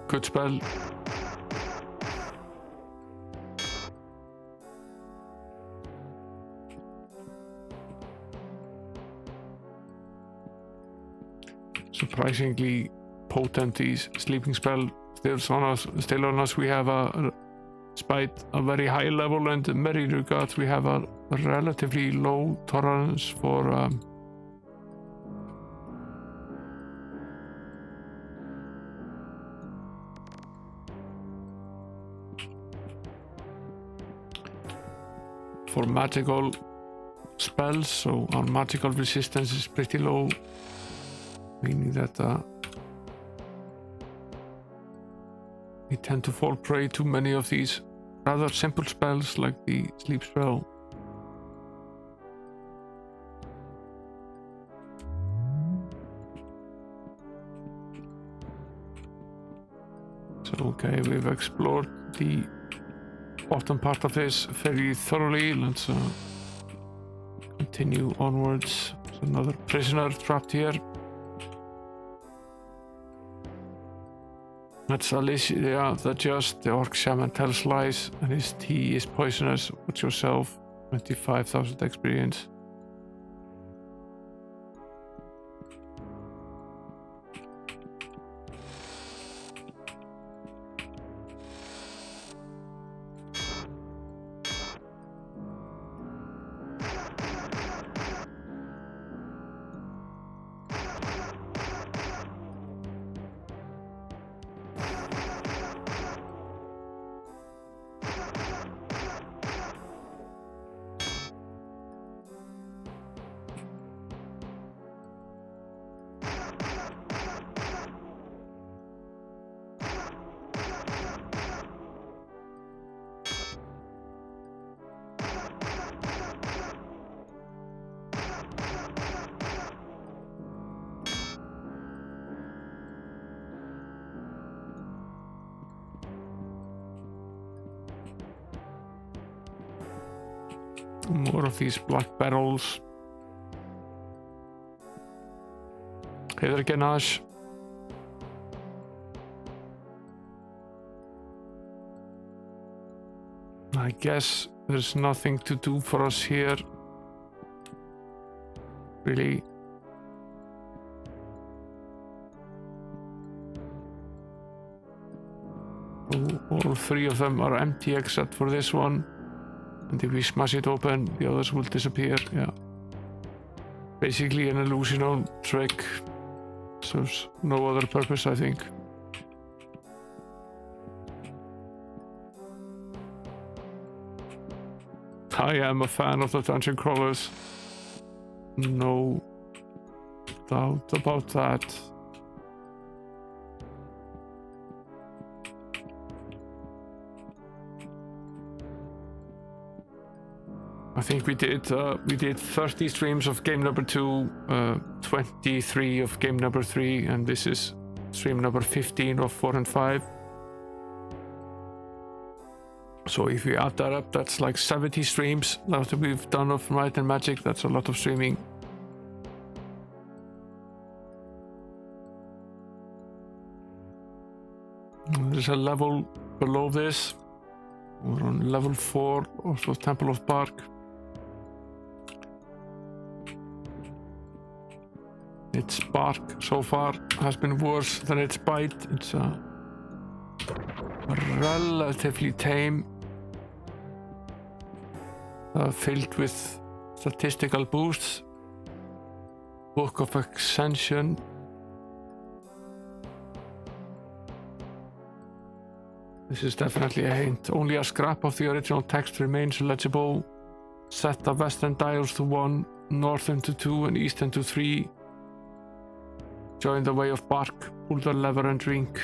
Good spell. Surprisingly potent these sleeping spell. Still on us we have despite a very high level and in many regards we have a relatively low tolerance for magical spells, so our magical resistance is pretty low, meaning that we tend to fall prey to many of these rather simple spells like the sleep spell. So okay, we've explored the bottom part of this very thoroughly. Let's continue onwards. There's another prisoner trapped here. That's Alicia, the orc shaman tells lies, and his tea is poisonous. Watch yourself. 25,000 experience. More of these black barrels. Hey there again, Ash. I guess there's nothing to do for us here. Really. All 3 of them are empty except for this one. And if we smash it open, the others will disappear. Yeah. Basically an illusional trick. Serves no other purpose, I think. I am a fan of the dungeon crawlers. No doubt about that. I think we did 30 streams of game number 2, 23 of game number 3, and this is stream number 15 of 4 and 5. So if we add that up, that's like 70 streams that we've done of Might and Magic. That's a lot of streaming. There's a level below this. We're on level 4 of the Temple of Bark. Its bark so far has been worse than its bite. It's relatively tame, filled with statistical boosts. Book of Ascension. This is definitely a hint. Only a scrap of the original text remains legible. Set the western dials to 1, northern to 2, and eastern to 3. Join the way of bark, pull the lever and drink.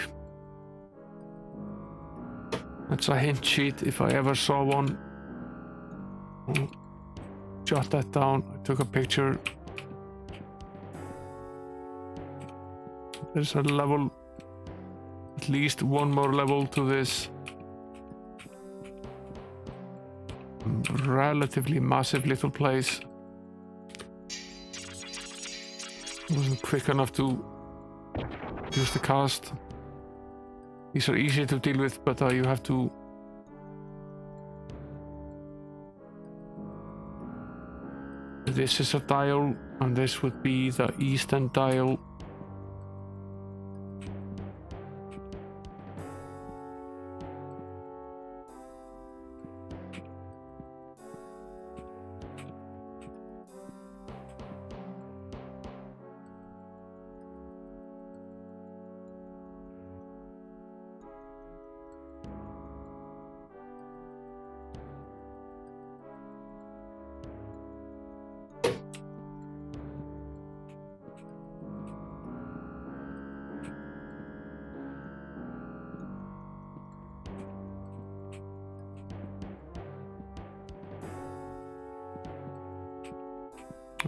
That's a hint sheet if I ever saw one. I'll jot that down. I took a picture. There's a level, at least one more level to this relatively massive little place. Wasn't quick enough to use the cast. These are easy to deal with, but you have to this is a dial, and this would be the eastern dial.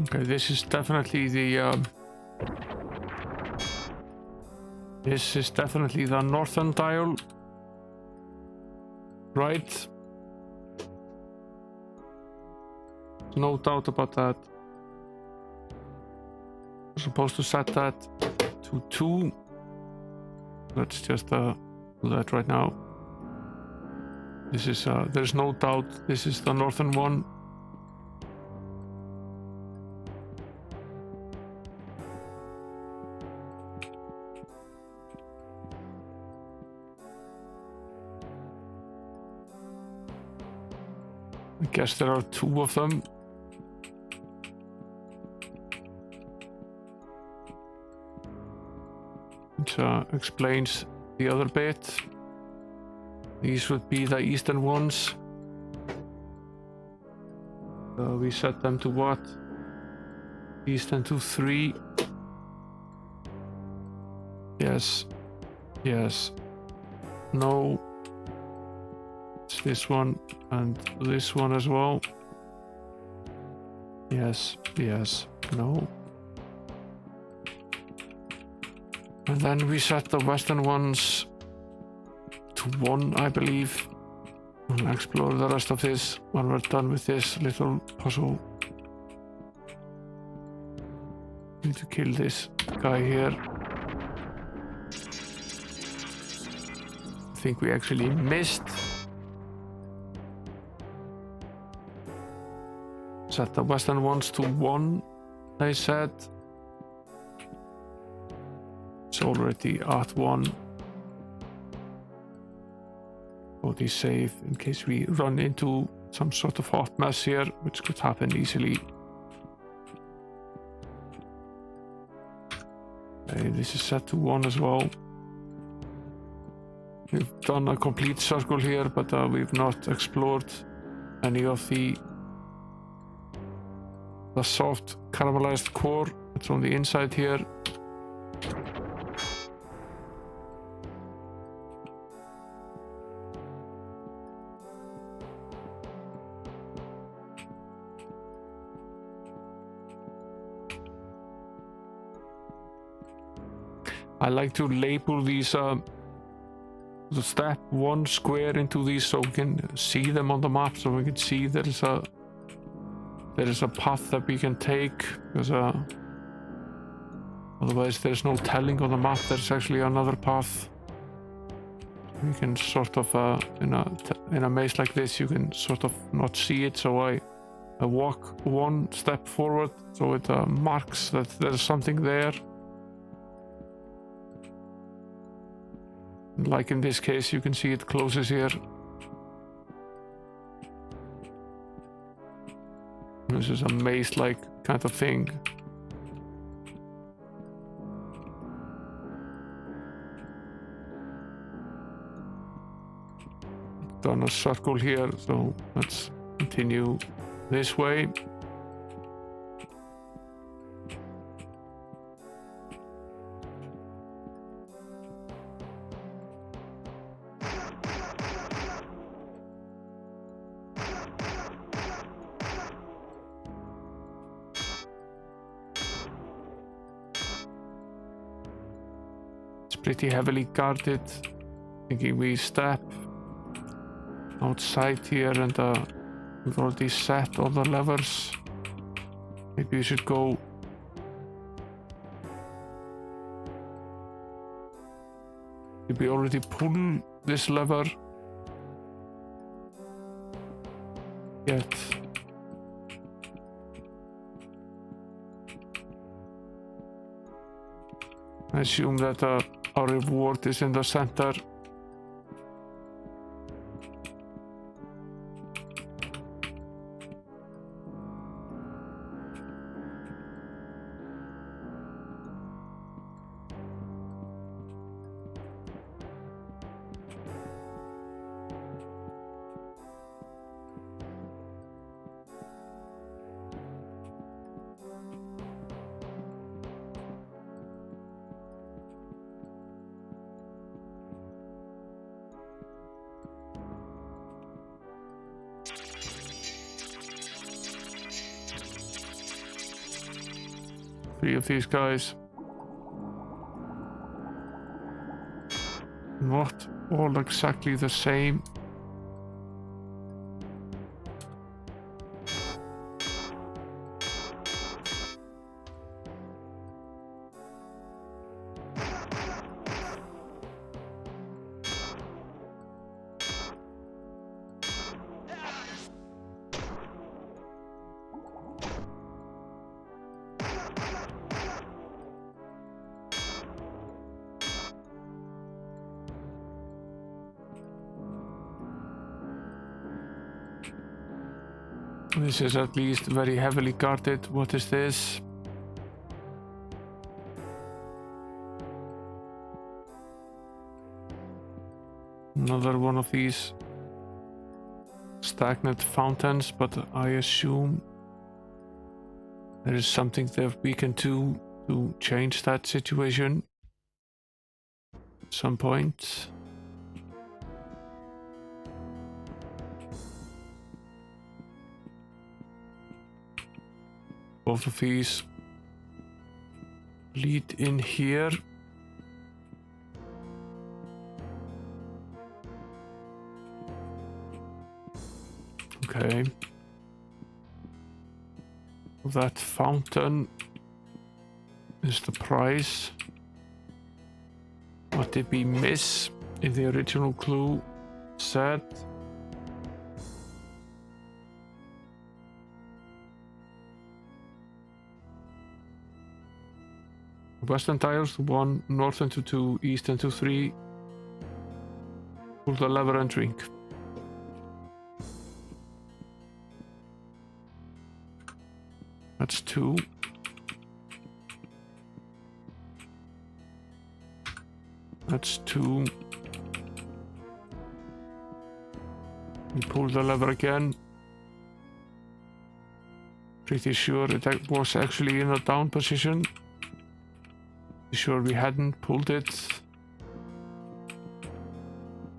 Okay, this is definitely the northern dial, right? No doubt about that. We're supposed to set that to 2. Let's just do that right now. This is there's no doubt this is the northern one. I guess there are 2 of them. Which explains the other bit. These would be the eastern ones. We set them to what? Eastern to 3. Yes. Yes. No. It's this one and this one as well. Yes. Yes. No. And then we set the western ones to 1, I believe. We'll explore the rest of this when we're done with this little puzzle. Need to kill this guy here. I think we actually missed. Set the western ones to 1, they said. It's already at 1. body save in case we run into some sort of hot mess here, which could happen easily. Okay, this is set to 1 as well. We've done a complete circle here, but we've not explored any of the soft caramelized core. It's on the inside here. I like to label these the step 1 square into these so we can see them on the map, so we can see there is a path that we can take, because otherwise there's no telling on the map there's actually another path. You can sort of in a maze like this you can sort of not see it, so I walk 1 step forward so it marks that there's something there. Like in this case, you can see it closes here. This is a maze-like kind of thing. Done a circle here, so let's continue this way. Pretty heavily guarded. Thinking we step outside here and we've already set all the levers. Maybe we should go did we already pull this lever yet? I assume that our reward is in the center. Three of these guys. Not all exactly the same. This is at least very heavily guarded. What is this? Another one of these stagnant fountains, but I assume there is something that we can do to change that situation at some point. Both of these lead in here. Okay. That fountain is the prize. What did we miss in the original clue set? Western tiles to 1, northern to 2, eastern to 3. Pull the lever and drink. That's 2. That's 2. We pull the lever again. Pretty sure it was actually in a down position. Pretty sure we hadn't pulled it.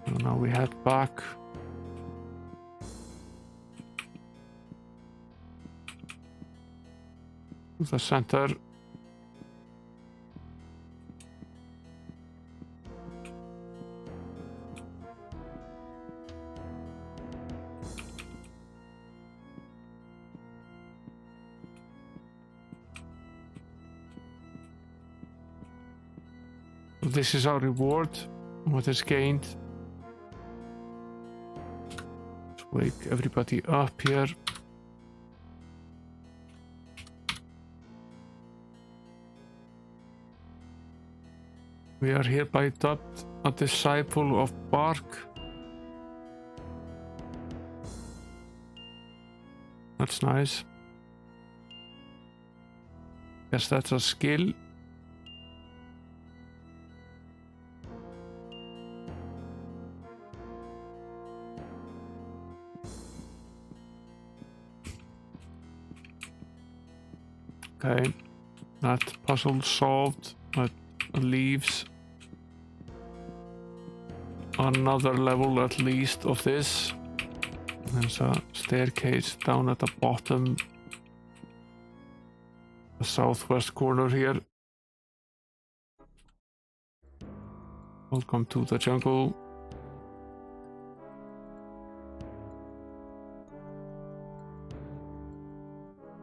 So now we head back. To the center. This is our reward. What is gained? Let's wake everybody up here. We are hereby dubbed a disciple of Bark. That's nice. Guess that's a skill. Okay, that puzzle solved. That leaves another level at least of this. There's a staircase down at the bottom, the southwest corner here. Welcome to the jungle.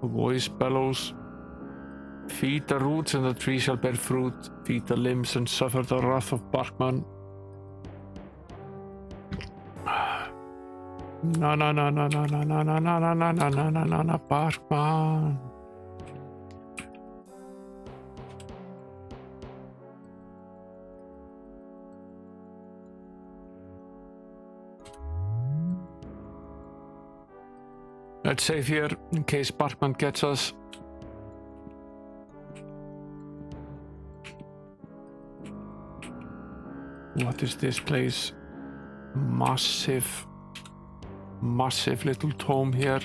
The voice bellows. Feed the roots and the tree shall bear fruit. Feed the limbs and suffer the wrath of Barkman. No, no, no, no, no, no, no, no, no, no, no, no, no, no, no, no, Barkman. Let's save here in case Barkman gets us. What is this place? Massive little tome here.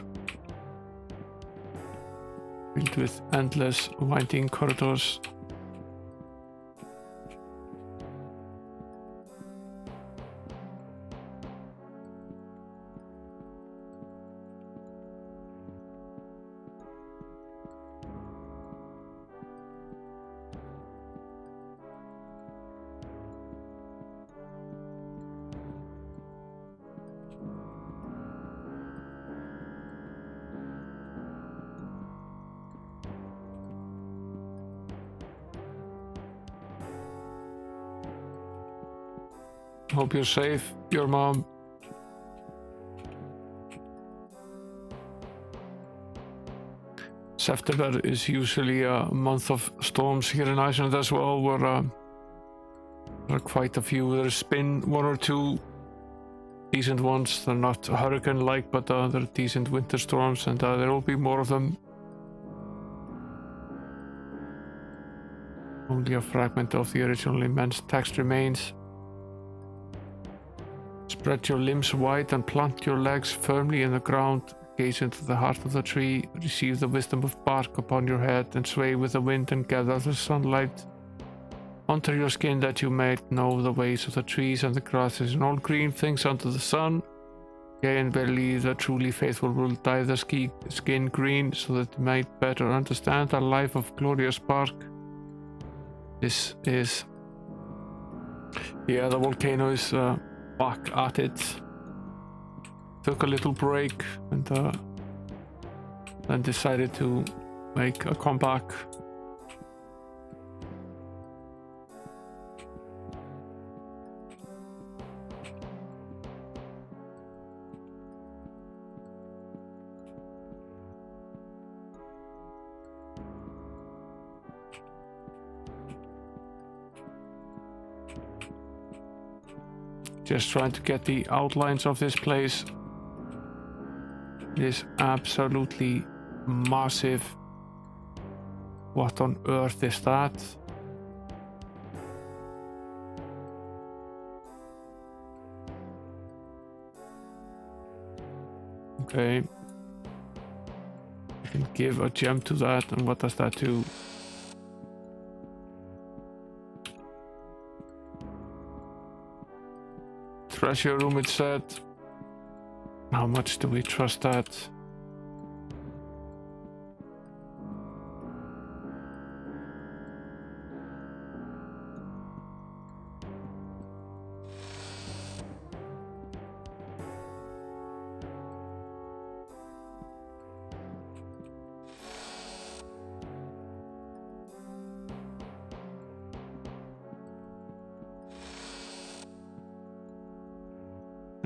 Filled with endless winding corridors. Hope you're safe, your mom. September is usually a month of storms here in Iceland as well, where there are quite a few. There's been 1 or 2 decent ones. They're not hurricane-like, but they're decent winter storms, and there will be more of them. Only a fragment of the original immense text remains. Spread your limbs wide and plant your legs firmly in the ground. Gaze into the heart of the tree. Receive the wisdom of bark upon your head and sway with the wind and gather the sunlight onto your skin that you may know the ways of the trees and the grasses and all green things under the sun. Yea, and verily the truly faithful will dye the skin green so that they might better understand the life of glorious bark. This is... yeah, the volcano is... back at it. Took a little break and then decided to make a comeback. Just trying to get the outlines of this place. It is absolutely massive. What on earth is that? Okay. I can give a gem to that, and what does that do? Treasure room, it said. How much do we trust that?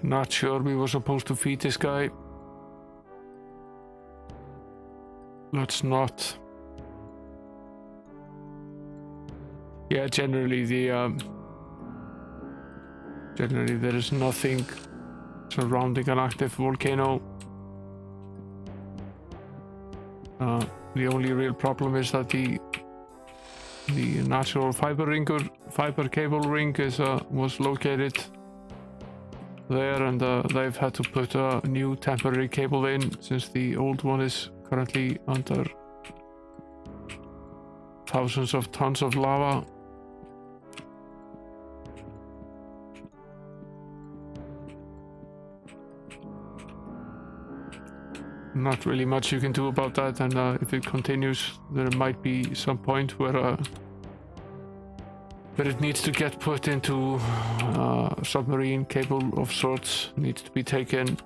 Not sure we were supposed to feed this guy. Let's not. Yeah, generally there is nothing surrounding an active volcano. The only real problem is that the natural fiber cable ring was located there, and they've had to put a new temporary cable in since the old one is currently under thousands of tons of lava. Not really much you can do about that, and if it continues, there might be some point where it needs to get put into submarine cable of sorts, needs to be taken.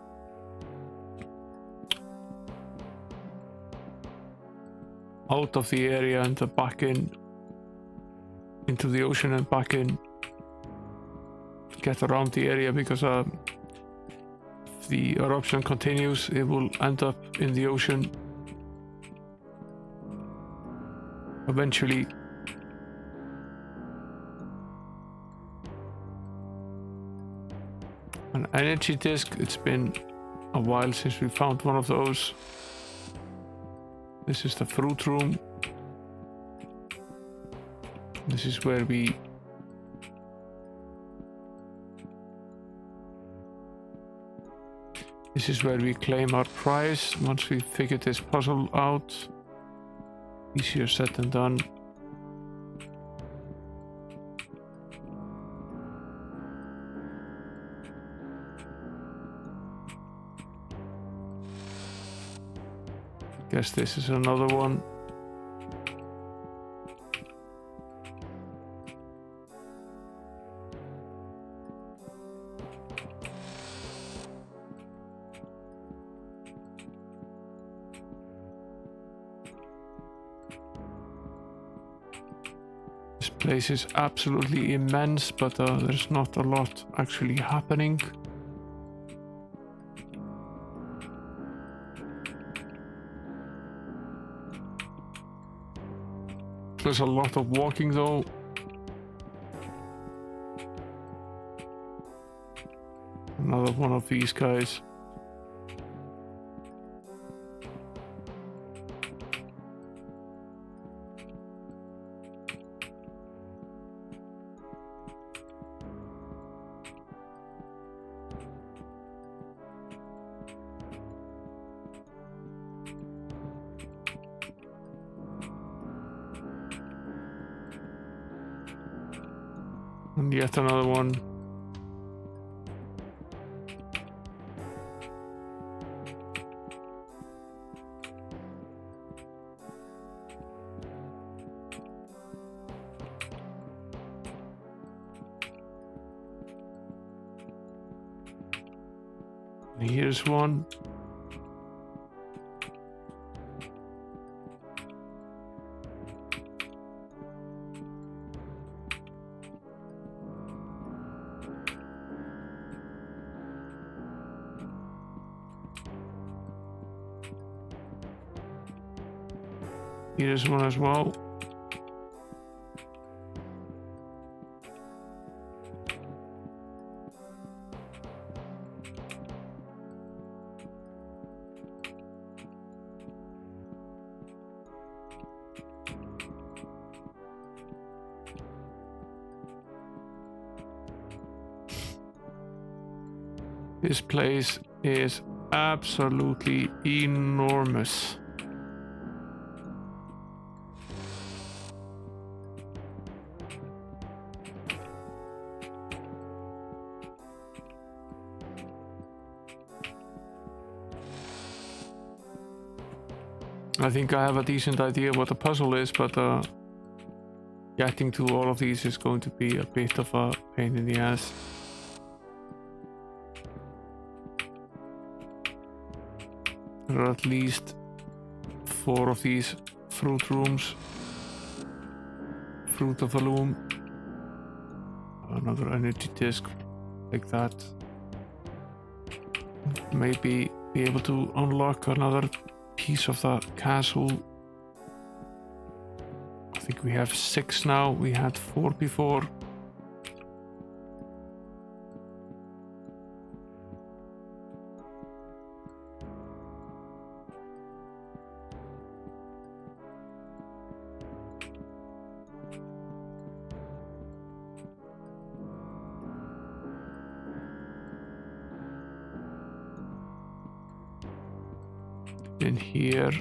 Out of the area and back into the ocean and back in. Get around the area, because if the eruption continues, it will end up in the ocean eventually. An energy disk, it's been a while since we found one of those. This is the fruit room. This is where we claim our prize once we figure this puzzle out. Easier said than done. Guess this is another one. This place is absolutely immense, but there's not a lot actually happening. There's a lot of walking though. Another one of these guys. And yet another one. And here's one. Here's one as well. This place is absolutely enormous. I think I have a decent idea what the puzzle is, but getting to all of these is going to be a bit of a pain in the ass. There are at least 4 of these fruit rooms. Fruit of a loom. Another energy disc like that. Maybe be able to unlock another piece of the castle. I think we have 6 now. We had 4 before. In here.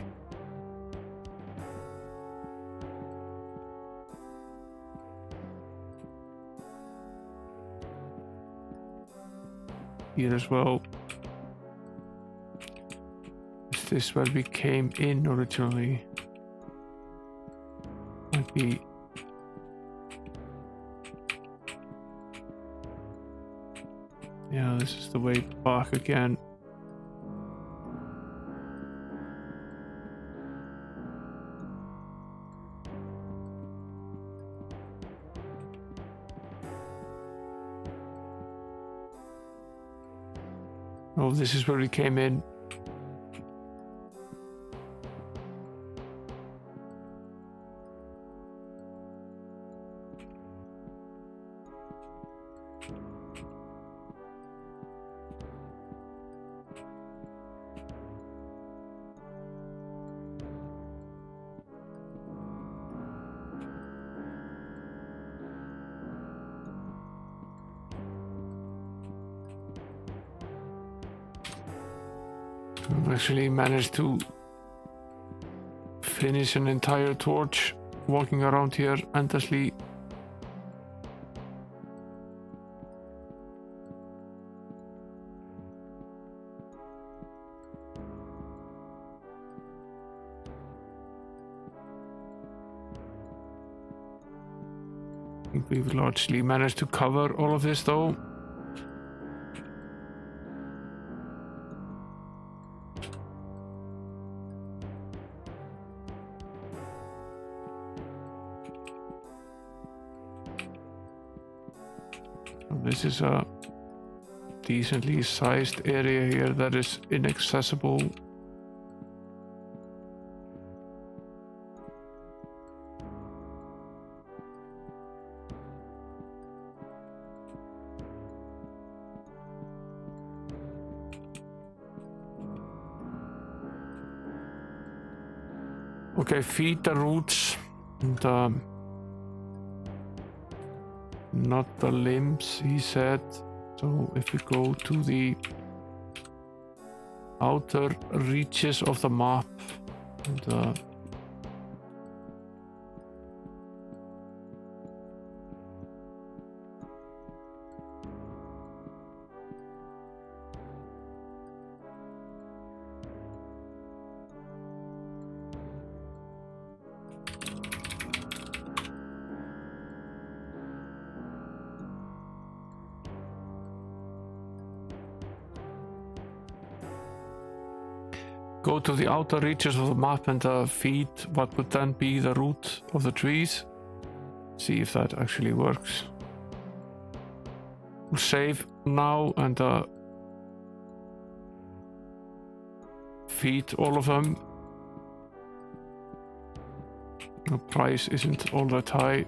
Here as well. Is this where we came in originally? Might be. Yeah, this is the way back again. Oh, this is where we came in. I've actually managed to finish an entire torch walking around here endlessly. I think we've largely managed to cover all of this though. This is a decently sized area here that is inaccessible. Okay, feed the roots and not the limbs, he said. So if we go to the outer reaches of the map and go to the outer reaches of the map and feed what would then be the root of the trees. See if that actually works. We'll save now and feed all of them. The price isn't all that high.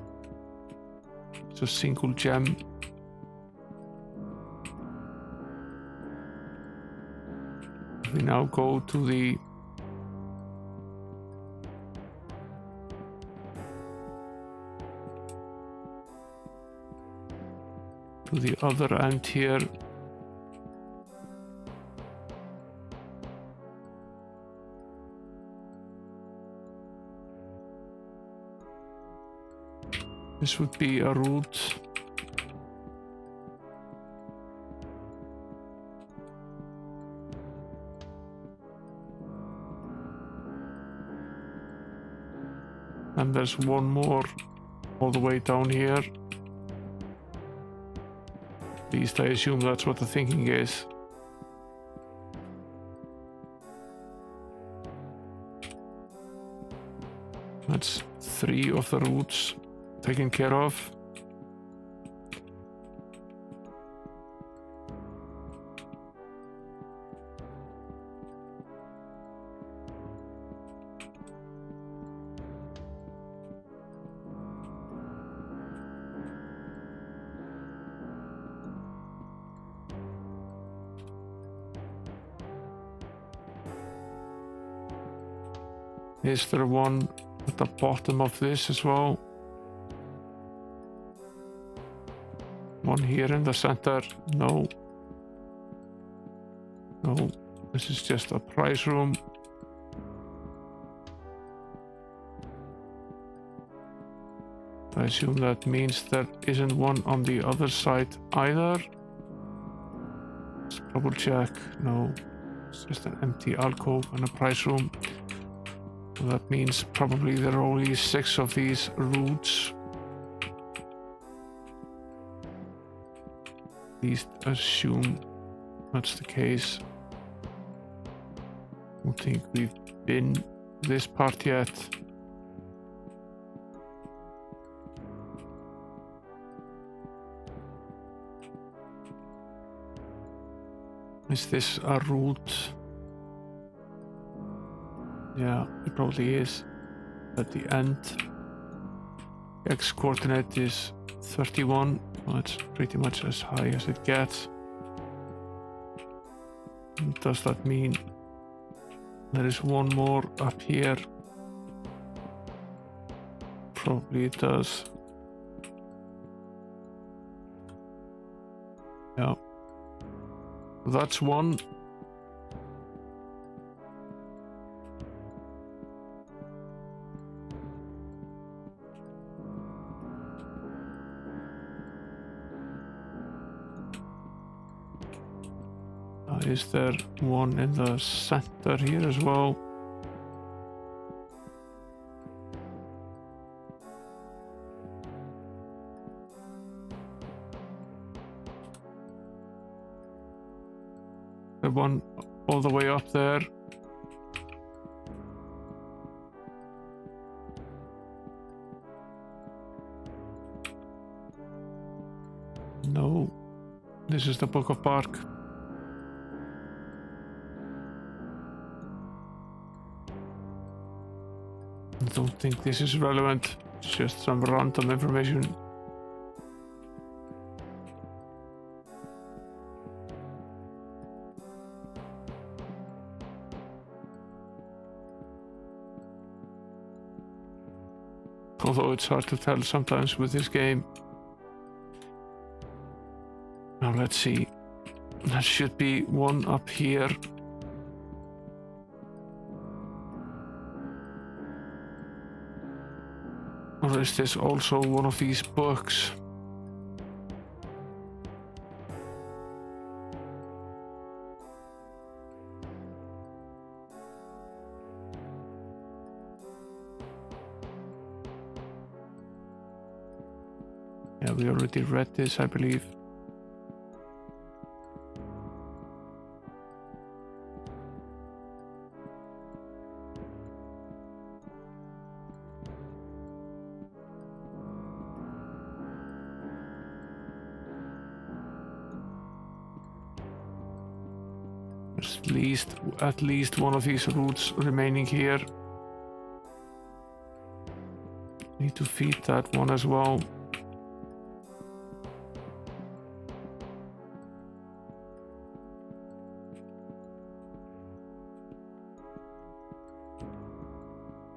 It's a single gem. We now go to the other end here. This would be a route. And there's one more all the way down here. At least I assume that's what the thinking is. That's 3 of the routes taken care of. Is there one at the bottom of this as well? One here in the center? No. No, this is just a prize room. I assume that means there isn't one on the other side either. Let's double check. No, it's just an empty alcove and a prize room. So that means probably there are only 6 of these routes. At least assume that's the case. I don't think we've been this part yet. Is this a route? Yeah, it probably is. At the end, X coordinate is 31. Well, it's pretty much as high as it gets. And does that mean there is one more up here? Probably it does. Yeah. That's one. Is there one in the center here as well? The one all the way up there. No, this is the Book of Bark. I don't think this is relevant. It's just some random information. Although it's hard to tell sometimes with this game. Now let's see. There should be one up here. Or is this also one of these books? Yeah, we already read this, I believe. At least one of these routes remaining here. Need to feed that one as well.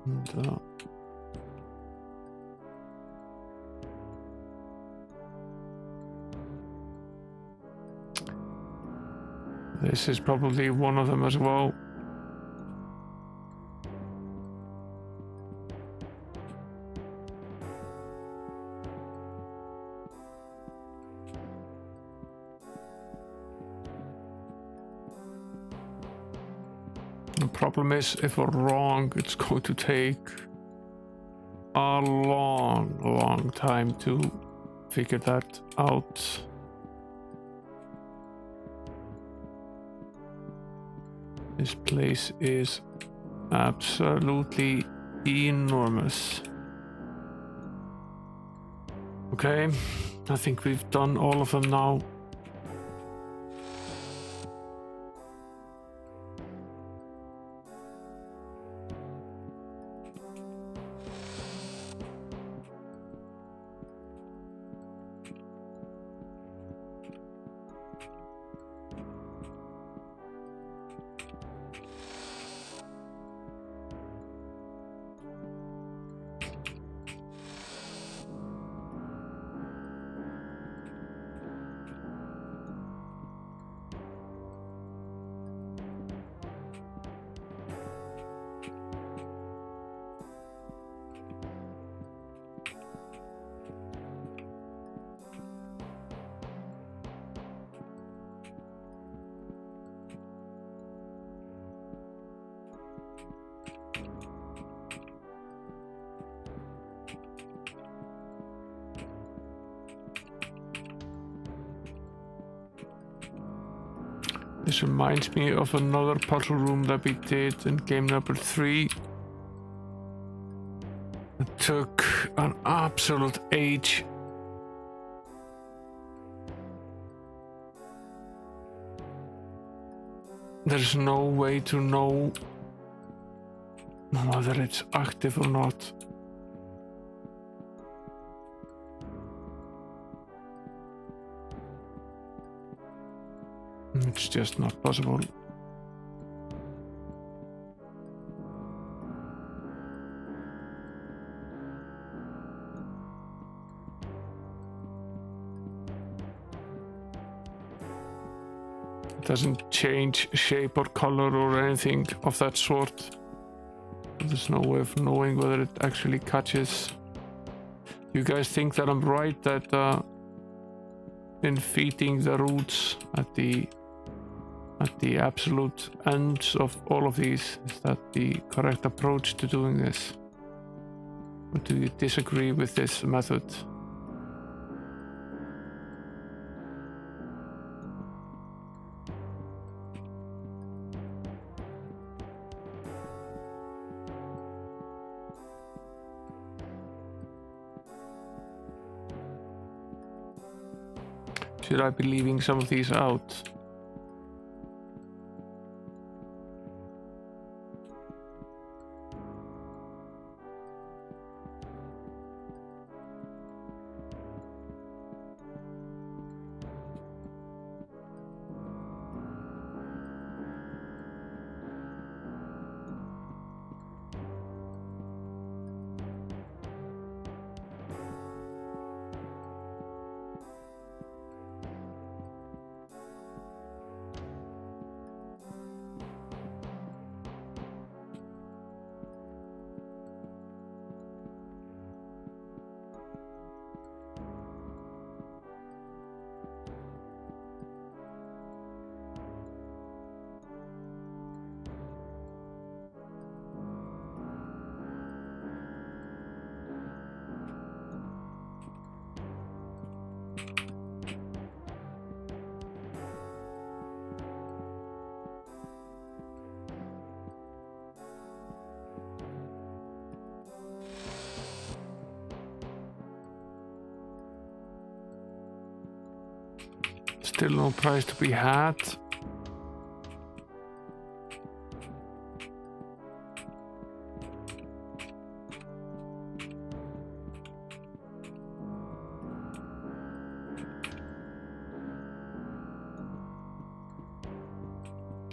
And, this is probably one of them as well. The problem is, if we're wrong, it's going to take a long time to figure that out. This place is absolutely enormous. Okay, I think we've done all of them now. This reminds me of another puzzle room that we did in game number 3. It took an absolute age. There's no way to know whether it's active or not. It's just not possible. It doesn't change shape or color or anything of that sort. There's no way of knowing whether it actually catches. You guys think that I'm right, that in feeding the roots at the absolute ends of all of these, is that the correct approach to doing this? Or do you disagree with this method? Should I be leaving some of these out? Still no prize to be had.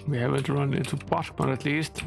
We haven't run into Bachman at least.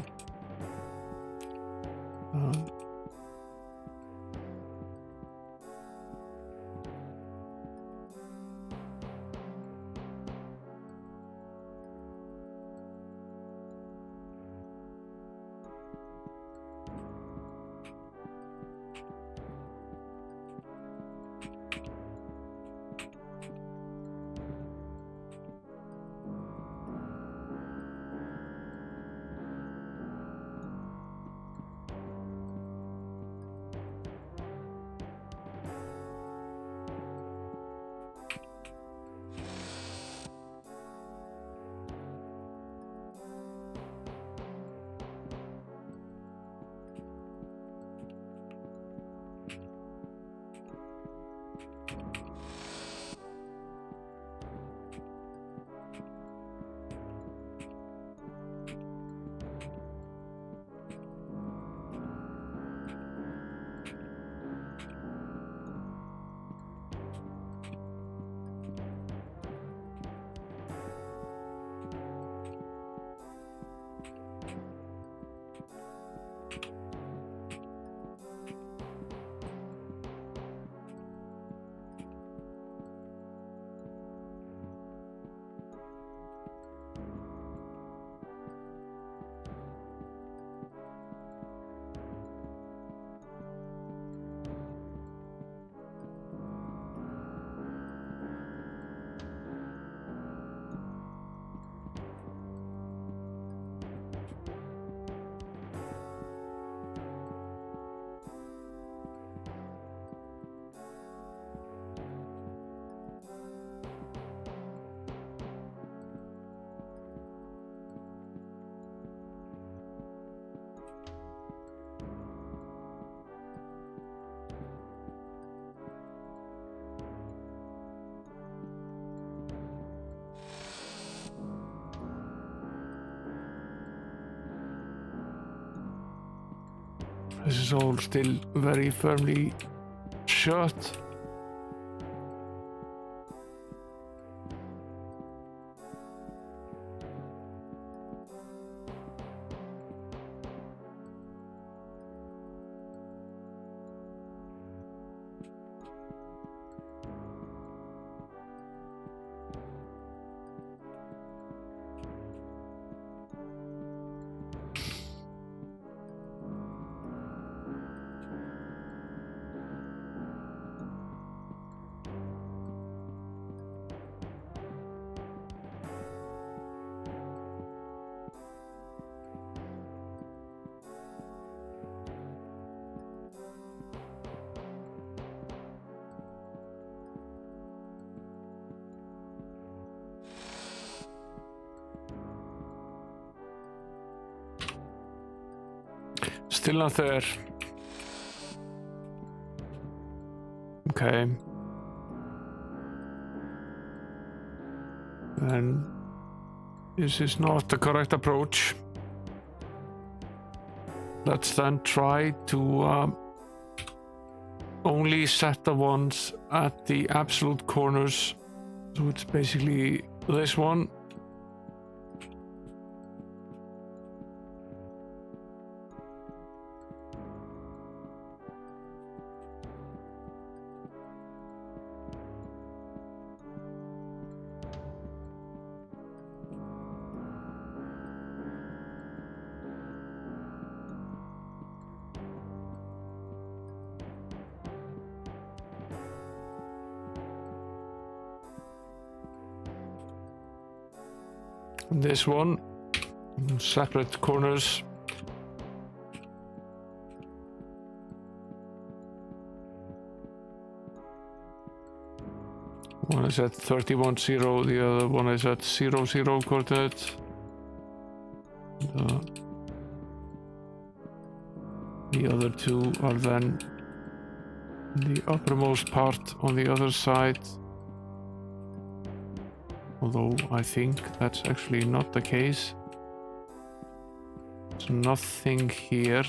This is all still very firmly shut. Still not there. Okay. Then this is not the correct approach. Let's then try to only set the ones at the absolute corners. So it's basically this one. This one, separate corners. One is at 31.0, the other one is at 00 coordinate. The other two are then the uppermost part on the other side. Although I think that's actually not the case. There's nothing here.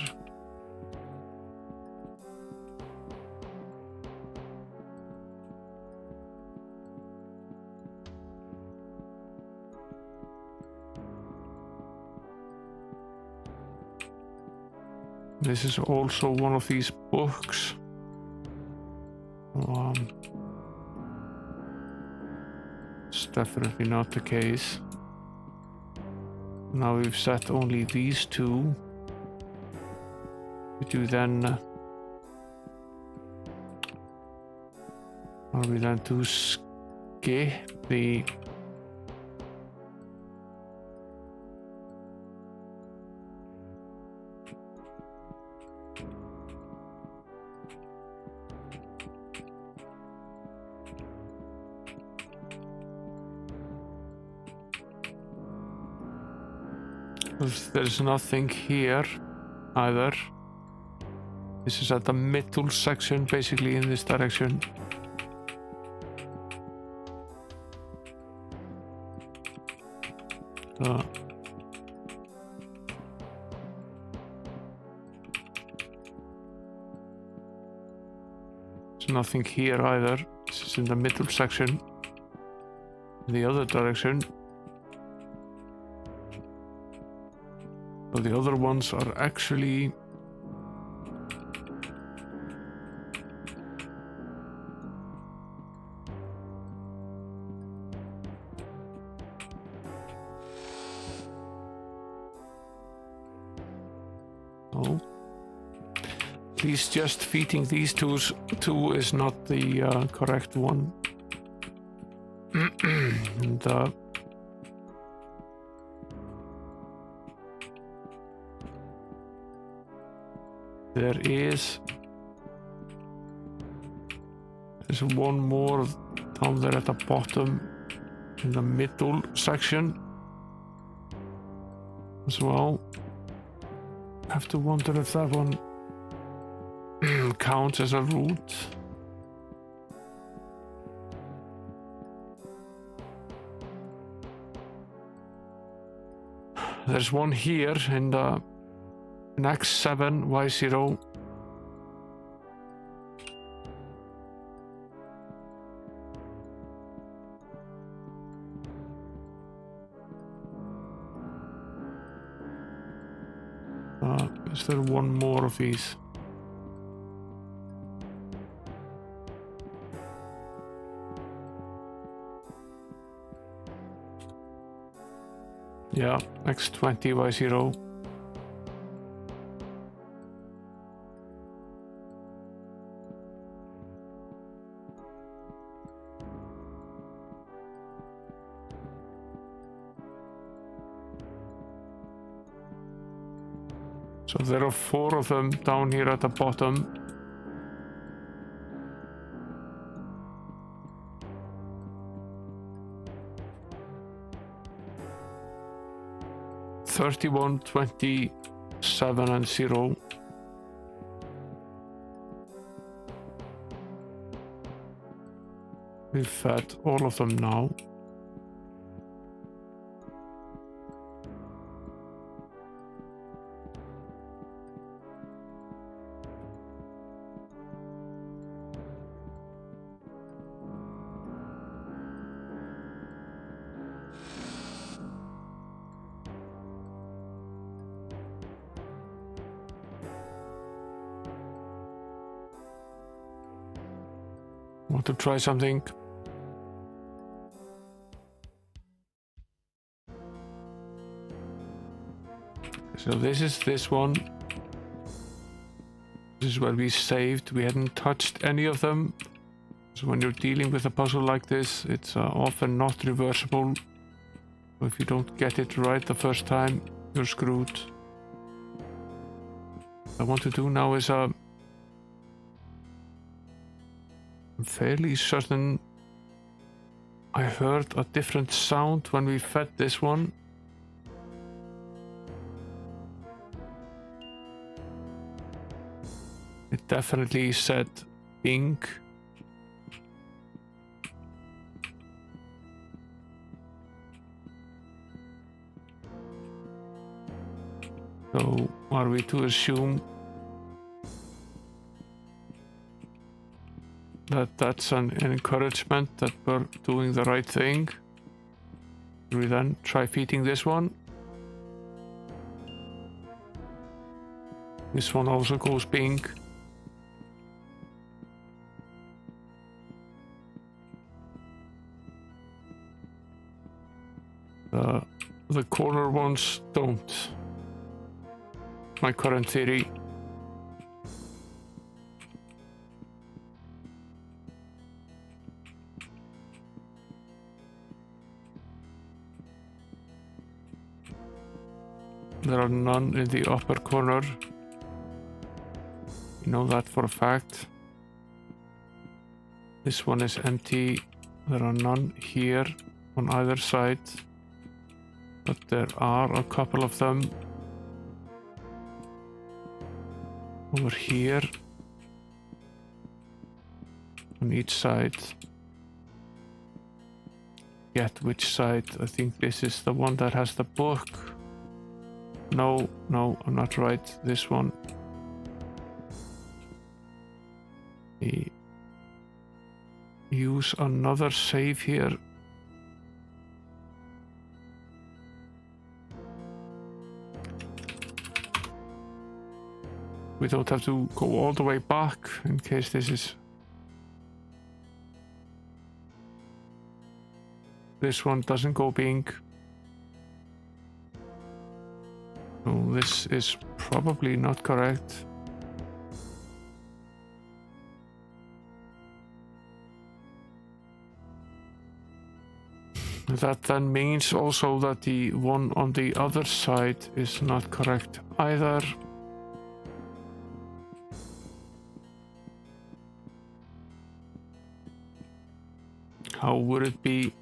This is also one of these books. It's definitely not the case. Now we've set only these two. Could you then... are we then to skip the... There's nothing here either. This is at the middle section, basically in this direction. There's nothing here either. This is in the middle section. In the other direction. So the other ones are actually at least just feeding these two is not the correct one. And there's one more down there at the bottom in the middle section as well. I have to wonder if that one counts as a route. There's one here in the X7 Y0 Is there one more of these? Yeah, X20 by 0. So there are 4 of them down here at the bottom. $31, $27, and 0. We've fed all of them now. Want to try something? So this is this one. This is where we saved. We hadn't touched any of them. So when you're dealing with a puzzle like this, it's often not reversible. If you don't get it right the first time, you're screwed. What I want to do now is I'm fairly certain I heard a different sound when we fed this one. It definitely said pink. So are we to assume that that's an encouragement that we're doing the right thing? Will we then try feeding this one? This one also goes pink. The corner ones don't. My current theory. There are none in the upper corner. You know that for a fact. This one is empty. There are none here on either side. But there are a couple of them over here on each side. Yet which side? I think this is the one that has the book. No, I'm not right. This one. Use another save here. We don't have to go all the way back in case this is... This one doesn't go pink. So this is probably not correct. That then means also that the one on the other side is not correct either. How would it be?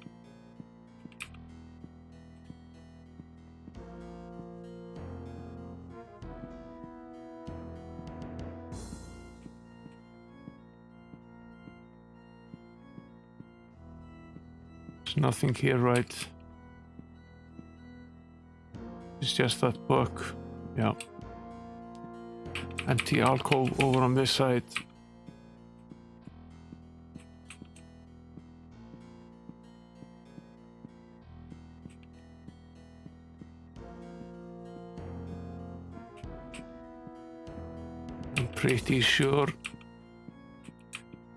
There's nothing here, right? It's just that book. Yeah. Empty alcove over on this side. pretty sure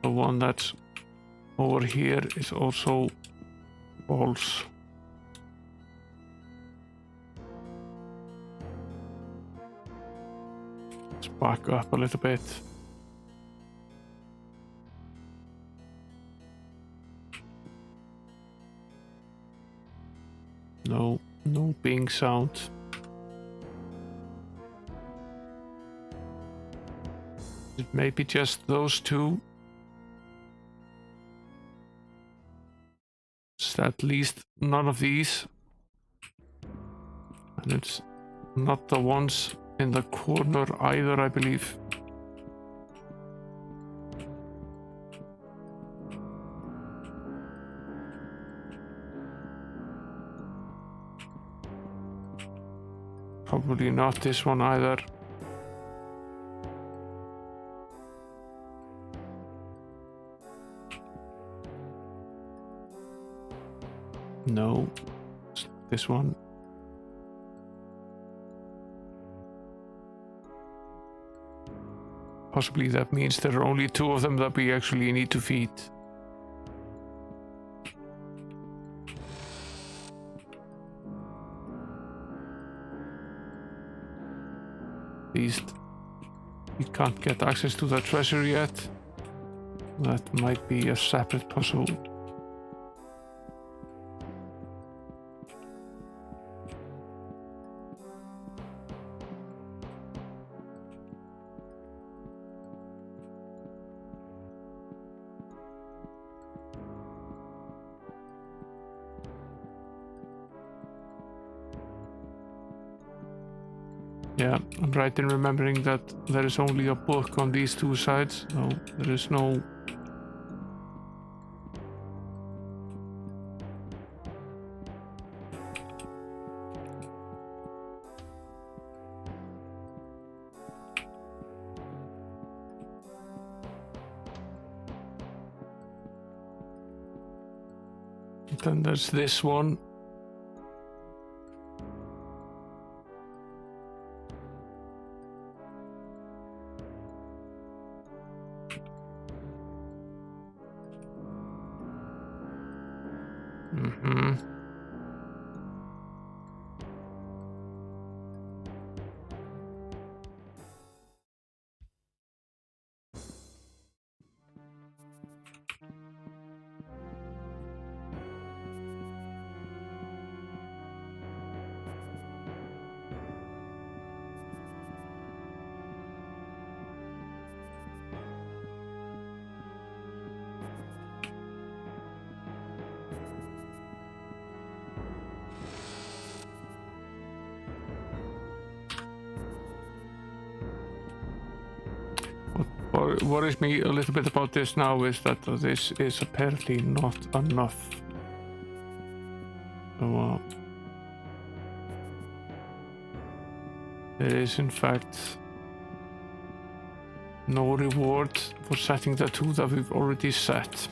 the one that's over here is also false. Let's back up a little bit. No ping sound. It may be just those two. It's at least none of these. And it's not the ones in the corner either, I believe. Probably not this one either. No, it's not this one. Possibly that means there are only two of them that we actually need to feed. At least we can't get access to the treasure yet. That might be a separate puzzle. Yeah, I'm right in remembering that there is only a book on these two sides. No, there is no... Then there's this one. What worries me a little bit about this now is that this is apparently not enough. So, there is in fact no reward for setting the two that we've already set.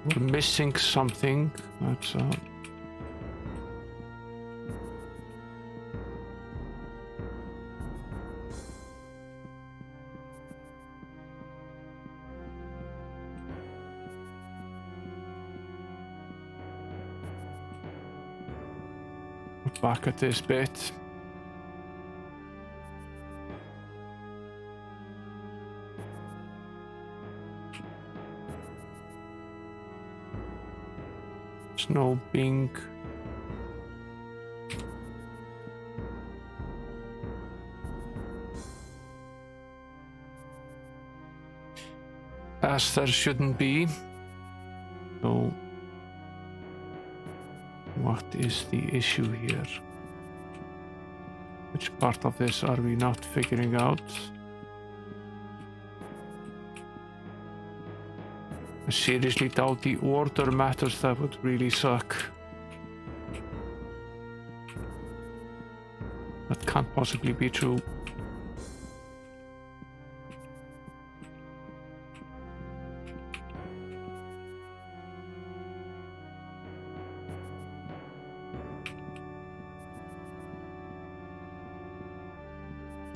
We're missing something. That's back at this bit. There's no ping. As there shouldn't be. So what is the issue here? Which part of this are we not figuring out? I seriously doubt the order matters. That would really suck. That can't possibly be true.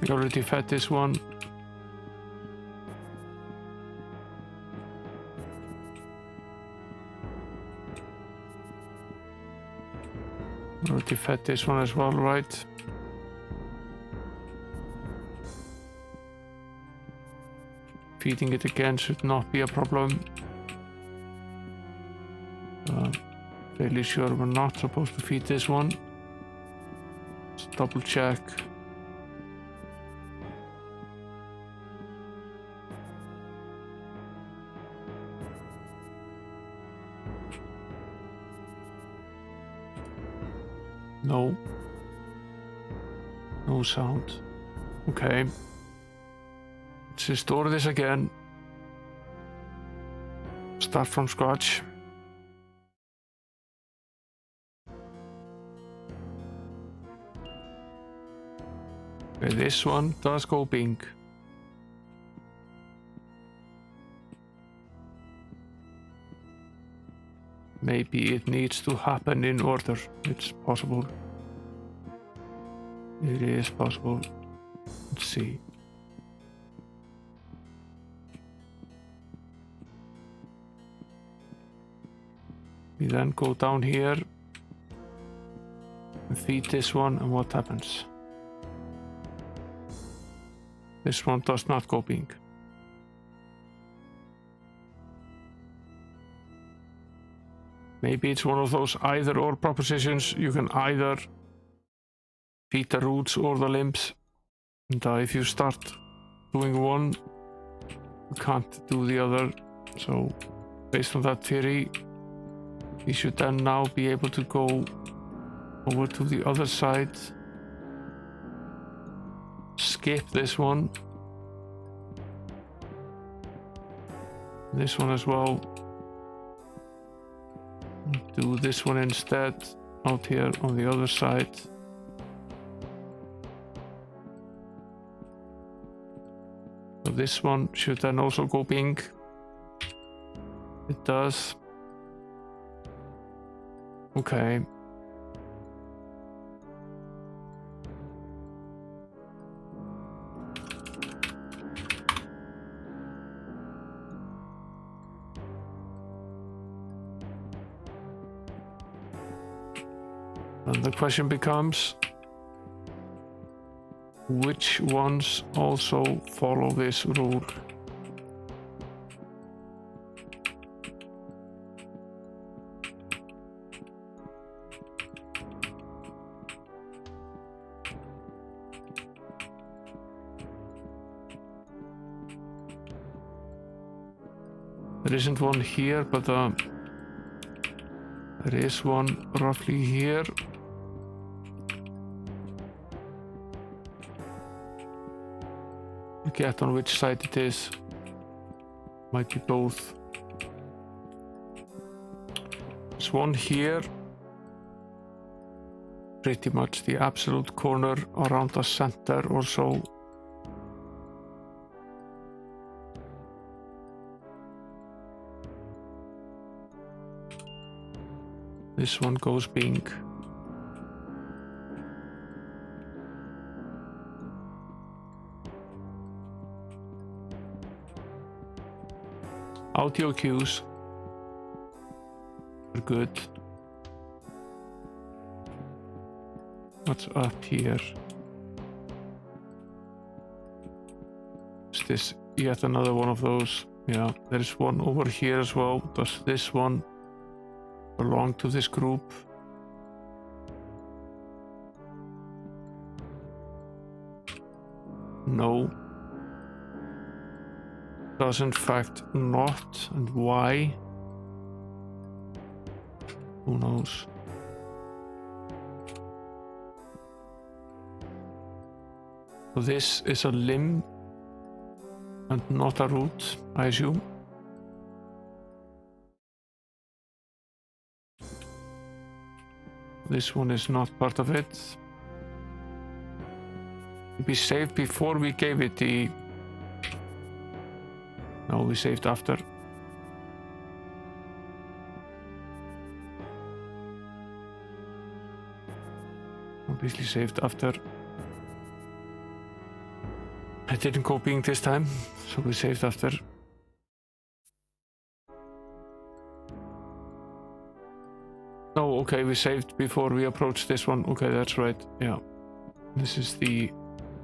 We already fed this one. Already fed this one as well, right? Feeding it again should not be a problem. Fairly sure we're not supposed to feed this one. Let's double check. No. No sound. Okay. Let's restore this again. Start from scratch. Okay, this one does go pink. Maybe it needs to happen in order. It's possible. It is possible. Let's see. We then go down here and feed this one, and what happens? This one does not go pink. Maybe it's one of those either or propositions. You can either feed the roots or the limbs, and if you start doing one, you can't do the other. So based on that theory, we should then now be able to go over to the other side, skip this one, this one as well, do this one instead out here on the other side. So this one should then also go pink. It does. Okay. And the question becomes, which ones also follow this rule? There isn't one here, but there is one roughly here. Forget on which side it is. Might be both. There's one here. Pretty much the absolute corner around the center or so. This one goes pink. Audio cues are good. What's up here? Is this yet another one of those? Yeah, there's one over here as well. Does this one belong to this group? No. Does in fact not, and why? Who knows? So this is a limb and not a root, I assume. This one is not part of it. We saved before we gave it the... No, we saved after. Obviously saved after. I didn't go pink this time, so we saved after. Oh, okay, we saved before we approached this one. Okay, that's right. Yeah. This is the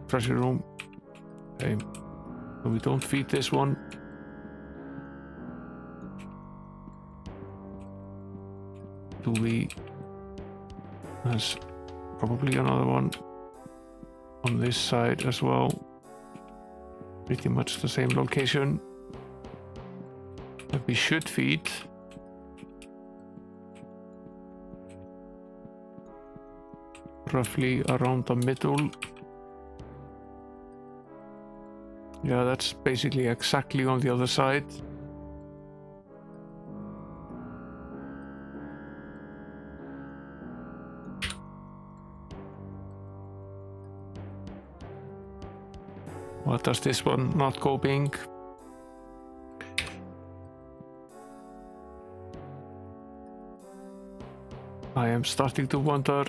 treasure room. Okay. So we don't feed this one. Do we? There's probably another one on this side as well. Pretty much the same location that we should feed. Roughly around the middle. Yeah, that's basically exactly on the other side. What does this one not go pink? I am starting to wonder.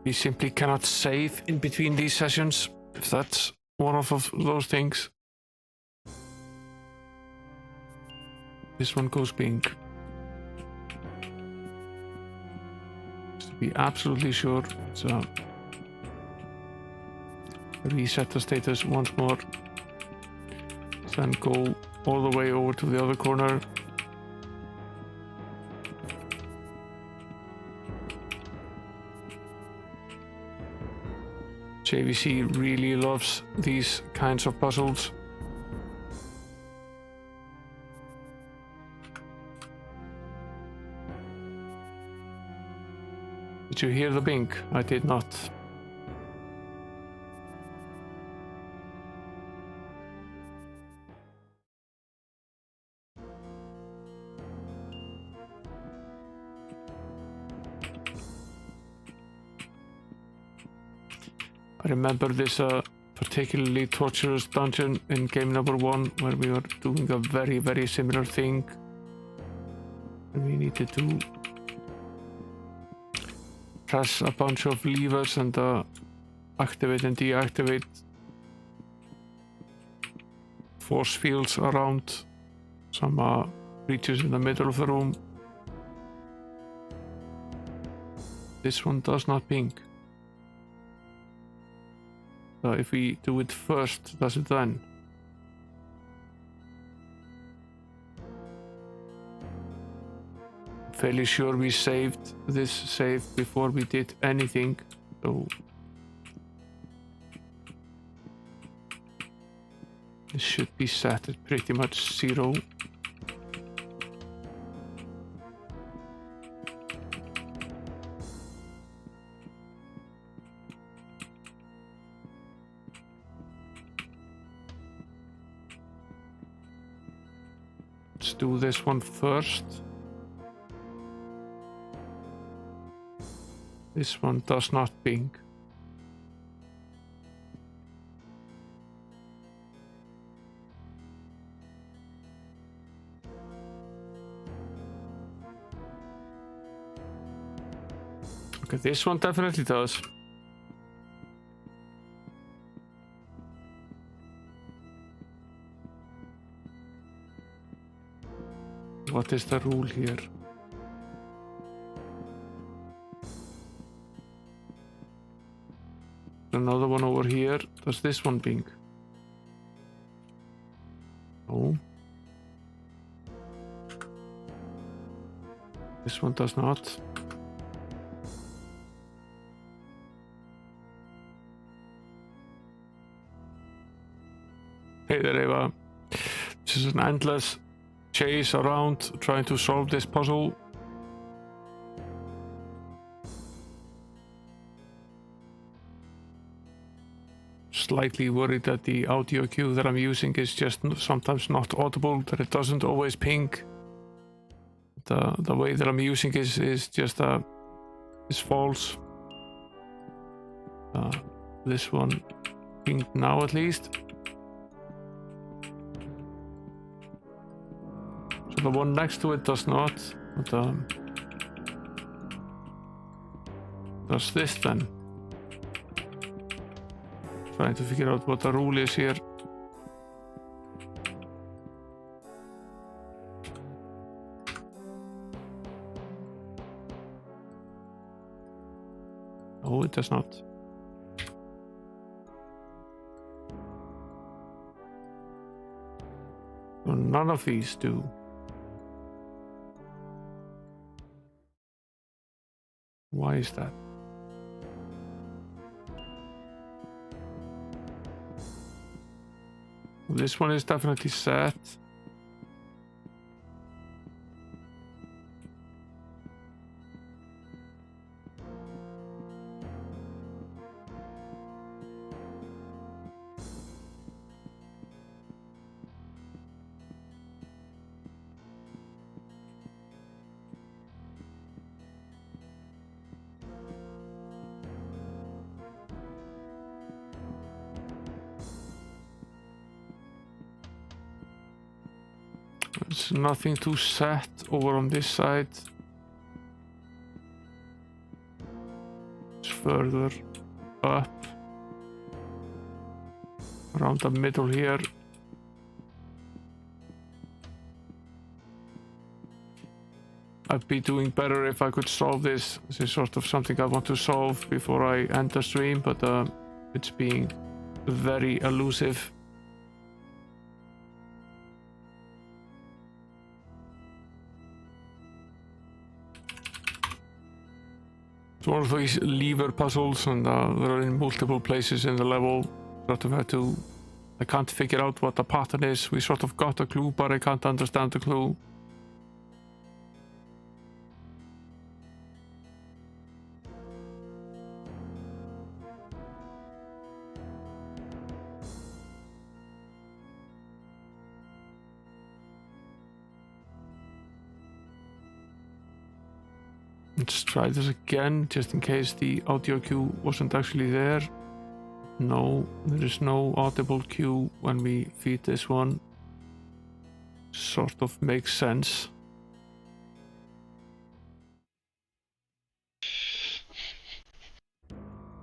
We simply cannot save in between these sessions, if that's one of those things. This one goes pink. Just to be absolutely sure, it's reset the status once more. Then go all the way over to the other corner. JVC really loves these kinds of puzzles. Did you hear the pink? I did not. I remember this particularly torturous dungeon in game number 1 where we were doing a very, very similar thing. And we needed to press a bunch of levers and activate and deactivate force fields around some creatures in the middle of the room. This one does not pink. So if we do it first, does it then? I'm fairly sure we saved this save before we did anything, so this should be set at pretty much 0. Let's do this one first. This one does not pink. Okay, this one definitely does. What is the rule here? Another one over here. Does this one pink? No. This one does not. Hey there, Eva. This is an endless chase around trying to solve this puzzle. Slightly worried that the audio cue that I'm using is just sometimes not audible, that it doesn't always ping. The way that I'm using is just is false. This one pinged now at least. So the one next to it does not. But, does this then? Trying to figure out what the rule is here. Oh, it does not. So none of these do. Why is that? This one is definitely set. There's nothing to set over on this side. It's further up. Around the middle here. I'd be doing better if I could solve this. This is sort of something I want to solve before I end the stream, but it's being very elusive. It's one of these lever puzzles, and they're in multiple places in the level. Sort of I can't figure out what the pattern is. We sort of got a clue, but I can't understand the clue. Let's try this again, just in case the audio cue wasn't actually there. No, there is no audible cue when we feed this one. Sort of makes sense.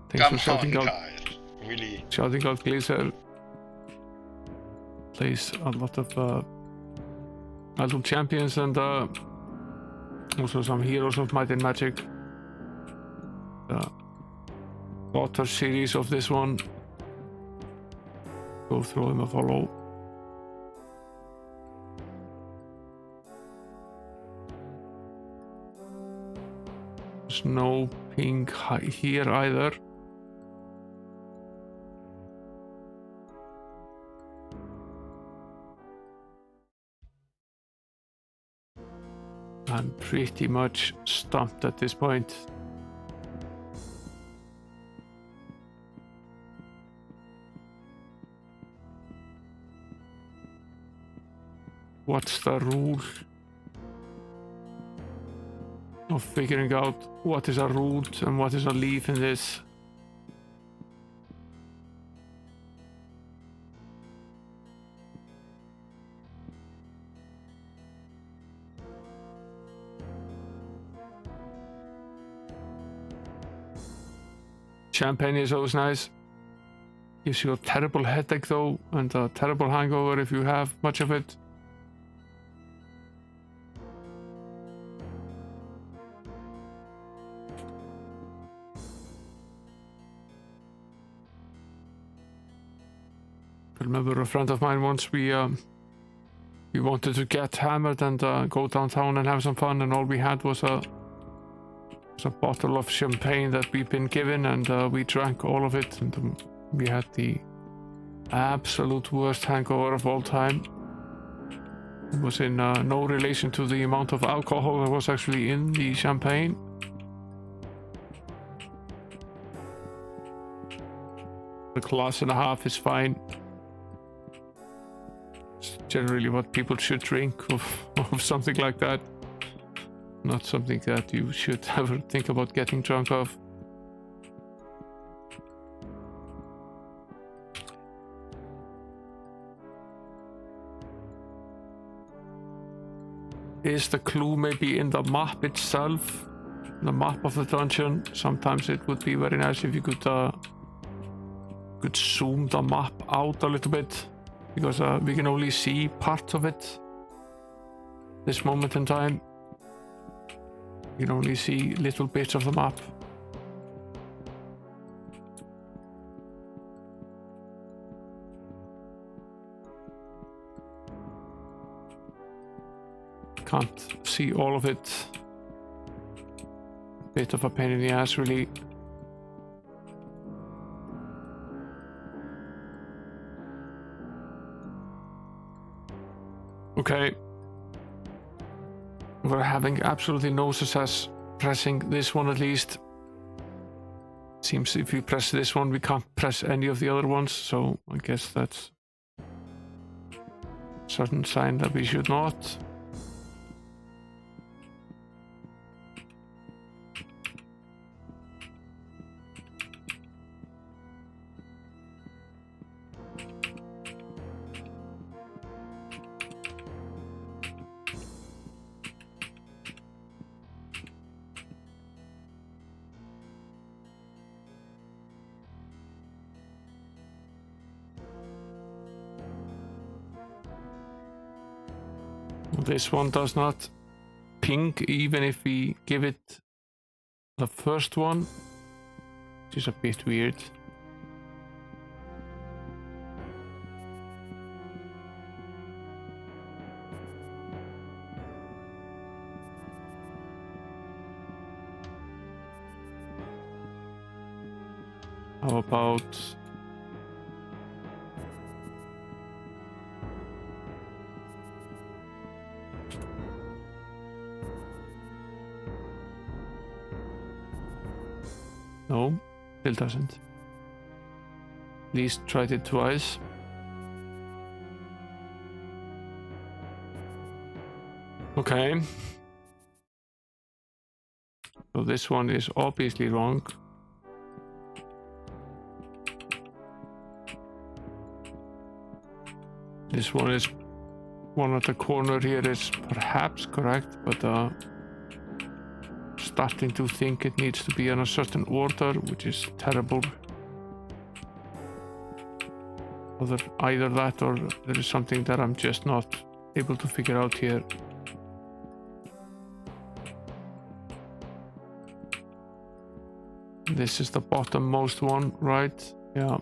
Thanks for shouting out. Really. Shouting out Glazer plays a lot of Untitled Champions and also some Heroes of Might and Magic. The daughter series of this one. Go throw him a follow. There's no pink here either. I'm pretty much stumped at this point. What's the rule of figuring out what is a root and what is a leaf in this? Champagne is always nice. Gives you a terrible headache though, and a terrible hangover if you have much of it. I remember a friend of mine once, we wanted to get hammered and go downtown and have some fun, and all we had was a bottle of champagne that we'd been given, and we drank all of it, and we had the absolute worst hangover of all time. It was in no relation to the amount of alcohol that was actually in the champagne. A glass and a half is fine. It's generally what people should drink of something like that. Not something that you should ever think about getting drunk of. Is the clue maybe in the map itself? The map of the dungeon? Sometimes it would be very nice if you could could zoom the map out a little bit, because we can only see part of it. This moment in time, you can only see little bits of the map. Can't see all of it. Bit of a pain in the ass, really. Okay. We're having absolutely no success pressing this one, at least. Seems if we press this one, we can't press any of the other ones, so I guess that's a certain sign that we should not. This one does not ping even if we give it the first one, which is a bit weird. How about no, still doesn't. At least tried it twice. Okay. So this one is obviously wrong. This one is one at the corner here is perhaps correct, but starting to think it needs to be in a certain order, which is terrible. Either that or there is something that I'm just not able to figure out here. This is the bottommost one, right? Yeah.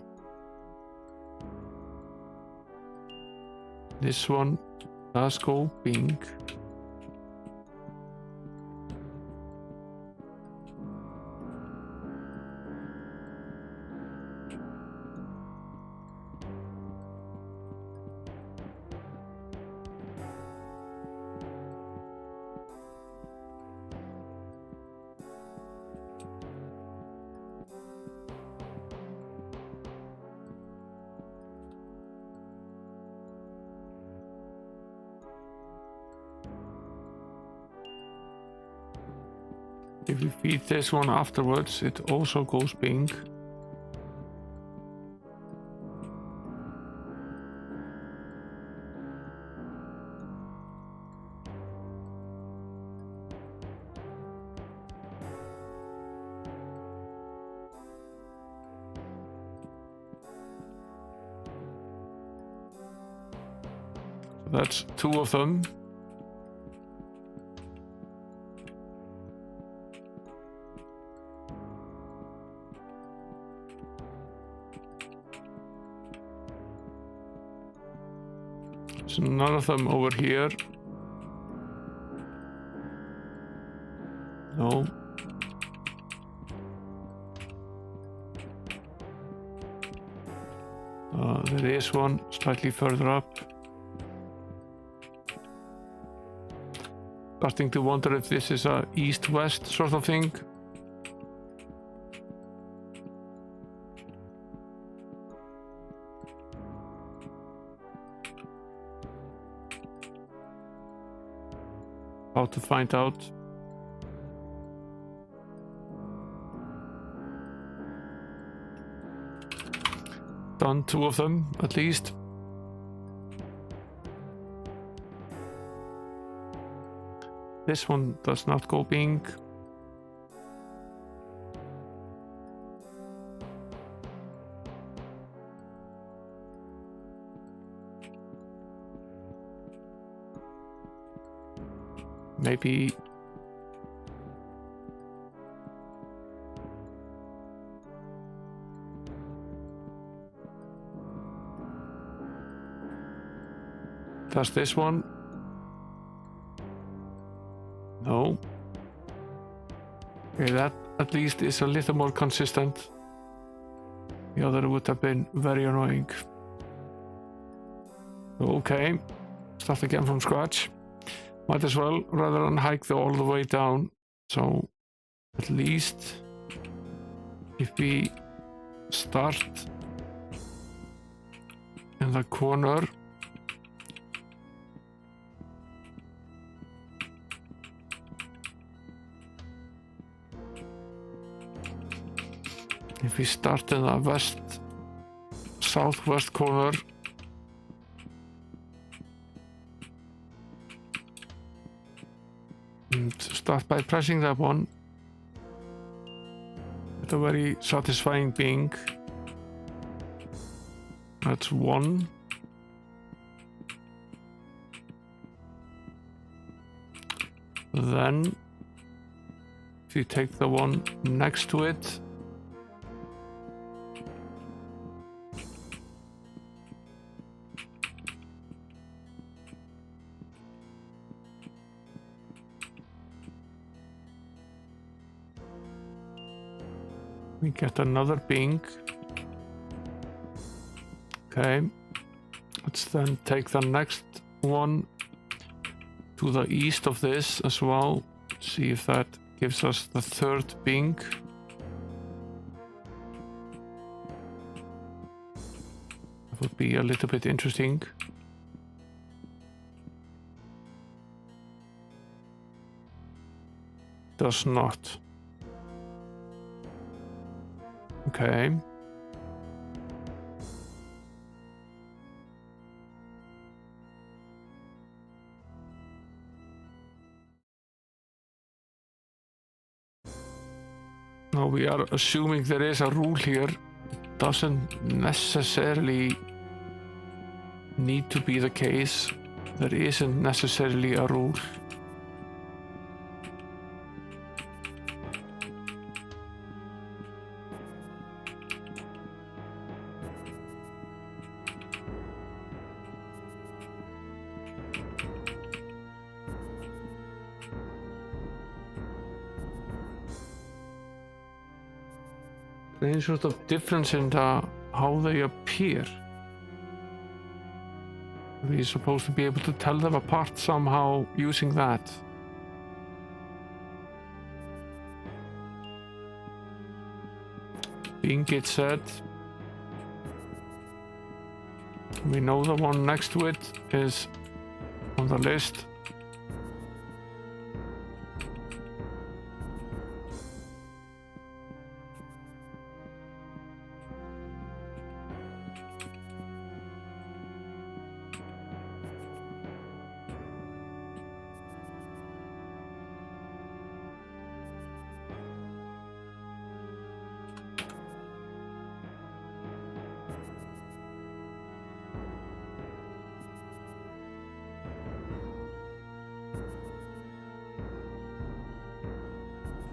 This one does go pink. If we feed this one afterwards, it also goes pink. So that's two of them. None of them over here. No. There is one slightly further up. Starting to wonder if this is a east-west sort of thing. How to find out. Done two of them at least. This one does not go pink. maybe... Does this one? No. Okay, that at least is a little more consistent. The other would have been very annoying. Okay, start again from scratch. Might as well, rather than hike all the way down. So, at least, if we start in the corner, if we start in the southwest corner, and start by pressing that one, with a very satisfying ping. That's one. Then, if you take the one next to it, we get another ping. Okay, let's then take the next one to the east of this as well. See if that gives us the third ping. That would be a little bit interesting. Does not. Okay. Now we are assuming there is a rule here. It doesn't necessarily need to be the case. There isn't necessarily a rule. Any sort of difference in how they appear? Are we supposed to be able to tell them apart somehow using that? Being it said, we know the one next to it is on the list.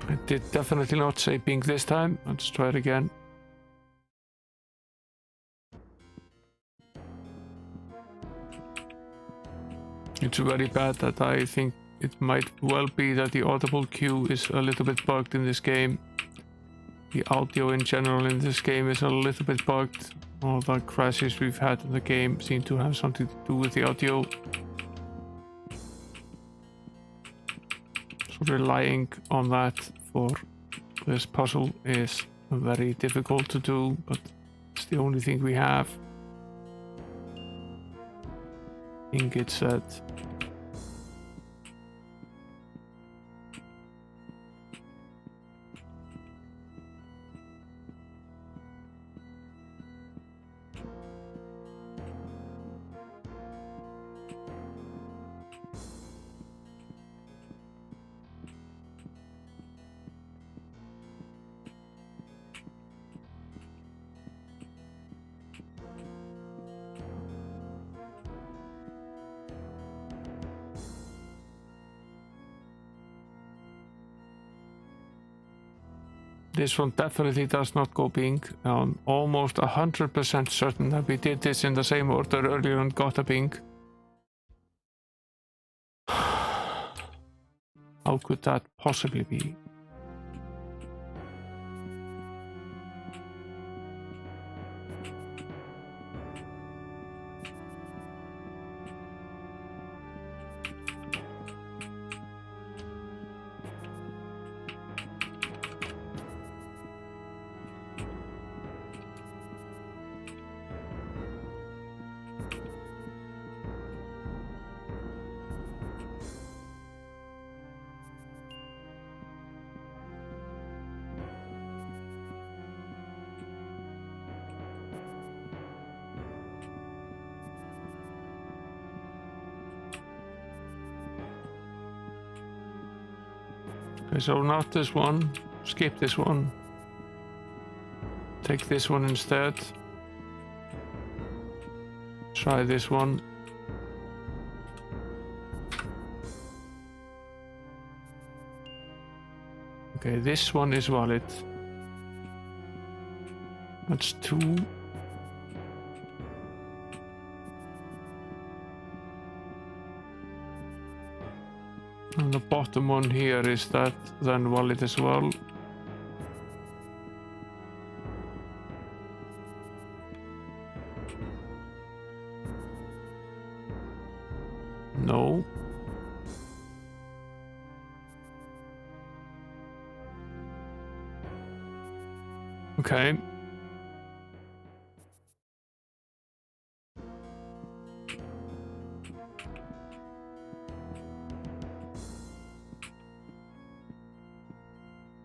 I did definitely not say pink this time. Let's try it again. It's very bad that I think it might well be that the audible cue is a little bit bugged in this game. The audio in general in this game is a little bit bugged. All the crashes we've had in the game seem to have something to do with the audio. So relying on that for this puzzle is very difficult to do, but it's the only thing we have. I think it's said. This one definitely does not go pink. I'm almost 100% certain that we did this in the same order earlier and got a pink. How could that possibly be? Okay, so not this one. Skip this one. Take this one instead. Try this one. Okay, this one is valid. That's 2. And the bottom one here, is that then valid as well? No. Okay.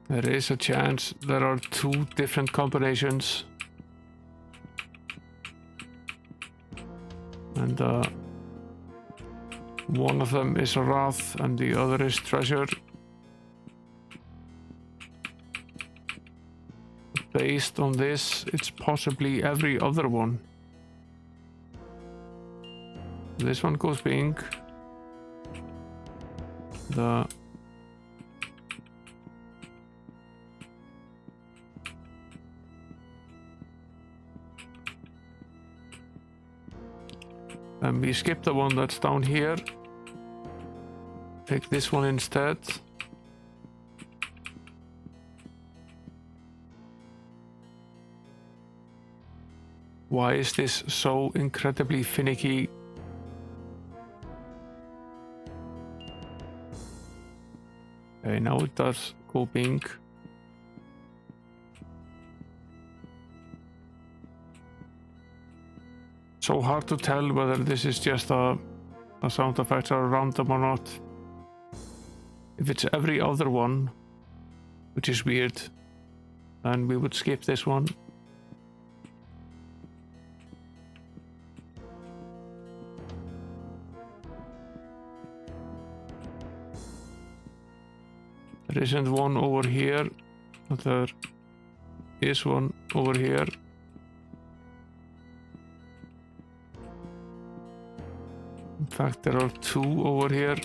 There is a chance there are 2 different combinations. And one of them is Wrath and the other is Treasure. Based on this, it's possibly every other one. This one goes pink. And we skip the one that's down here. Take this one instead. Why is this so incredibly finicky? Okay, now it does go pink. So hard to tell whether this is just a sound effect or random or not. If it's every other one, which is weird, then we would skip this one. There isn't one over here, but there is one over here. In fact, there are 2 over here.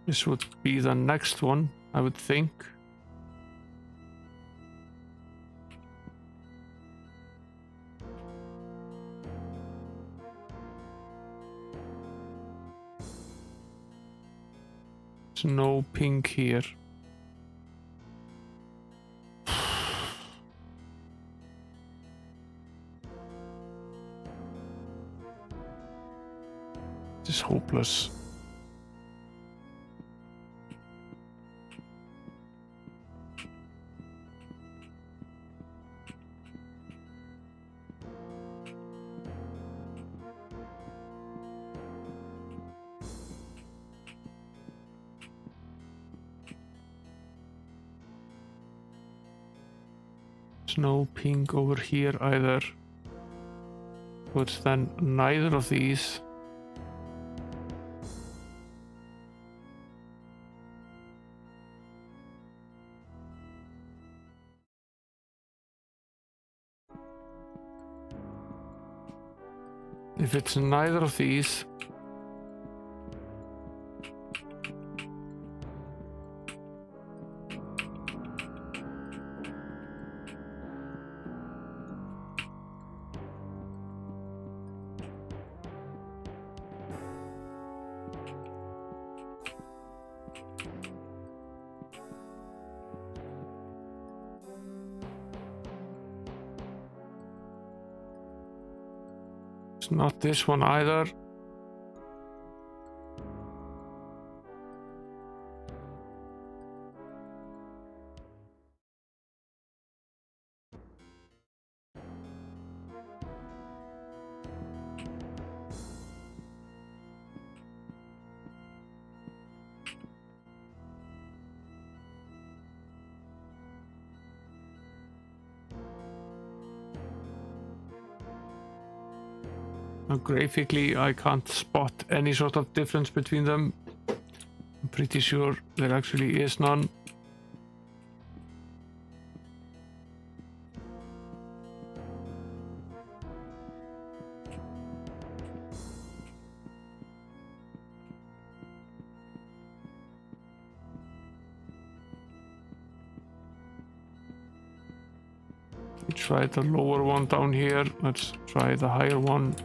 This would be the next one, I would think. There's no pink here. This is hopeless. No pink over here either, but then neither of these. If it's neither of these, it's not this one either. Now, graphically, I can't spot any sort of difference between them. I'm pretty sure there actually is none. We try the lower one down here. Let's try the higher one.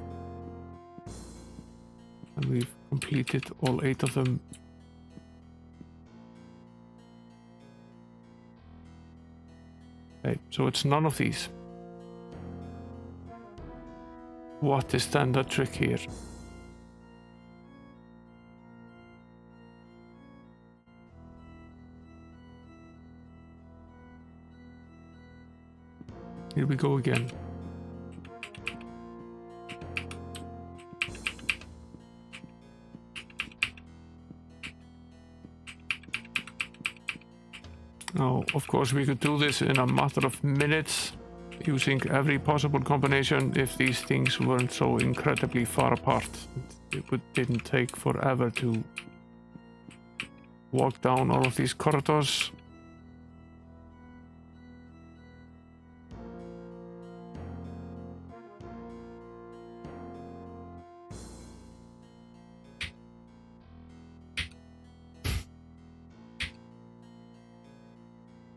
And we've completed all 8 of them. Okay, so it's none of these. What is then the trick here? Here we go again. Now, of course, we could do this in a matter of minutes, using every possible combination if these things weren't so incredibly far apart. Didn't take forever to walk down all of these corridors.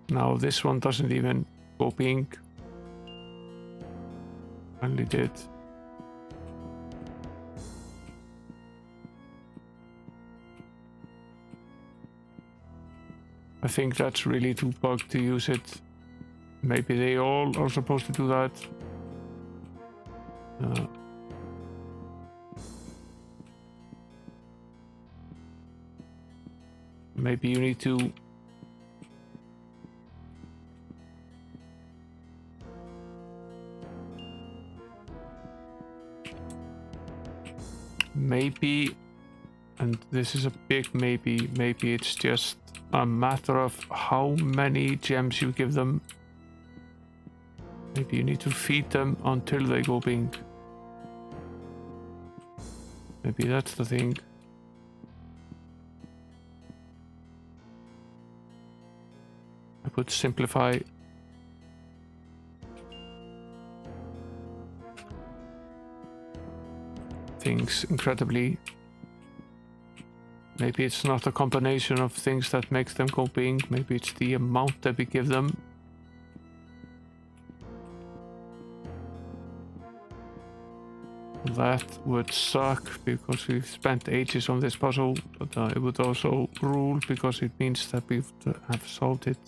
Now this one doesn't even go pink. Only did. I think that's really too bugged to use it. Maybe they all are supposed to do that. Maybe you need to maybe, and this is a big maybe, maybe it's just a matter of how many gems you give them. Maybe you need to feed them until they go pink. Maybe that's the thing. I would simplify. Things incredibly. Maybe it's not a combination of things that makes them go pink. Maybe it's the amount that we give them. That would suck because we've spent ages on this puzzle, but it would also rule because it means that we have solved it.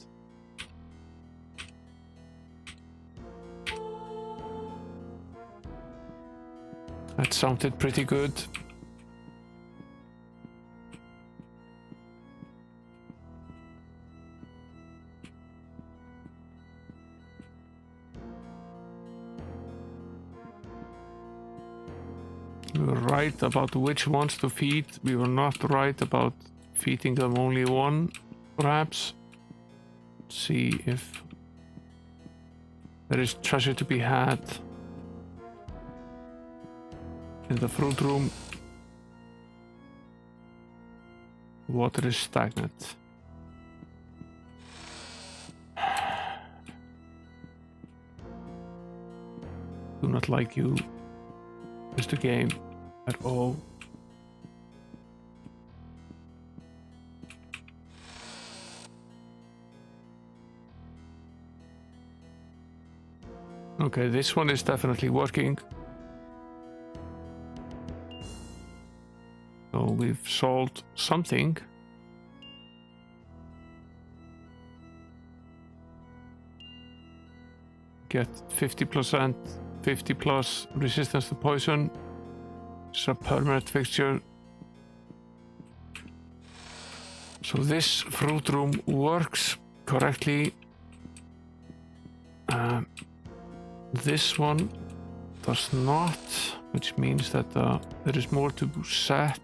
That sounded pretty good. We were right about which ones to feed. We were not right about feeding them only one, perhaps. Let's see if there is treasure to be had in the fruit room. Water is stagnant. Do not like you. is the game at all. Okay, this one is definitely working. So we've solved something. Get 50%, 50 plus resistance to poison. It's a permanent fixture. So this fruit room works correctly. This one does not, which means that there is more to set.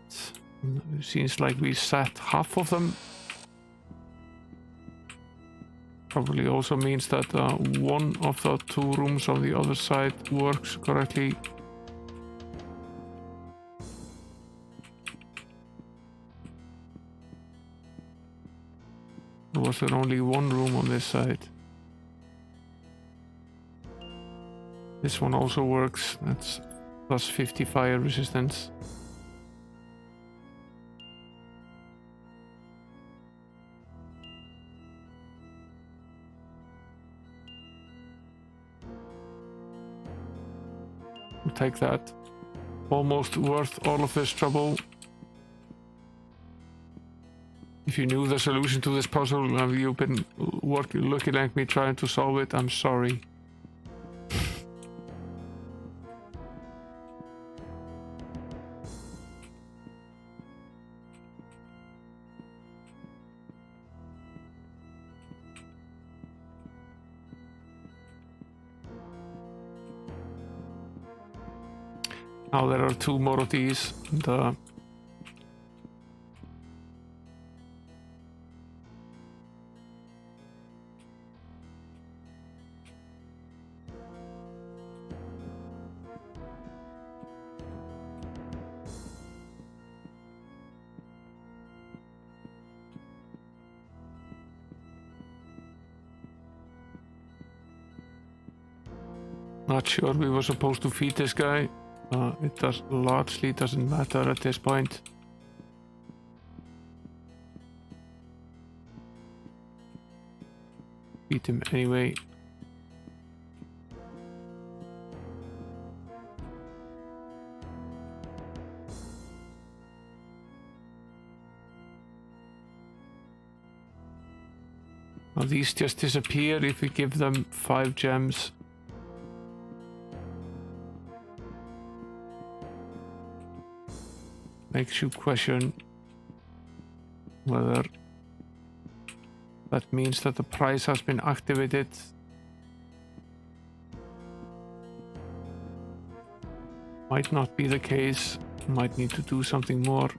It seems like we set half of them. Probably also means that one of the two rooms on the other side works correctly. Or was there only one room on this side? This one also works. That's plus 50 fire resistance. We'll take that. Almost worth all of this trouble. If you knew the solution to this puzzle and you've been looking like me trying to solve it, I'm sorry. Now there are two more of these. And, not sure we were supposed to feed this guy. It largely doesn't matter at this point. Feed him anyway. Now these just disappear if we give them 5 gems. Makes you question whether that means that the price has been activated. Might not be the case. Might need to do something more.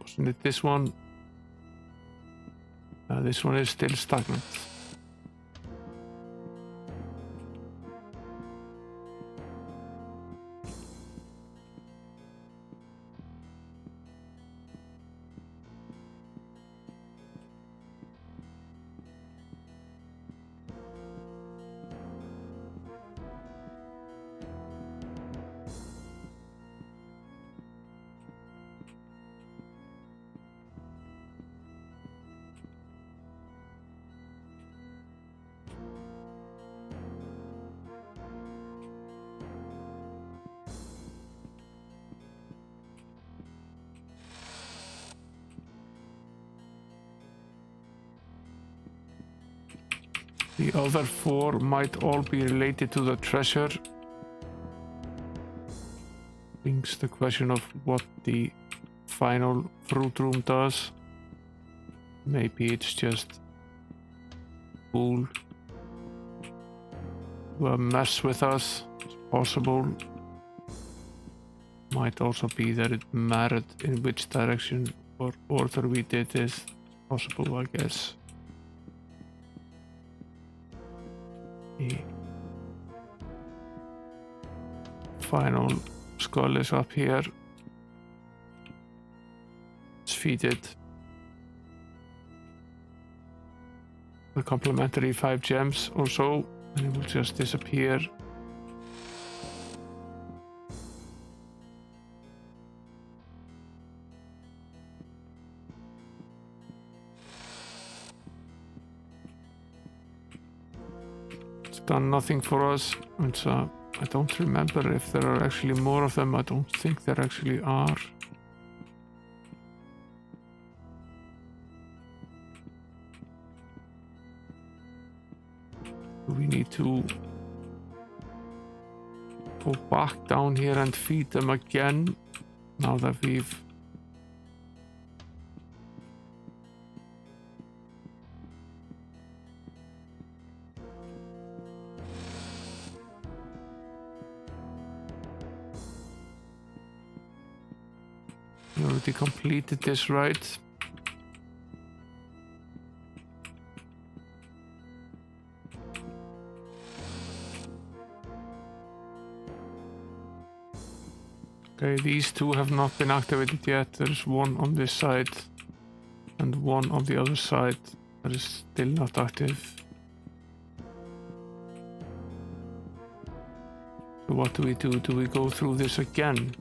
Wasn't it this one? This one is still stagnant. The other 4 might all be related to the treasure. Brings the question of what the final fruit room does. Maybe it's just cool to mess with us. It's possible. Might also be that it mattered in which direction or order we did this. Possible, I guess. The final skull is up here. Let's feed it the complimentary 5 gems or so, and it will just disappear. have done nothing for us. It's, I don't remember if there are actually more of them. I don't think there actually are. We need to go back down here and feed them again now that we've already completed this, right? Okay, these two have not been activated yet. There's one on this side and one on the other side that is still not active. So what do we do? Do we go through this again?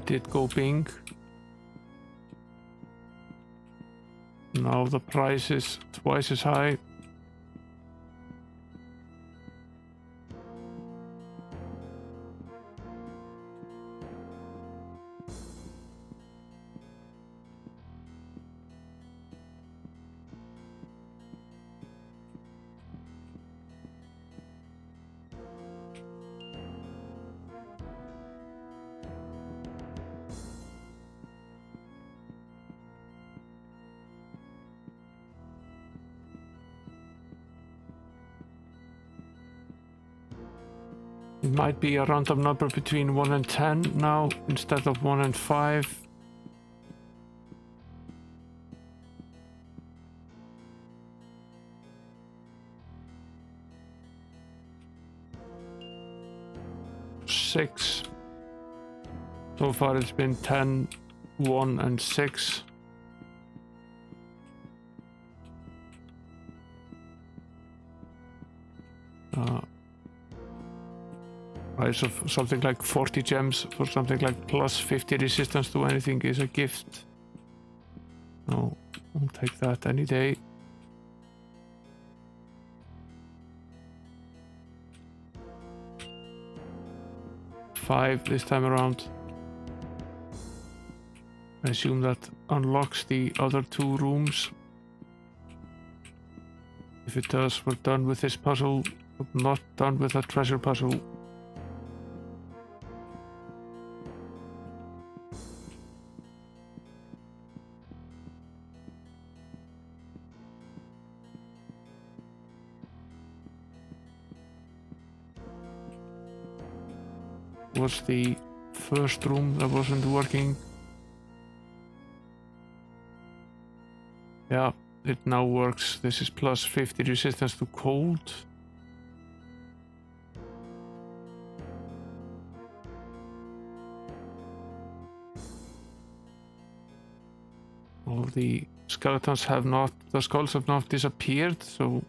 Did go pink. Now the price is twice as high. It might be a random number between 1 and 10 now instead of 1 and 5. Six. So far it's been 10, 1 and 6. Price of something like 40 gems for something like plus 50 resistance to anything is a gift. No, I'll take that any day. Five this time around. I assume that unlocks the other two rooms. If it does, we're done with this puzzle, but not done with a treasure puzzle. Was the first room that wasn't working? Yeah, it now works. This is plus 50 resistance to cold. All the skeletons have not, the skulls have not disappeared, so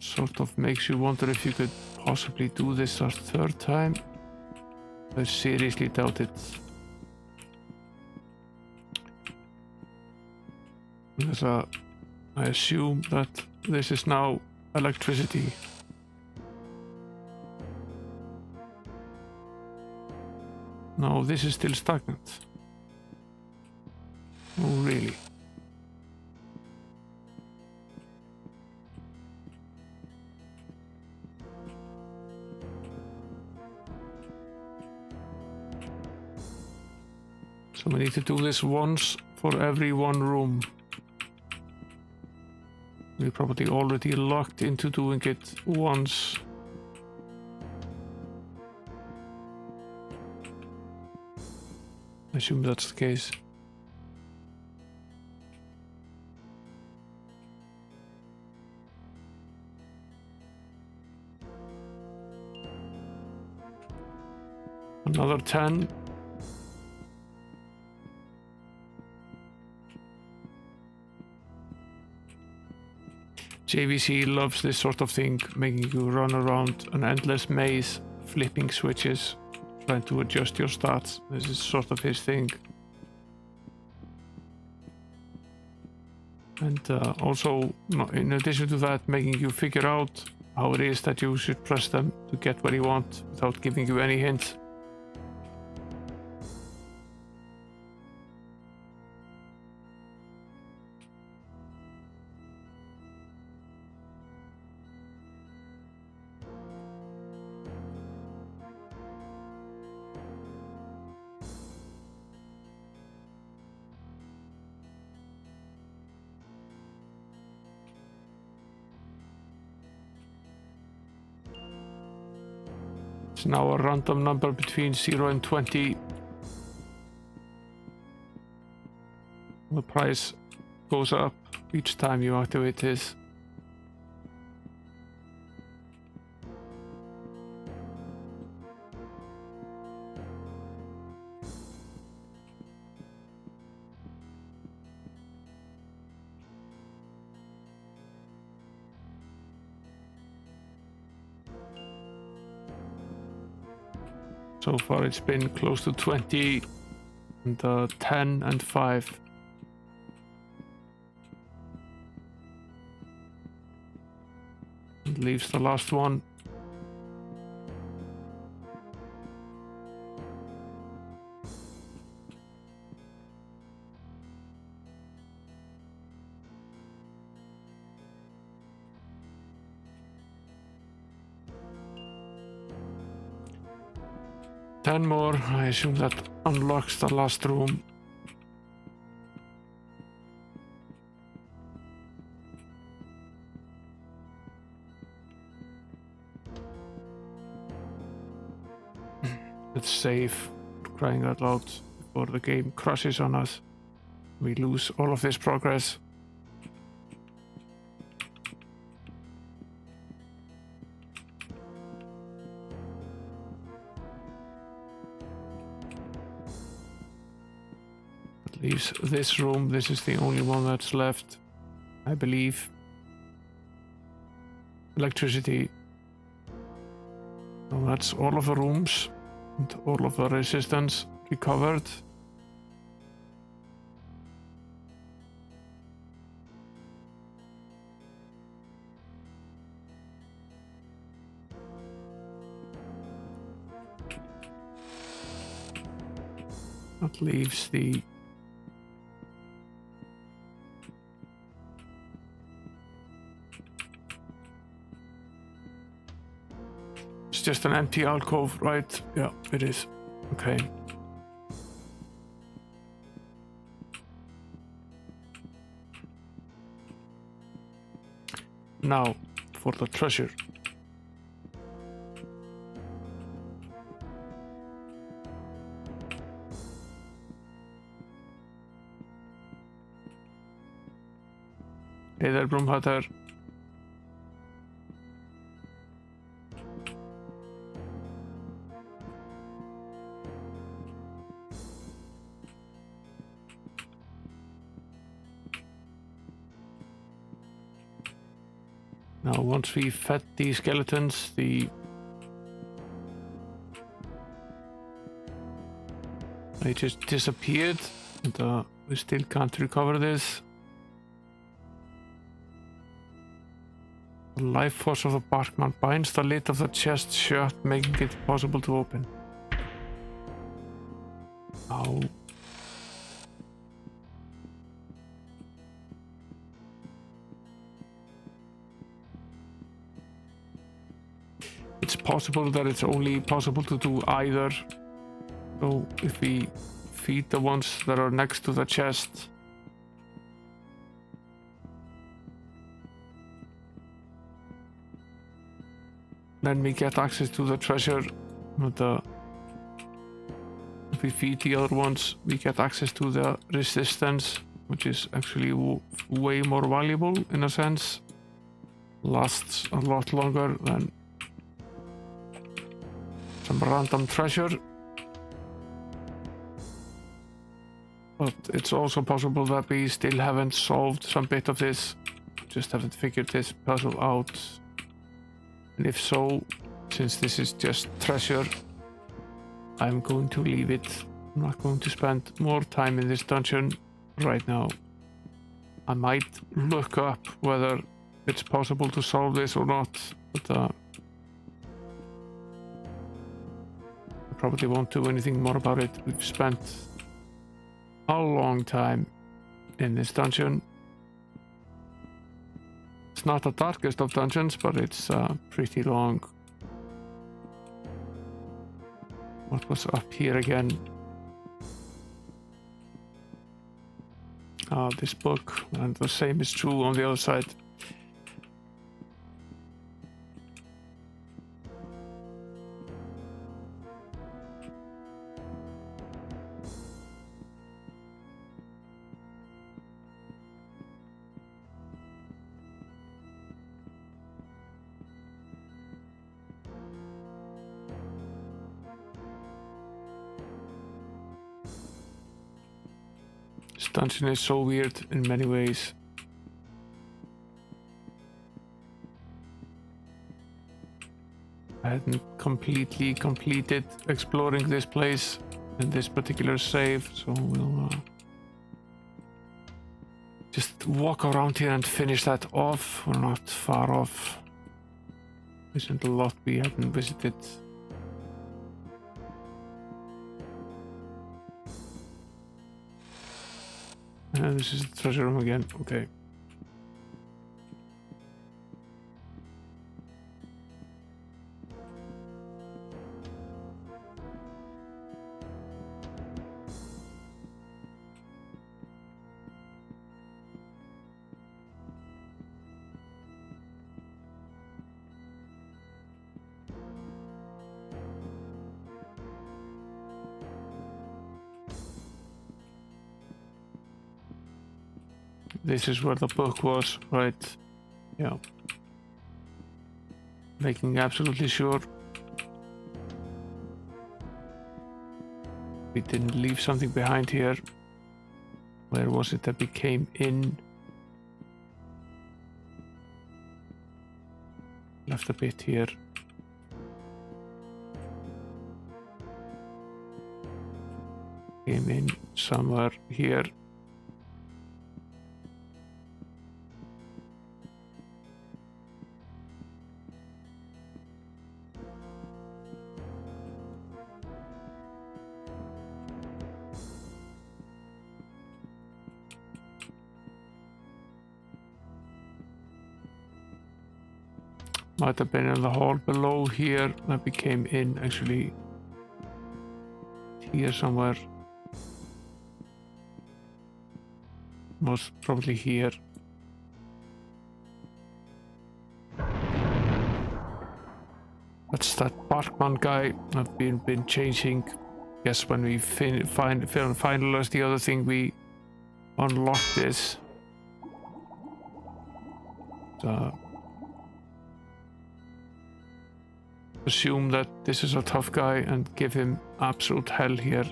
sort of makes you wonder if you could possibly do this a third time. I seriously doubt it. Because I assume that this is now electricity. No, this is still stagnant. Oh, really? So we need to do this once for every one room. We're probably already locked into doing it once. I assume that's the case. Another 10. JVC loves this sort of thing, making you run around an endless maze, flipping switches, trying to adjust your stats. This is sort of his thing. And also, in addition to that, making you figure out how it is that you should press them to get what you want without giving you any hints. It's now a random number between 0 and 20. The price goes up each time you activate this. So far it's been close to 20 and 10 and 5. And leaves the last one. Ten more, I assume that unlocks the last room. Let's save, crying out loud, before the game crashes on us. We lose all of this progress. Leaves this room. This is the only one that's left, I believe. Electricity. So that's all of the rooms and all of the resistance recovered. That leaves the It's just an empty alcove, right? Yeah, it is. Okay. Now, for the treasure. Hey there, Broomhatter. Now, once we fed these skeletons, they just disappeared, and we still can't recover this. The life force of the Barkman binds the lid of the chest shut, making it impossible to open. How? It's possible that it's only possible to do either. So if we feed the ones that are next to the chest, then we get access to the treasure. But if we feed the other ones, we get access to the resistance, which is actually way more valuable in a sense. Lasts a lot longer than some random treasure. But it's also possible that we still haven't solved some bit of this. Just haven't figured this puzzle out. And if so, since this is just treasure, I'm going to leave it. I'm not going to spend more time in this dungeon right now. I might look up whether it's possible to solve this or not, but I probably won't do anything more about it. We've spent a long time in this dungeon. It's not the darkest of dungeons, but it's pretty long. What was up here again? This book, and the same is true on the other side. This dungeon is so weird in many ways. I hadn't completely completed exploring this place in this particular save, so we'll just walk around here and finish that off. We're not far off. Isn't a lot we haven't visited. This is the treasure room again. Okay. This is where the book was, right? Yeah. Making absolutely sure we didn't leave something behind here. Where was it that we came in? Left a bit here. Came in somewhere here. Might have been in the hall below here that we came in, actually. Here somewhere. Most probably here. That's that Barkman guy I've been changing. Guess when we finalize the other thing, we unlock this. Assume that this is a tough guy and give him absolute hell here.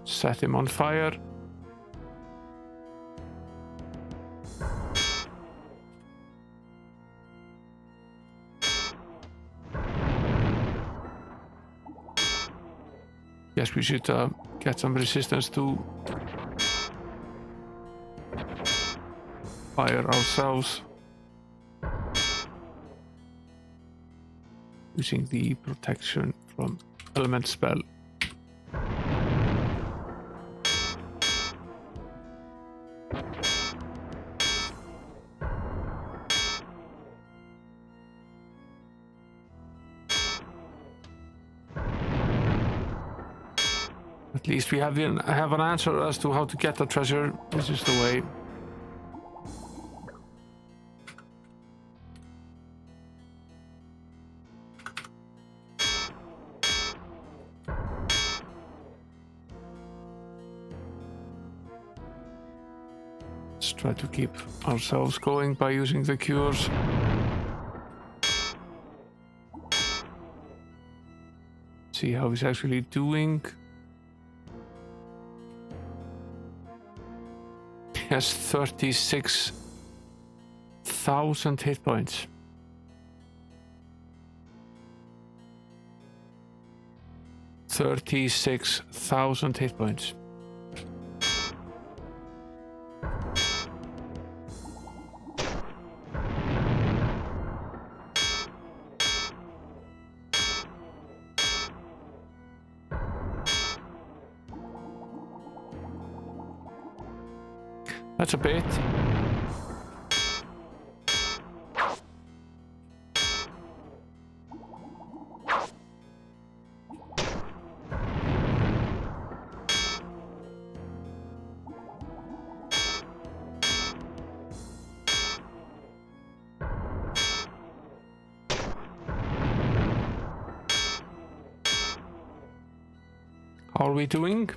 Set him on fire. Guess we should get some resistance to fire ourselves using the protection from element spell. At least we have an answer as to how to get the treasure. This is the way. Let's try to keep ourselves going by using the cures. See how he's actually doing. He has 36,000 hit points. $36,000 hit points. That's a bit. How are we doing?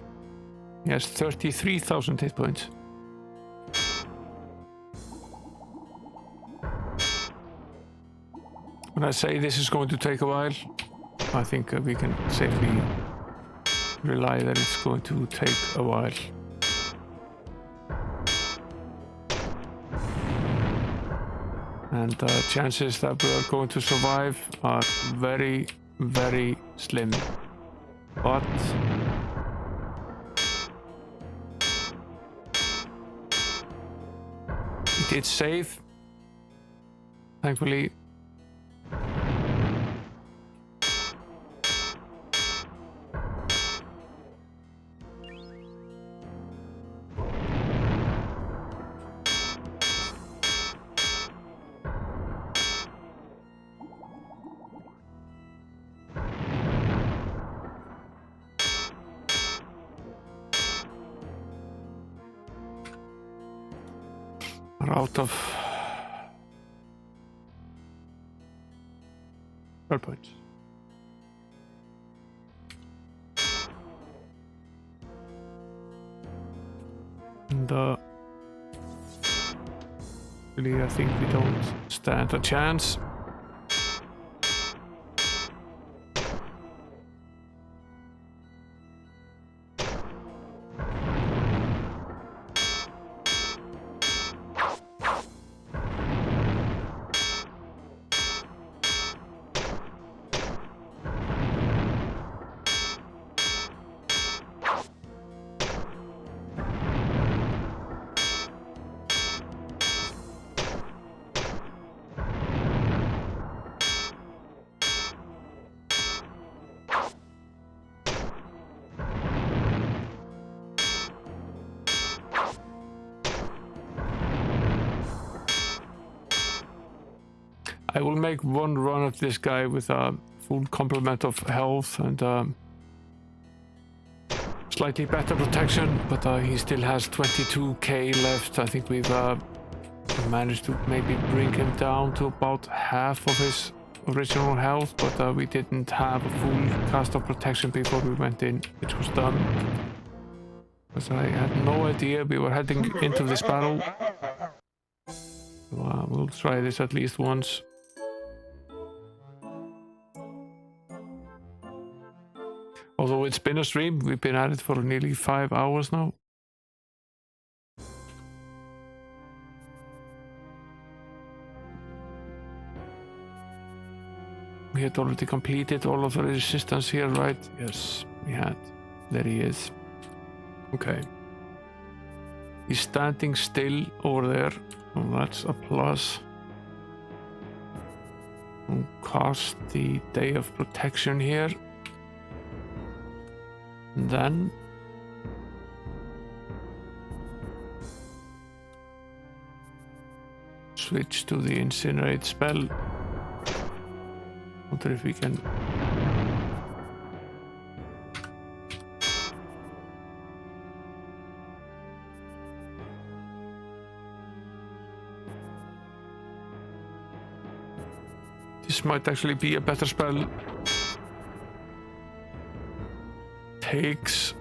He has 33,000 hit points. When I say this is going to take a while, I think we can safely rely that it's going to take a while. And the chances that we are going to survive are very, very slim. But we did save, thankfully. We're out of points. And really, I think we don't stand a chance. I will make one run at this guy with a full complement of health and slightly better protection, but he still has 22k left. I think we've managed to maybe bring him down to about half of his original health, but we didn't have a full cast of protection before we went in, which was done. Because I had no idea we were heading into this battle. So, we'll try this at least once. Although it's been a stream, we've been at it for nearly 5 hours now. We had already completed all of the resistance here, right? Yes, we had. There he is. Okay. He's standing still over there. Oh, that's a plus. We'll cast the Day of Protection here. And then switch to the Incinerate spell. Wonder if we can this might actually be a better spell. Takes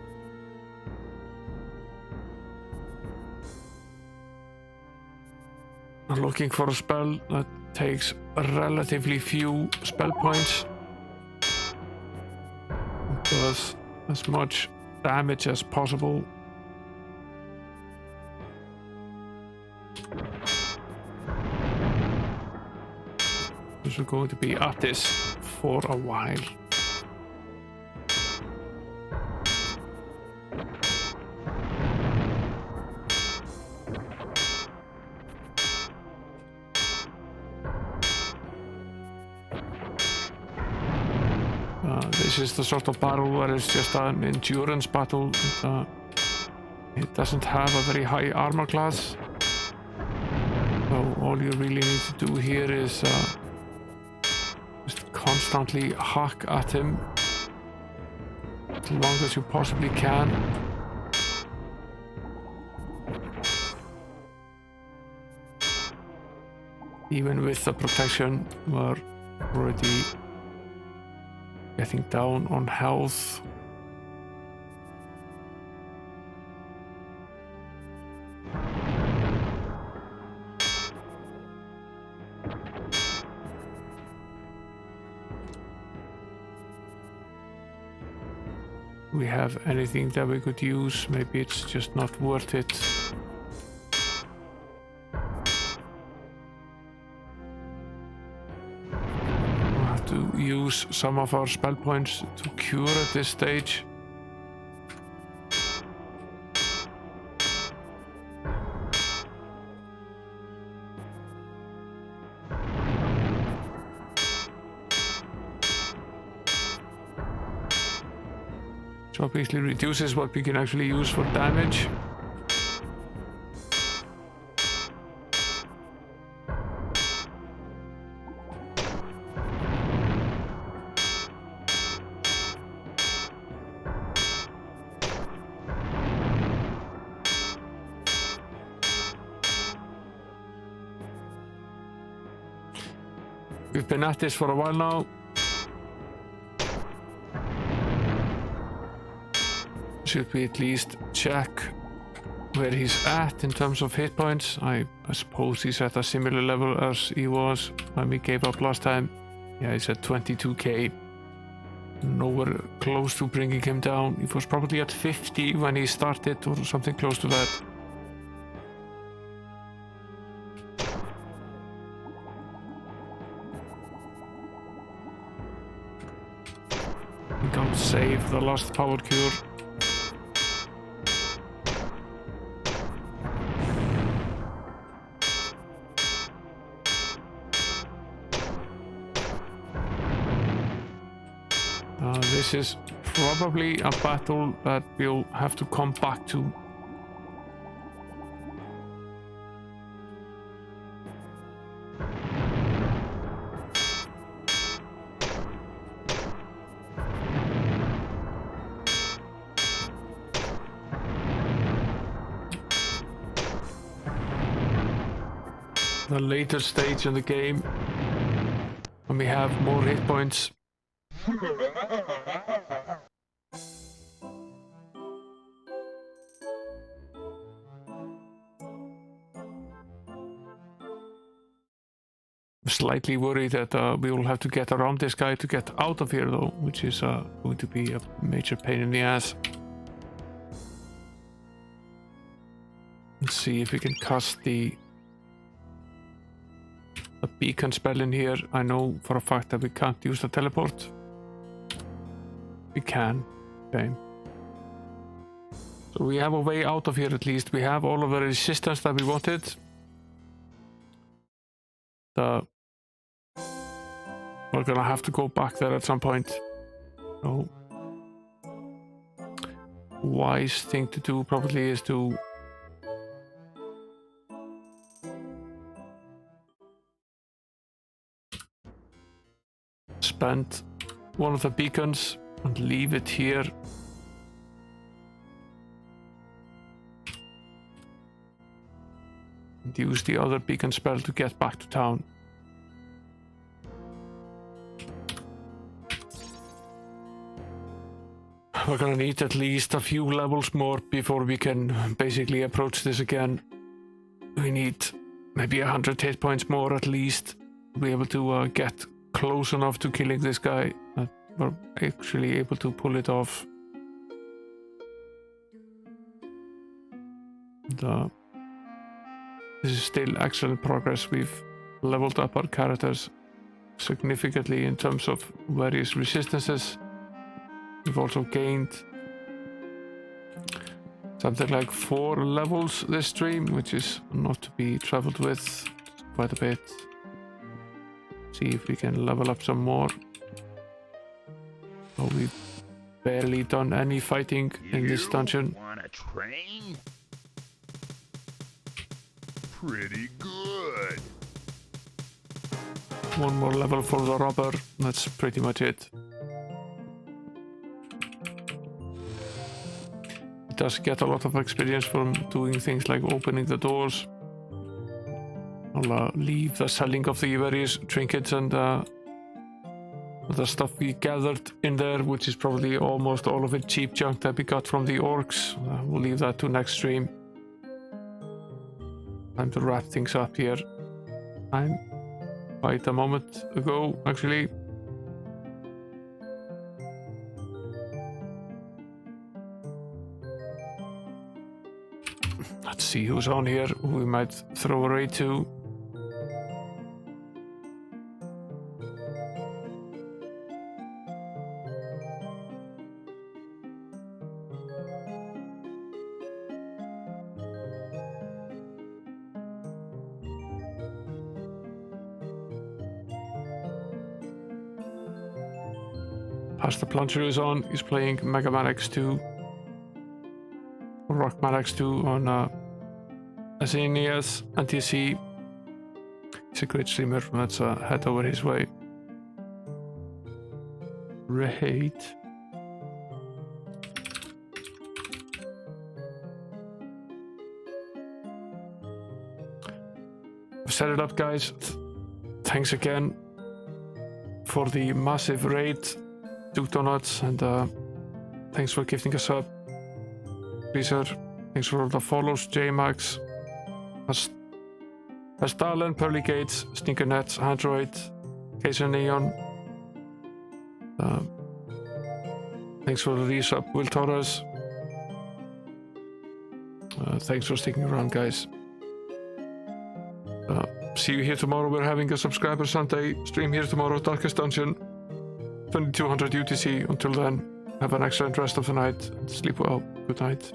I'm looking for a spell that takes relatively few spell points. Does as much damage as possible. We're going to be at this for a while. This is the sort of battle where it's just an endurance battle. It doesn't have a very high armor class. So all you really need to do here is just constantly hack at him as long as you possibly can. Even with the protection, we're already getting down on health. Do we have anything that we could use? Maybe it's just not worth it. To use some of our spell points to cure at this stage. So obviously reduces what we can actually use for damage. We've been at this for a while now. Should we at least check where he's at in terms of hit points? I suppose he's at a similar level as he was when we gave up last time. Yeah, he's at 22k. Nowhere close to bringing him down. He was probably at 50 when he started or something close to that. Don't save the last power cure. This is probably a battle that we'll have to come back to. The later stage in the game, when we have more hit points. I'm slightly worried that we will have to get around this guy to get out of here though, which is going to be a major pain in the ass. Let's see if we can cast the beacon spell in here. I know for a fact that we can't use the teleport. We can. Okay. So we have a way out of here at least. We have all of the resistance that we wanted. We're gonna have to go back there at some point. So wise thing to do probably is to spend one of the beacons and leave it here. And use the other beacon spell to get back to town. We're gonna need at least a few levels more before we can basically approach this again. We need maybe 100 hit points more at least. Be able to get close enough to killing this guy. We're actually able to pull it off. And, this is still excellent progress. We've leveled up our characters significantly in terms of various resistances. We've also gained something like 4 levels this stream, which is not to be traveled with quite a bit. See if we can level up some more. Oh, we've barely done any fighting in this dungeon. Wanna train? Pretty good. 1 more level for the robber. That's pretty much it. It does get a lot of experience from doing things like opening the doors. I'll leave the selling of the various trinkets and the stuff we gathered in there, which is probably almost all of it cheap junk that we got from the orcs. We'll leave that to next stream. Time to wrap things up here. I'm quite a moment ago, actually. Let's see who's on here, who we might throw a raid to. Pastor Plunger is on. He's playing Mega Man X2. Rockman X2 on Xeen NTC. He's a great streamer. Let's head over his way. Raid. I've set it up, guys. Thanks again for the massive raid, Duke Donuts, and thanks for gifting us up. Freezer, thanks for all the follows, J-Max, Astalin, Pearly Gates, Stinker Nets, Android, Case Neon. Thanks for the resub, Will Torres. Thanks for sticking around, guys. See you here tomorrow. We're having a subscriber Sunday stream here tomorrow, Darkest Dungeon, 2200 UTC. Until then, have an excellent rest of the night and sleep well. Good night.